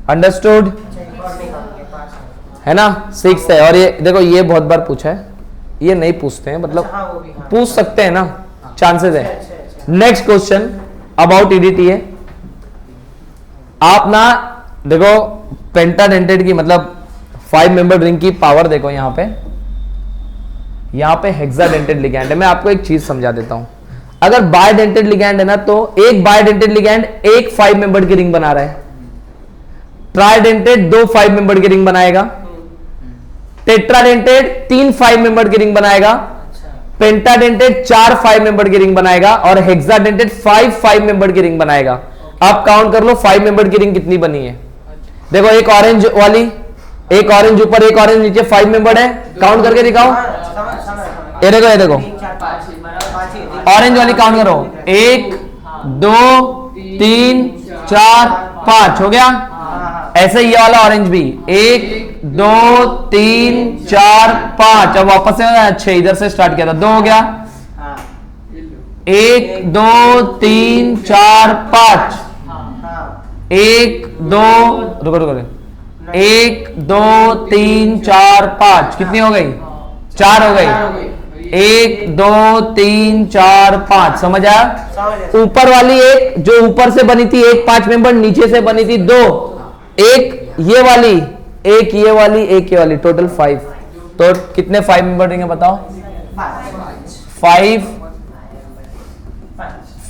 अंडरस्टूड है ना? 6 है। और ये देखो ये बहुत बार पूछा है, ये नहीं पूछते हैं, मतलब पूछ सकते हैं ना, चांसेस है। नेक्स्ट क्वेश्चन अबाउट ईडीटी है। आप ना देखो पेंटाडेंटेड की मतलब 5 मेंबर रिंग की पावर देखो। यहां पे हेक्साडेंटेड लिगैंड है। मैं आपको एक चीज समझा देता हूं। अगर बायडेंटेड लिगैंड है ना, तो एक बायडेंटेड लिगैंड एक 5 मेंबर की रिंग बना रहा है। ट्राइडेंटेड 2 5 मेंबर की रिंग बनाएगा। टेट्राडेंटेड 3 5 मेंबर की रिंग बनाएगा। पेंटाडेंटेड 4 5 मेंबर की रिंग बनाएगा। और हेक्साडेंटेड 5 5 मेंबर की रिंग बनाएगा। आप काउंट कर लो 5 मेंबर की रिंग कितनी बनी है। देखो एक ऑरेंज वाली, एक ऑरेंज ऊपर एक ऑरेंज नीचे, 5 मेंबर है। काउंट करके दिखाओ। ये देखो ऑरेंज वाली काउंट करो, 1 2 3 4 5 हो गया। ऐसे ये वाला ऑरेंज भी 1 2 3 4 5। अब वापस से 6 इधर से स्टार्ट किया था, 2 हो गया। 1 2 3 4 5, 1 2 रुको 1 2 3 4 5, कितनी हो गई? 4 हो गई। 1 2 3 4 5, समझ आया? ऊपर वाली एक जो ऊपर से बनी थी एक 5 मेंबर, नीचे से बनी थी 2, एक ये वाली, एक ये वाली, एक ये वाली, टोटल 5। तो कितने 5 मेंबर रिंग है बताओ?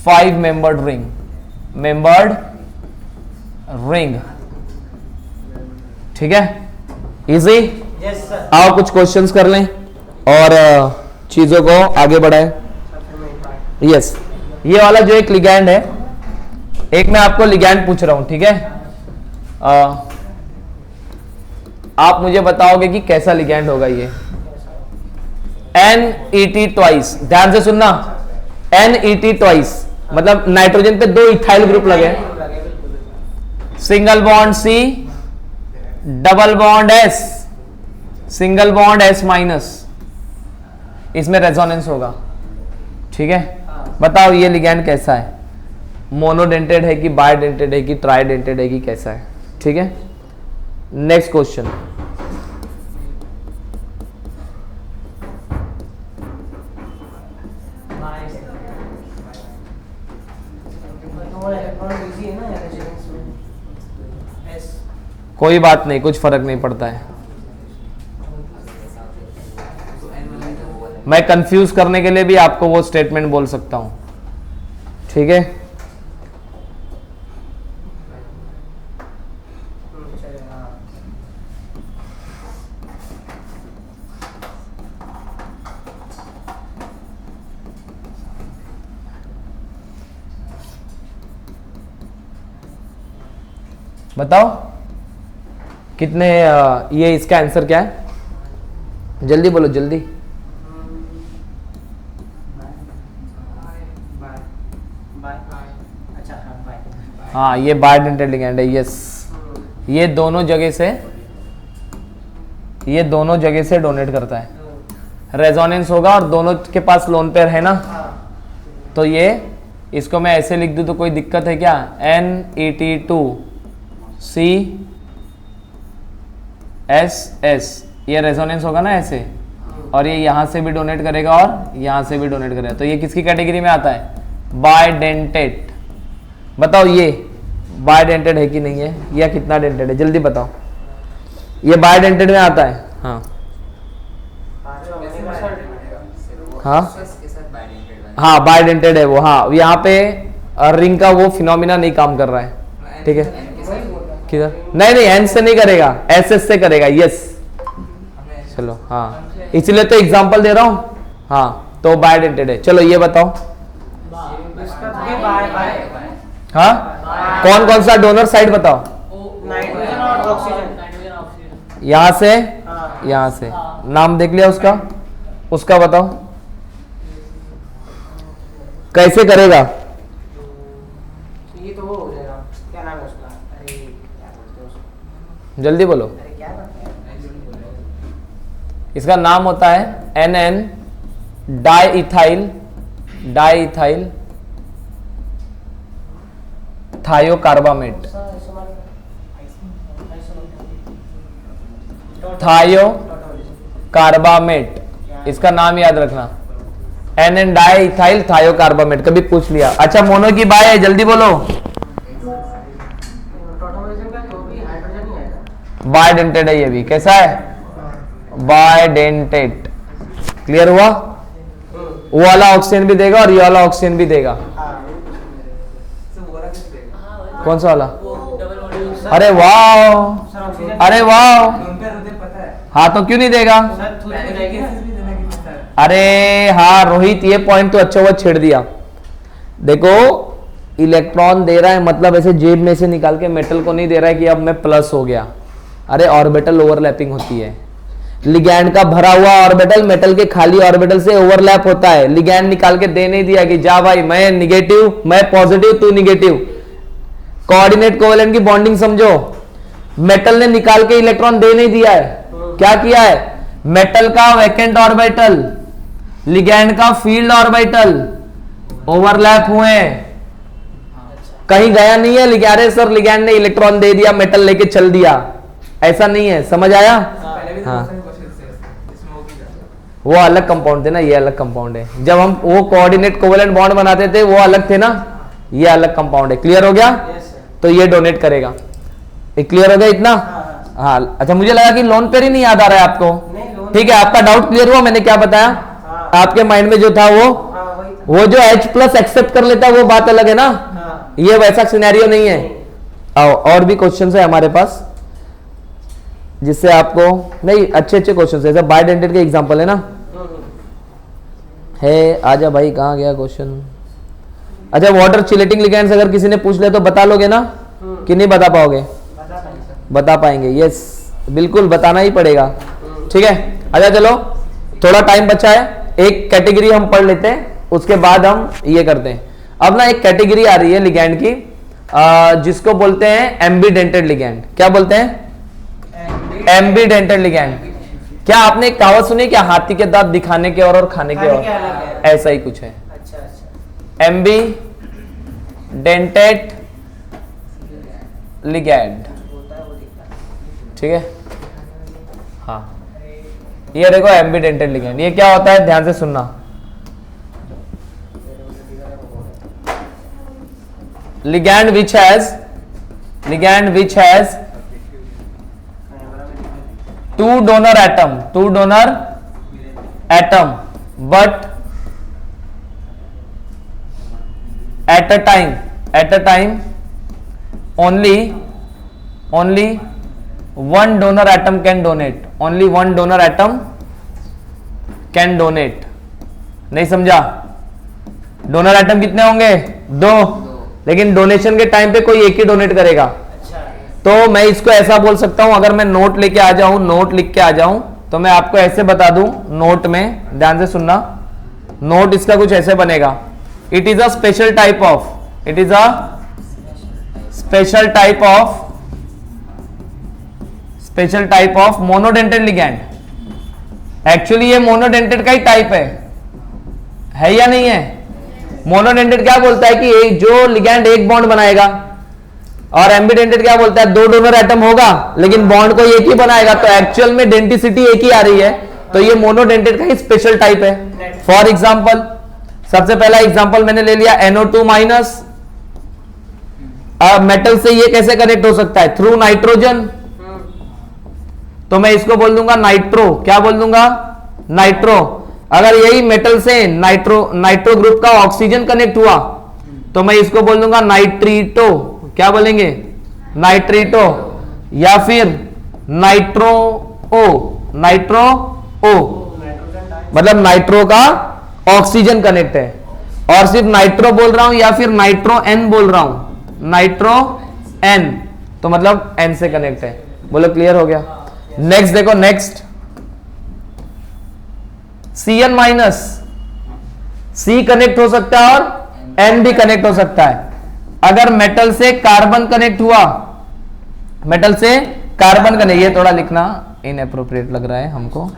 5 मेंबर्ड रिंग, ठीक है? इजी। आओ कुछ क्वेश्चंस कर लें और चीजों को आगे बढ़ाएं। यस, ये वाला जो एक लिगैंड है, एक मैं आपको लिगैंड पूछ रहा हूं, ठीक है? आप मुझे बताओगे कि कैसा लिगैंड होगा ये। NET ट्वाइस, ध्यान से सुनना। NET ट्वाइस मतलब नाइट्रोजन पे 2 इथाइल ग्रुप लगे, single bond C, double bond S, single bond S minus, इसमें रेजोनेंस होगा, ठीक है? बताओ ये लिगैंड कैसा है? मोनोडेंटेड है कि बायडेंटेड है कि ट्राइडेंटेड है कि कैसा है? ठीक है, नेक्स्ट क्वेश्चन। कोई बात नहीं, कुछ फर्क नहीं पड़ता है। मैं कंफ्यूज करने के लिए भी आपको वो स्टेटमेंट बोल सकता हूं, ठीक है? बताओ कितने ये इसका आंसर क्या है? जल्दी बोलो जल्दी। हाँ, ये बायडेंटेड लिगैंड है। यस, ये दोनों जगह से डोनेट करता है, रेजोनेंस होगा और दोनों के पास लोन पेयर है ना। तो ये इसको मैं ऐसे लिख दूं तो कोई दिक्कत है क्या? NET2CSS, ये रेजोनेंस होगा ना ऐसे, और ये यहां से भी डोनेट करेगा और यहां से भी डोनेट करेगा। तो ये किसकी कैटेगरी में आता है? बायडेंटेड। बताओ ये बायडेंटेड है कि नहीं है, या कितना डेंटेड है? जल्दी बताओ। ये बायडेंटेड में आता है। हाँ हाँ बायडेंटेड है वो। हाँ, यहाँ पे रिंग का वो फिनोमिना नहीं काम कर रहा है, ठीक है? किधर? नहीं, एन से नहीं करेगा, SS से करेगा। यस, चलो, हाँ, इसलिए तो एग्जांपल दे रहा हूं। हाँ, तो बायडेंटेड है। चलो ये बताओ। हाँ, कौन कौन सा डोनर साइड बताओ? नाइट्रोजन और ऑक्सीजन। यहां से हाँ। यहां से नाम देख लिया उसका, उसका बताओ कैसे करेगा? ये तो वो हो जाएगा, क्या नाम है उसका? अरे क्या बोलते हैं उसको? जल्दी बोलो। अरे क्या करते हैं? इसका नाम होता है NN डाइइथाइल थायोकार्बामेट। थायोकार्बामेट, इसका नाम याद रखना, NN डाइइथाइल थायोकार्बामेट। कभी पूछ लिया। अच्छा मोनो की बाय है, जल्दी बोलो। टोटोमरिज्म का तो भी हाइड्रोजन ही आएगा। बायडेंटेड है ये भी। कैसा है? बायडेंटेड। क्लियर हुआ? वो वाला ऑक्सीजन भी देगा और ये वाला ऑक्सीजन भी देगा। सर वो वाला कैसे देगा? कौन सा वाला? वो डबल बॉन्ड अरे वाह, सर ऑक्सीजन अरे वाह। लोन पे होते पता है। हाँ तो क्यों नहीं देगा? सर थूक पहले जाएगी ना। केसेस भी देना कि सर अरे हाँ रोहित, ये पॉइंट तो अच्छा हुआ छेड़ दिया। देखो इलेक्ट्रॉन दे रहा है मतलब ऐसे जेब में से निकाल के मेटल को नहीं दे रहा है कि अब मैं प्लस हो गया। अरे ऑर्बिटल ओवरलैपिंग होती है। लिगैंड का भरा हुआ ऑर्बिटल मेटल के खाली ऑर्बिटल से ओवरलैप होता है। लिगैंड निकाल के दे नहीं दिया कि जा भाई मैं निगेटिव, मैं पॉजिटिव, तू निगेटिव। कोऑर्डिनेट कोवेलेंट की बॉन्डिंग समझो। मेटल ने निकाल के इलेक्ट्रॉन दे नहीं दिया है। क्या किया है? मेटल का वैकेंट ऑर्बिटल, लिगैंड का फील्ड ऑर्बिटल ओवरलैप हुए। कहीं गया नहीं है लिगैंड। अरे सर लिगैंड ने इलेक्ट्रॉन दे दिया, मेटल लेके चल दिया, ऐसा नहीं है। समझ आया? पहले भी हाँ। क्वेश्चन थे इसमें वो भी था। वो अलग कंपाउंड थे ना, ये अलग कंपाउंड है। जब हम वो कोऑर्डिनेट कोवेलेंट बॉन्ड बनाते थे वो अलग थे ना, ये अलग कंपाउंड है। क्लियर हो गया? Yes sir. तो ये डोनेट करेगा। ये क्लियर हो गया इतना? हाँ। अच्छा मुझे लगा कि लोन पेयर ही नहीं याद आ रहा है आपको। नहीं, लोन ठीक है, आपका डाउट क्लियर हुआ? मैंने क्या बताया? हाँ। आपके माइंड में जो था हाँ वही था। वो जो H प्लस एक्सेप्ट कर लेता है वो बात अलग है ना। हाँ। ये वैसा सिनेरियो नहीं है। आओ और भी क्वेश्चंस है हमारे पास जिससे आपको नहीं अच्छे क्वेश्चंस है। बायडेंटेड के एग्जांपल है ना। है आजा भाई, कहाँ गया क्वेश्चन? अच्छा वाटर चिलेटिंग लिगैंड्स अगर किसी ने पूछ लिया तो बता लोगे ना कि नहीं बता पाओगे? बता पाएंगे सर। बता पाएंगे। यस बिल्कुल बताना ही पड़ेगा। ठीक है अच्छा चलो थोड़ा टाइम बचा है, एक कैटेगरी हम पढ़ लेते हैं उसके बाद हम ये करते हैं। अब ना एक कैटेगरी आ रही है लिगैंड की जिसको बोलते हैं एम्बीडेंटेड लिगैंड। क्या बोलते हैं? एम्बीडेंटेड लिगैंड। क्या आपने एक कहावत सुनी क्या? हाथी के दांत दिखाने के और खाने के खाने और, के अलग है। ऐसा ही कुछ है। अच्छा अच्छा। एम्बीडेंटेड लिगैंड। होता है वो दिखता है। ठीक है हाँ ये देखो एम्बीडेंटेड लिगैंड। ये क्या होता है ध्यान से सुनना। ligand which has two donor atom but at a time only one donor atom can donate. only one donor atom can donate. नहीं समझा? डोनर एटम कितने होंगे? दो। लेकिन डोनेशन के टाइम पे कोई एक ही डोनेट करेगा। अच्छा। तो मैं इसको ऐसा बोल सकता हूं, अगर मैं नोट लेके आ जाऊं, नोट लिख के आ जाऊं तो मैं आपको ऐसे बता दूं। नोट में ध्यान से सुनना, नोट इसका कुछ ऐसे बनेगा। It is a special type of monodentate ligand. Actually ये मोनोडेंटेड का ही टाइप है या नहीं है? मोनोडेंटेड क्या बोलता है कि एक जो लिगैंड एक बॉन्ड बनाएगा, और एम्बीडेंटेड क्या बोलता है दो डोनर एटम होगा लेकिन बॉन्ड को एक ही बनाएगा। तो एक्चुअल में डेंटिसिटी एक ही आ रही है, तो ये मोनोडेंटेड का ही स्पेशल टाइप है। फॉर एग्जांपल सबसे पहला एग्जांपल मैंने ले लिया NO2 माइनस। मेटल से ये कैसे कनेक्ट हो सकता है? Through nitrogen. तो मैं इसको बोल दूंगा नाइट्रो। क्या बोल दूंगा? नाइट्रो। अगर यही मेटल से नाइट्रो ग्रुप का ऑक्सीजन कनेक्ट हुआ तो मैं इसको बोल दूंगा नाइट्रीटो। क्या बोलेंगे? नाइट्रीटो। या फिर नाइट्रो ओ मतलब नाइट्रो का ऑक्सीजन कनेक्ट है। और सिर्फ नाइट्रो बोल रहा हूं या फिर नाइट्रो एन बोल रहा हूं नाइट्रो एन, तो मतलब एन से कनेक्ट है। बोलो क्लियर हो गया। नेक्स्ट देखो, नेक्स्ट Cn माइनस, सी कनेक्ट हो सकता है और एन भी कनेक्ट हो सकता है। अगर मेटल से कार्बन कनेक्ट हुआ, मेटल से कार्बन कनेक्ट, ये थोड़ा लिखना इनएप्रोप्रिएट लग रहा है हमको,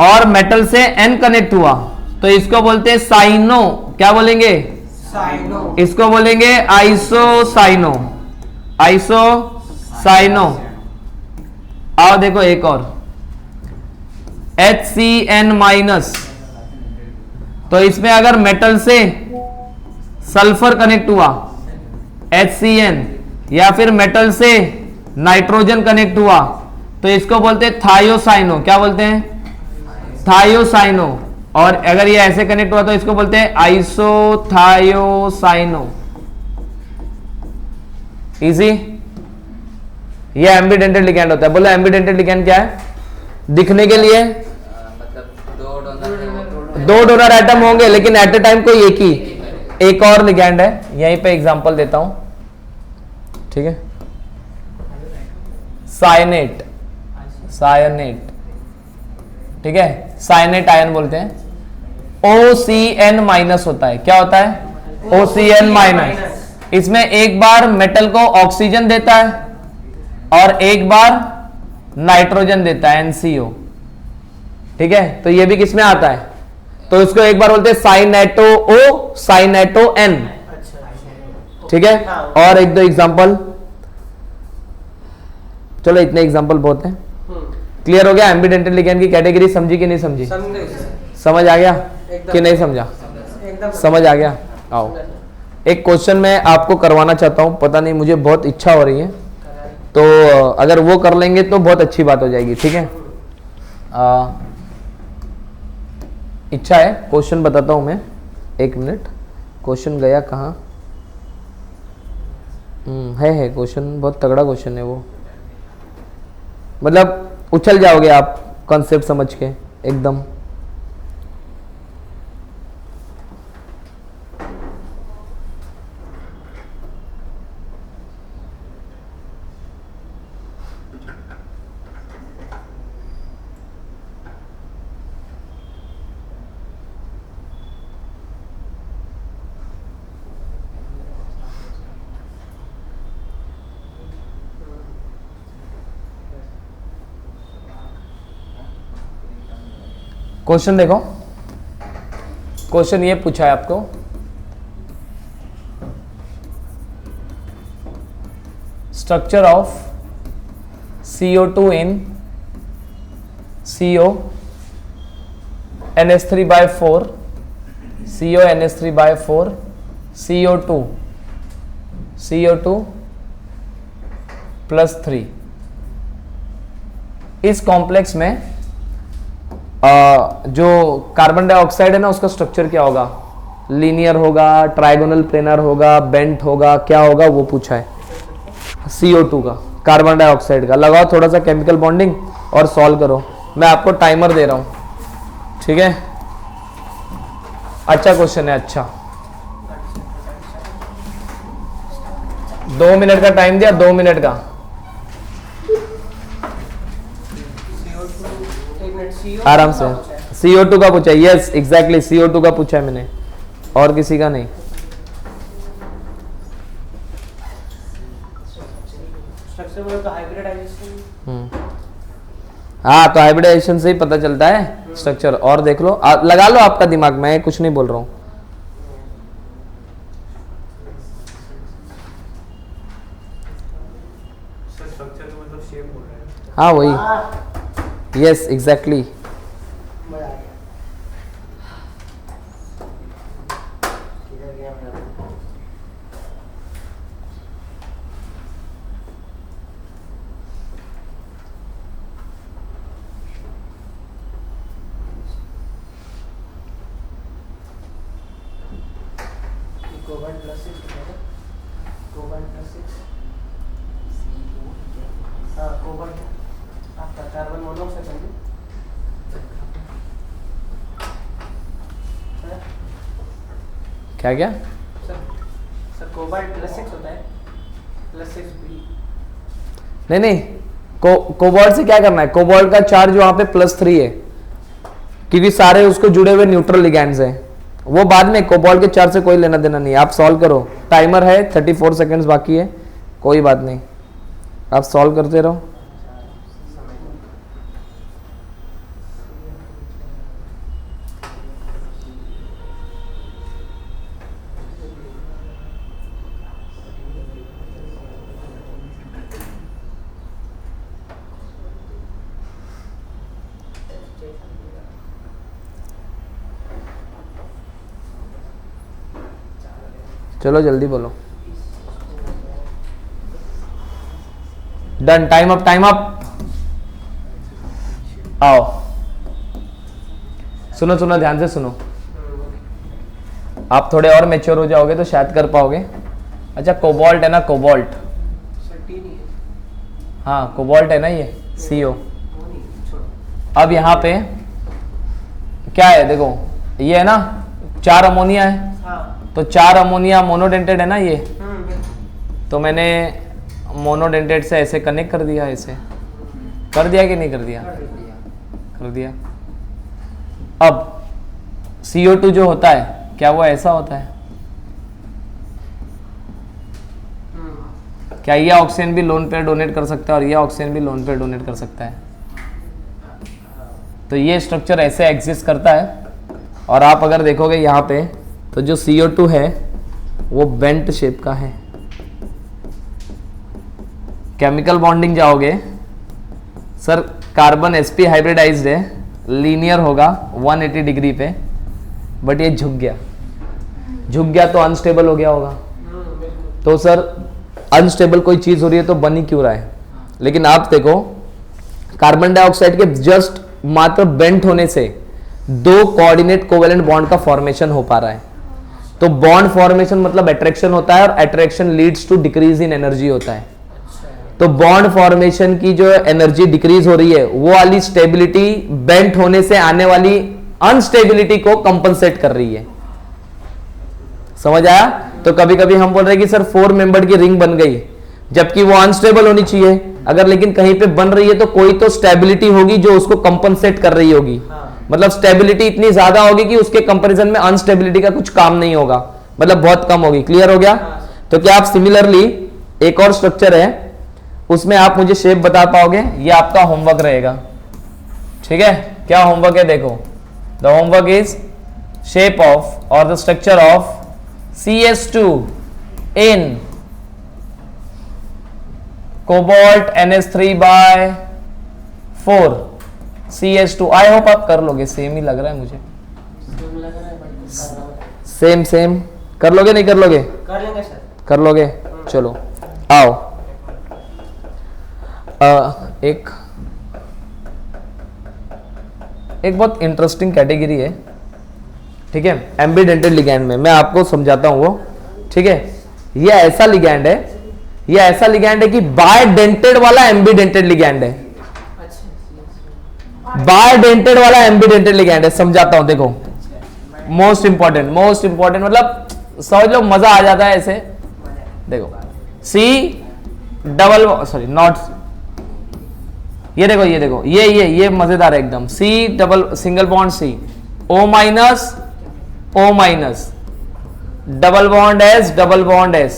और मेटल से एन कनेक्ट हुआ तो इसको बोलते हैं साइनो। क्या बोलेंगे? साइनो। इसको बोलेंगे आइसोसाइनो, आइसोसाइनो। आओ देखो एक और, HCN माइनस, तो इसमें अगर मेटल से सल्फर कनेक्ट हुआ HCN, या फिर मेटल से नाइट्रोजन कनेक्ट हुआ तो इसको बोलते हैं थायोसाइनो। क्या बोलते हैं? थायोसाइनो। और अगर ये ऐसे कनेक्ट हुआ तो इसको बोलते हैं आइसोथायोसाइनो। इजी। ये एम्बीडेंटेड लिगैंड होता है। बोलो एम्बीडेंटेड लिगैंड क्या है? दिखने के लिए मतलब दो डोनर एटम होंगे लेकिन एट ए टाइम कोई एक ही। एक और लिगैंड है, यहीं पे एग्जांपल देता हूं, ठीक है। साइनेट, सायनेट, ठीक है, साइनेट आयन बोलते हैं। OCN माइनस होता है। क्या होता है? OCN minus. इसमें एक बार मेटल को ऑक्सीजन देता है और एक बार नाइट्रोजन देता है, NCO, ठीक है। तो ये भी किसमें आता है? तो इसको एक बार बोलते हैं साइनेटो O, साइनेटो N, ठीक है। और एक दो एग्जांपल, चलो इतने एग्जांपल बहुत हैं। क्लियर हो गया? एम्बीडेंटेड लिगैंड की कैटेगरी समझी कि नहीं समझी? समझ आ गया कि नहीं समझा? समझ आ गया। आओ एक क्वेश्चन मैं आपको करवाना चाहता हूं, पता नहीं मुझे बहुत इच्छा हो रही है, तो अगर वो कर लेंगे तो बहुत अच्छी बात हो जाएगी, ठीक है। इच्छा है, क्वेश्चन बताता हूं मैं, एक मिनट। क्वेश्चन गया कहाँ? है क्वेश्चन, बहुत तगड़ा क्वेश्चन है वो, मतलब उछल जाओगे आप कॉन्सेप्ट समझ के एकदम। क्वेश्चन देखो, क्वेश्चन ये पूछा है आपको, structure of CO2 in CO NH3/4, CO NH3/4, CO2 +3। इस कॉम्प्लेक्स में जो कार्बन डाइऑक्साइड है ना, उसका स्ट्रक्चर क्या होगा? लीनियर होगा, ट्राइगोनल प्लेनर होगा, बेंट होगा, क्या होगा वो पूछा है। CO2 का, कार्बन डाइऑक्साइड का। लगाओ थोड़ा सा केमिकल बॉन्डिंग और सॉल्व करो। मैं आपको टाइमर दे रहा हूं, ठीक है। अच्छा क्वेश्चन है, अच्छा। 2 मिनट का टाइम दिया, 2 मिनट का। आराम से। CO2 का पूछा है, यस एग्जैक्टली, CO2 का पूछा है मैंने, और किसी का नहीं। हाँ, तो हाइब्रिडाइजेशन से ही पता चलता है स्ट्रक्चर। और देख लो, लगा लो आपका दिमाग, मैं कुछ नहीं बोल रहा हूँ। हाँ वही, यस एग्जैक्टली। क्या क्या? सर कोबाल्ट +6 होता है, +6 B। नहीं कोबाल्ट से क्या करना है, कोबाल्ट का चार्ज वहां पे +3 है क्योंकि सारे उसको जुड़े हुए न्यूट्रल लिगैंड्स हैं। वो बाद में, कोबाल्ट के चार्ज से कोई लेना देना नहीं। आप सॉल्व करो, टाइमर है, 34 सेकंड्स बाकी है, कोई बात नहीं, आप सॉल्व करते रहो। चलो जल्दी बोलो। Done, time up, time up. आओ, सुनो सुनो, ध्यान से सुनो। आप थोड़े और मैच्योर हो जाओगे तो शायद कर पाओगे। अच्छा, कोबाल्ट है ना, कोबाल्ट, हाँ कोबाल्ट है ना, ये CO। अब यहाँ पे क्या है, देखो ये है ना, 4 अमोनिया है, तो 4 अमोनिया मोनोडेंटेड है ना ये, तो मैंने मोनोडेंटेड से ऐसे कनेक्ट कर दिया, ऐसे कर दिया कि नहीं कर दिया, कर दिया। अब CO2 जो होता है, क्या वो ऐसा होता है? क्या ये ऑक्सीजन भी लोन पेयर डोनेट कर सकता है और ये ऑक्सीजन भी लोन पेयर डोनेट कर सकता है? तो ये स्ट्रक्चर ऐसे एग्जिस्ट करता है। और आप अगर देखोगे यहाँ पे, तो जो CO2 है वो बेंट शेप का है। केमिकल बॉन्डिंग जाओगे, सर कार्बन sp हाइब्रिडाइज्ड है, लीनियर होगा 180 डिग्री पे, बट ये झुक गया, झुक गया तो अनस्टेबल हो गया होगा। तो सर अनस्टेबल कोई चीज हो रही है तो बन ही क्यों रहा है? लेकिन आप देखो, कार्बन डाइऑक्साइड के जस्ट मात्र बेंट होने से 2 कोऑर्डिनेट कोवेलेंट बॉन्ड का फॉर्मेशन हो पा रहा है। तो बॉन्ड फॉर्मेशन मतलब अट्रैक्शन होता है, और attraction leads to decrease in energy होता है। तो बॉन्ड फॉर्मेशन की जो एनर्जी डिक्रीज हो रही है, वो वाली स्टेबिलिटी बेंट होने से आने वाली अनस्टेबिलिटी को कंपनसेट कर रही है। समझ आया? तो कभी कभी हम बोल रहे हैं कि सर 4 मेंबर की रिंग बन गई, जबकि वो अनस्टेबल होनी चाहिए। अगर लेकिन कहीं पे बन रही है तो कोई तो स्टेबिलिटी होगी जो उसको कंपनसेट कर रही होगी। मतलब स्टेबिलिटी इतनी ज्यादा होगी कि उसके कंपैरिजन में अनस्टेबिलिटी का कुछ काम नहीं होगा, मतलब बहुत कम होगी। क्लियर हो गया? तो क्या आप सिमिलरली एक और स्ट्रक्चर है, उसमें आप मुझे शेप बता पाओगे? ये आपका होमवर्क रहेगा, ठीक है? क्या होमवर्क है? देखो, the homework is shape of और the structure of CS2 in cobalt NH3/4 CS2। I hope आप कर लोगे, सेम ही लग रहा है मुझे, सेम कर लोगे, नहीं कर लोगे? कर लेंगे सर, कर लोगे। चलो आओ, एक बहुत इंटरेस्टिंग कैटेगरी है, ठीक है? एम्बीडेंटेड लिगैंड में मैं आपको समझाता हूं वो, ठीक है? ये ऐसा लिगैंड है, ये ऐसा लिगैंड है कि बायडेंटेड वाला एम्बीडेंटेड लिगैंड है। बायडेंटेड वाला एम्बीडेंटेड लिगैंड है, समझाता हूं। देखो, मोस्ट इंपॉर्टेंट मतलब समझ लो, मजा आ जाता है ऐसे। देखो ये देखो, ये मजेदार है एकदम। Single bond C, O minus, double bond S,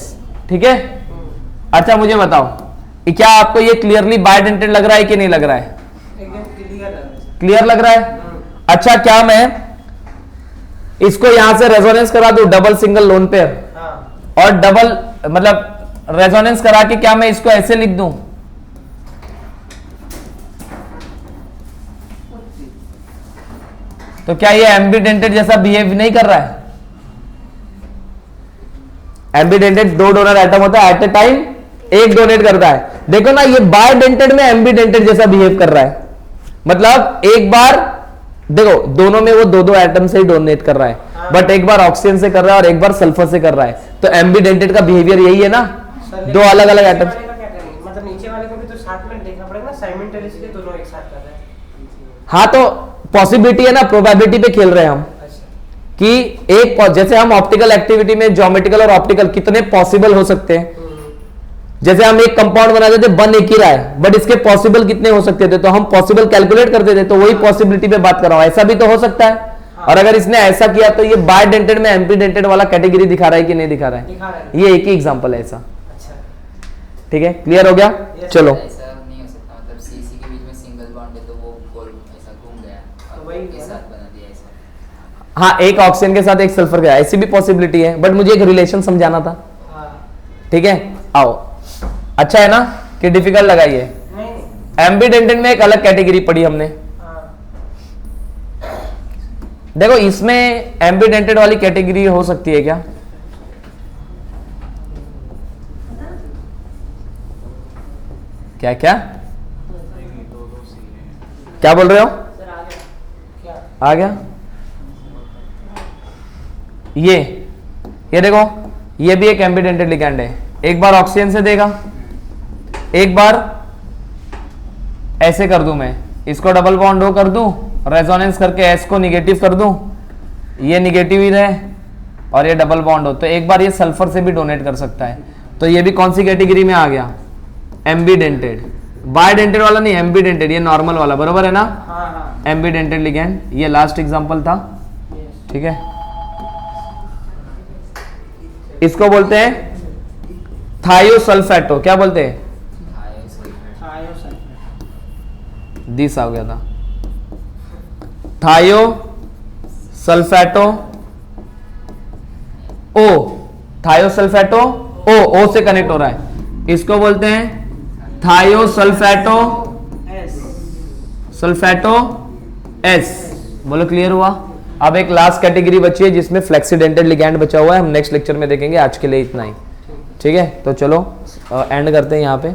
ठीक है? अच्छा मुझे बताओ, क्या आपको ये क्लियरली बायडेंटेड लग रहा है कि नहीं लग रहा है? एकदम क्लियर लग रहा है? अच्छा, क्या मैं इसको यहां से रेजोनेंस करा दूं, डबल सिंगल लोन पेयर, और डबल मतलब रेजोनेंस करा के क्या मैं इसको ऐसे लिख दूं? तो क्या ये एम्बीडेंटेड जैसा बिहेव नहीं कर रहा है? एम्बीडेंटेड 2 डोनर एटम होता है, एट ए टाइम 1 डोनेट करता है। देखो ना, ये बायडेंटेड में एम्बीडेंटेड जैसा बिहेव कर रहा है। मतलब एक बार देखो, दोनों में वो 2 एटम से ही डोनेट कर रहा है, बट एक बार ऑक्सीजन से कर रहा है और एक बार सल्फर से कर रहा है। तो एम्बीडेंटेड का बिहेवियर यही है ना, 2 अलग अलग एटम। मतलब नीचे वाले को भी तो साथ में देखना पड़ेगा ना, साइमल्टेनियसली दोनों एक साथ कर रहे हैं। हाँ, तो पॉसिबिलिटी है ना, प्रोबेबिलिटी पे खेल रहे हैं हम। कि एक जैसे हम ऑप्टिकल एक्टिविटी में ज्योमेट्रिकल और ऑप्टिकल कितने पॉसिबल हो सकते हैं, जैसे हम एक कंपाउंड बनाते थे बन एक ही रहा है, बट इसके पॉसिबल कितने हो सकते थे, तो हम पॉसिबल कैलकुलेट करते थे, तो वही पॉसिबिलिटी पे बात कर रहा हूं, ऐसा भी तो हो सकता है। और अगर इसने ऐसा किया तो ये बाय डेंटेड में एम्पी डेंटेड वाला कैटेगरी दिखा रहा है कि नहीं दिखा रहा है, ये एक ही एग्जांपल है ऐसा। अच्छा ठीक है, क्लियर हो गया? चलो ऐसा नहीं हो सकता, मतलब सीसी के बीच में सिंगल बॉन्ड है तो वो गोल ऐसा घूम गया और वही के है ना। साथ बना दिया ऐसा। हाँ, एक ऑक्सीजन के साथ एक सल्फर गया, ऐसी भी पॉसिबिलिटी है, बट मुझे एक रिलेशन समझाना था। हाँ ठीक है, आओ, अच्छा है ना कि डिफिकल्ट लगाइए। नहीं नहीं एम्बीडेंटेड में एक अलग कैटेगरी पढ़ी हमने, हाँ देखो इसमें एम्बीडेंटेड वाली कैटेगरी हो सकती है क्या? क्या क्या क्या बोल रहे हो? सर आ गया क्या? आ गया ये देखो, ये भी एक एम्बीडेंटेड लिगैंड है, एक बार ऑक्सीजन से देगा, एक बार ऐसे कर दूं मैं, इसको डबल बॉन्ड O कर दूं, रेजोनेंस करके S को निगेटिव कर दूं, ये निगेटिव ही रहे और ये डबल बॉन्ड हो, तो एक बार ये सल्फर से भी डोनेट कर सकता है, तो ये भी कौन सी कैटेगरी में आ गया? एम्बीडेंटेड। बायडेंटेड वाला नहीं, एम्बीडेंटेड, ये नॉर्मल वाला, बरोबर है ना? हाँ हाँ एम्बीडेंटेड लिगैंड, ये लास्ट एग्जांपल था। यस ठीक है, इसको बोलते हैं थायोसल्फेटो, क्या बोलते हैं? दिस आ गया था, थायोसल्फेटो ओ, थायोसल्फेटो ओ से कनेक्ट हो रहा है, इसको बोलते हैं थायोसल्फेटो एस सल्फेटो एस। बोलो क्लियर हुआ? अब एक लास्ट कैटेगरी बची है जिसमें फ्लेक्सीडेंटेड लिगैंड बचा हुआ है, हम नेक्स्ट लेक्चर में देखेंगे, आज के लिए इतना ही। ठीक है, तो चलो एंड करते हैं यहाँ पे।